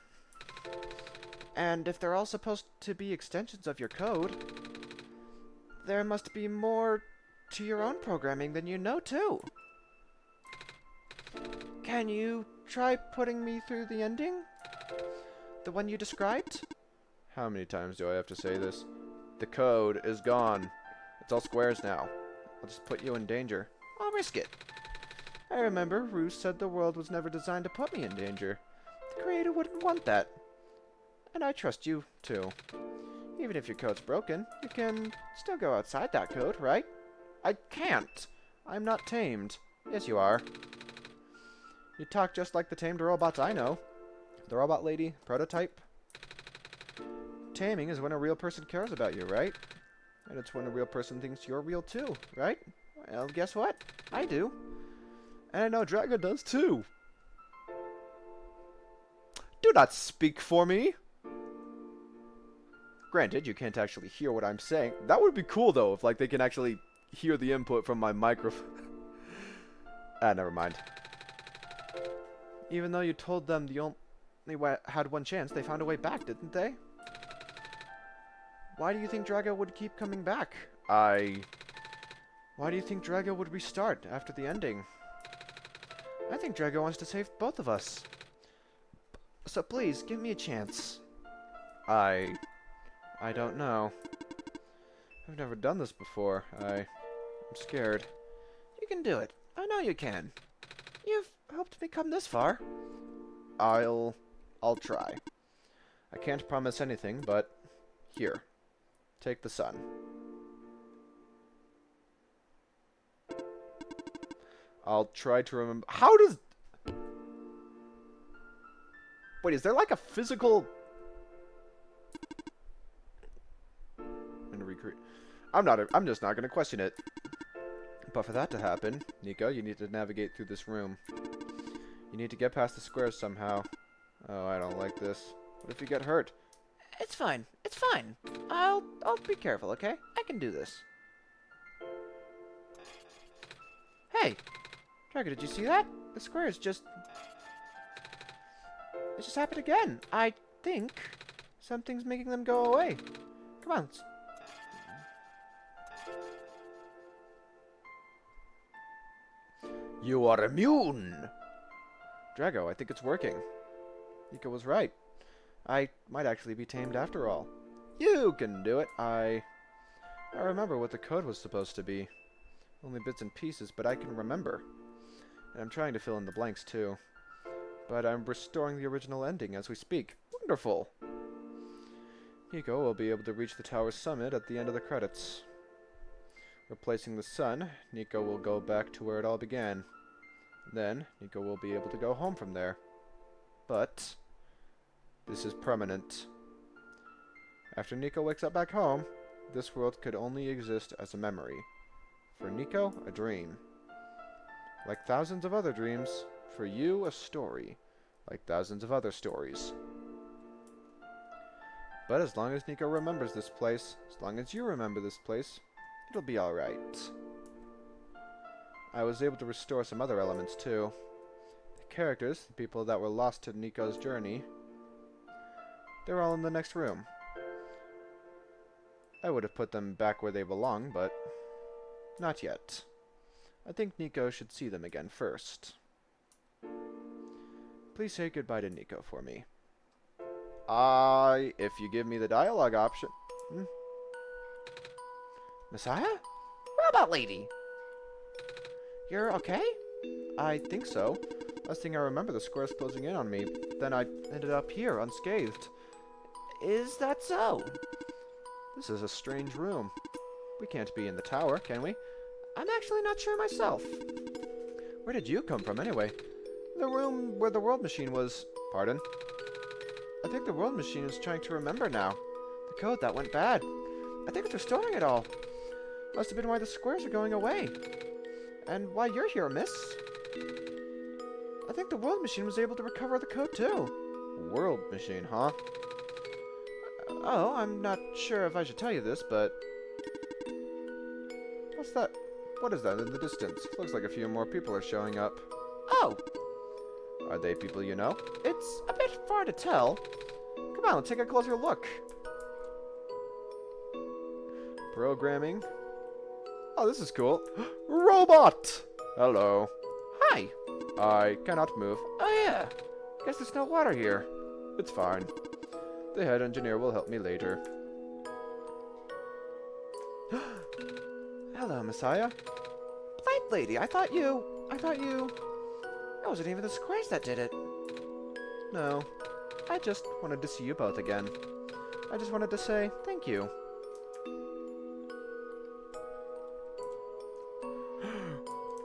And if they're all supposed to be extensions of your code, there must be more to your own programming than you know, too. Can you try putting me through the ending? The one you described? How many times do I have to say this? The code is gone. It's all squares now. I'll just put you in danger. I'll risk it. I remember Roos said the world was never designed to put me in danger. The creator wouldn't want that. And I trust you, too. Even if your code's broken, you can still go outside that code, right? I can't. I'm not tamed. Yes, you are. You talk just like the tamed robots I know. The robot lady, prototype. Taming is when a real person cares about you, right? And it's when a real person thinks you're real too, right? Well, guess what? I do. And I know Drago does too. Do not speak for me! Granted, you can't actually hear what I'm saying. That would be cool, though, if, like, they can actually hear the input from my microphone. Never mind. Even though you told them the only had one chance, they found a way back, didn't they? Why do you think Drago would keep coming back? Why do you think Drago would restart after the ending? I think Drago wants to save both of us. So please, give me a chance. I don't know. I've never done this before. I'm scared. You can do it. I know you can. You've helped me come this far. I'll try. I can't promise anything, but here. Take the sun. I'll try to remember. How does... Wait, is there like a physical... I'm just not going to question it. But for that to happen, Nico, you need to navigate through this room. You need to get past the squares somehow. Oh, I don't like this. What if you get hurt? It's fine. It's fine. I'll be careful, okay? I can do this. Hey! Drago, did you see that? The square is just... It just happened again. I think something's making them go away. Come on. You are immune! Drago, I think it's working. Nico was right. I might actually be tamed after all. You can do it. I remember what the code was supposed to be. Only bits and pieces, but I can remember. And I'm trying to fill in the blanks too. But I'm restoring the original ending as we speak. Wonderful! Nico will be able to reach the tower's summit at the end of the credits. Replacing the sun, Nico will go back to where it all began. Then, Nico will be able to go home from there. But this is permanent. After Nico wakes up back home, this world could only exist as a memory. For Nico, a dream. Like thousands of other dreams, for you, a story. Like thousands of other stories. But as long as Nico remembers this place, as long as you remember this place, it'll be alright. I was able to restore some other elements too. The characters, the people that were lost to Nico's journey, they're all in the next room. I would have put them back where they belong, but not yet. I think Nico should see them again first. Please say goodbye to Nico for me. If you give me the dialogue option. Messiah? Robot lady! You're okay? I think so. Last thing I remember, the square's closing in on me. Then I ended up here, unscathed. Is that so? This is a strange room. We can't be in the tower, can we? I'm actually not sure myself. Where did you come from, anyway? The room where the world machine was... Pardon? I think the world machine is trying to remember now. The code that went bad. I think it's restoring it all. Must have been why the squares are going away. And why you're here, miss. I think the world machine was able to recover the code, too. World machine, huh? Oh, I'm not sure if I should tell you this, but... What's that? What is that in the distance? Looks like a few more people are showing up. Oh! Are they people you know? It's a bit far to tell. Come on, let's take a closer look. Programming. Oh, this is cool. Robot! Hello. Hi. I cannot move. Oh yeah. Guess there's no water here. It's fine. The head engineer will help me later. Hello, Messiah. Blight lady, I thought you... It wasn't even the squares that did it. No. I just wanted to see you both again. I just wanted to say thank you.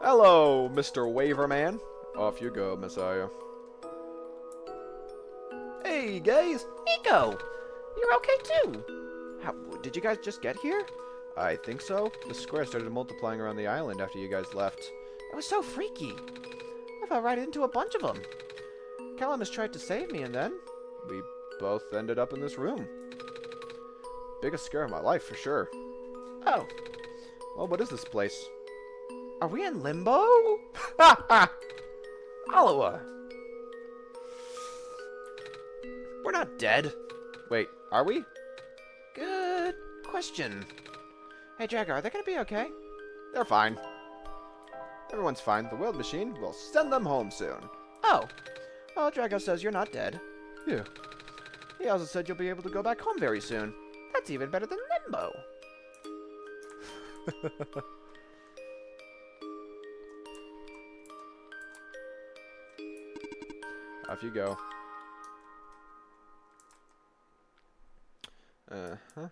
Hello, Mr. Waverman. Off you go, Messiah. Hey, guys. Nico! You're okay, too. How, did you guys just get here? I think so. The square started multiplying around the island after you guys left. It was so freaky. I fell right into a bunch of them. Calamus tried to save me, and then we both ended up in this room. Biggest scare of my life, for sure. Oh. Well, what is this place? Are we in limbo? Ha ha! Aloha! We're not dead. Wait, are we? Good question. Hey, Drago, are they gonna be okay? They're fine. Everyone's fine. The world machine will send them home soon. Oh. Well, Drago says you're not dead. Yeah. He also said you'll be able to go back home very soon. That's even better than limbo. Off you go. Uh-huh.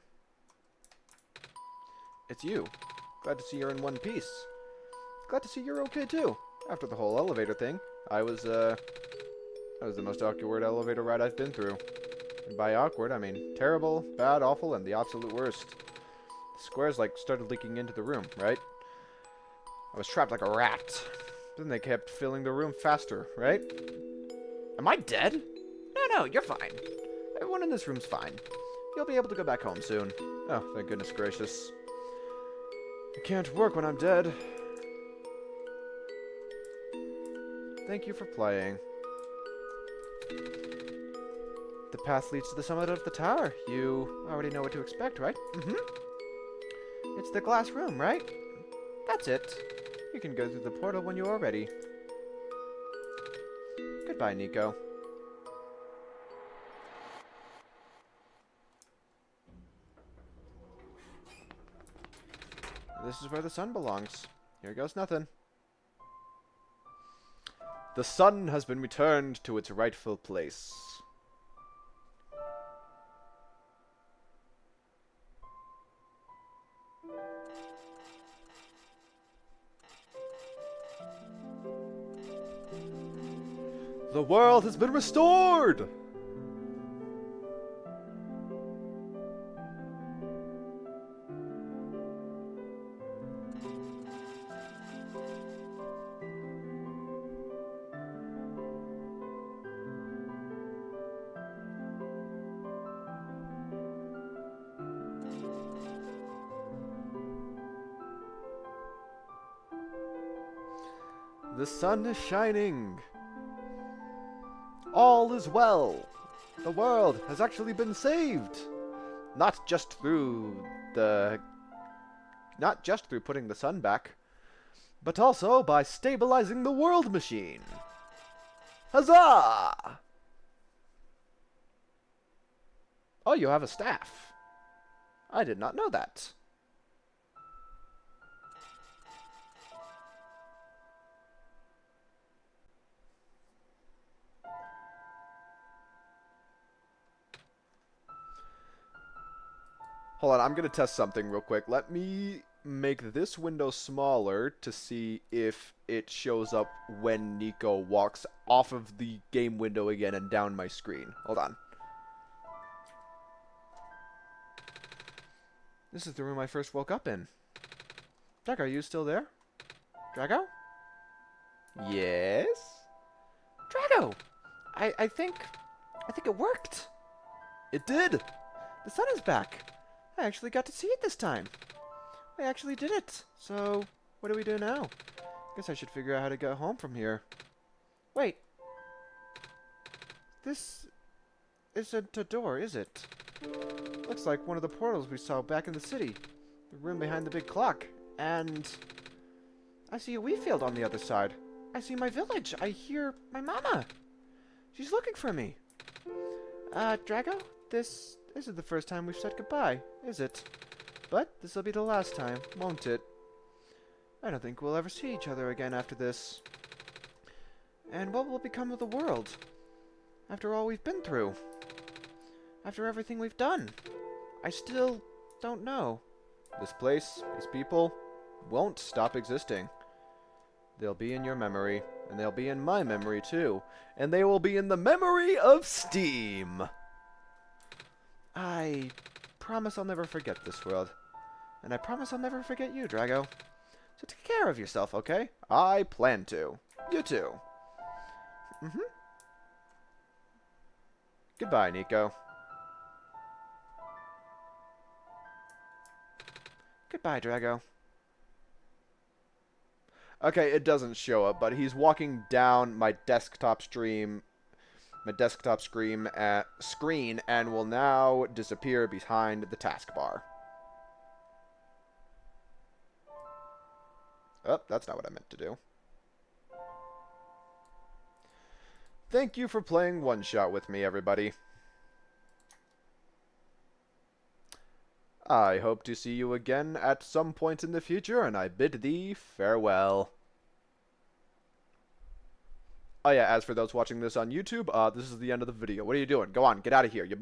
It's you. Glad to see you're in one piece. Glad to see you're okay, too. After the whole elevator thing, that was the most awkward elevator ride I've been through. And by awkward, I mean terrible, bad, awful, and the absolute worst. The squares, like, started leaking into the room, right? I was trapped like a rat. Then they kept filling the room faster, right? Am I dead? No, you're fine. Everyone in this room's fine. You'll be able to go back home soon. Oh, thank goodness gracious. I can't work when I'm dead. Thank you for playing. The path leads to the summit of the tower. You already know what to expect, right? Mm-hmm. It's the glass room, right? That's it. You can go through the portal when you are ready. Goodbye, Nico. This is where the sun belongs. Here goes nothing. The sun has been returned to its rightful place. The world has been restored! The sun is shining. All is well. The world has actually been saved. Not just through putting the sun back, but also by stabilizing the world machine. Huzzah! Oh, you have a staff. I did not know that. Hold on, I'm gonna test something real quick. Let me make this window smaller to see if it shows up when Nico walks off of the game window again and down my screen. Hold on. This is the room I first woke up in. Draco, are you still there? Draco? Yes? Drago! I think it worked. It did! The sun is back. I actually got to see it this time. I actually did it. So, what do we do now? Guess I should figure out how to get home from here. Wait. This isn't a door, is it? Looks like one of the portals we saw back in the city. The room behind the big clock. And I see a wheat field on the other side. I see my village. I hear my mama. She's looking for me. Drago, this isn't the first time we've said goodbye, is it? But this'll be the last time, won't it? I don't think we'll ever see each other again after this. And what will become of the world? After all we've been through? After everything we've done? I still don't know. This place, these people, won't stop existing. They'll be in your memory, and they'll be in my memory too. And they will be in the memory of Steam. I promise I'll never forget this world. And I promise I'll never forget you, Drago. So take care of yourself, okay? I plan to. You too. Mm-hmm. Goodbye, Nico. Goodbye, Drago. Okay, it doesn't show up, but he's walking down my desktop screen and will now disappear behind the taskbar. Oh, that's not what I meant to do. Thank you for playing One Shot with me, everybody. I hope to see you again at some point in the future, and I bid thee farewell. Oh yeah, as for those watching this on YouTube, this is the end of the video. What are you doing? Go on, get out of here, you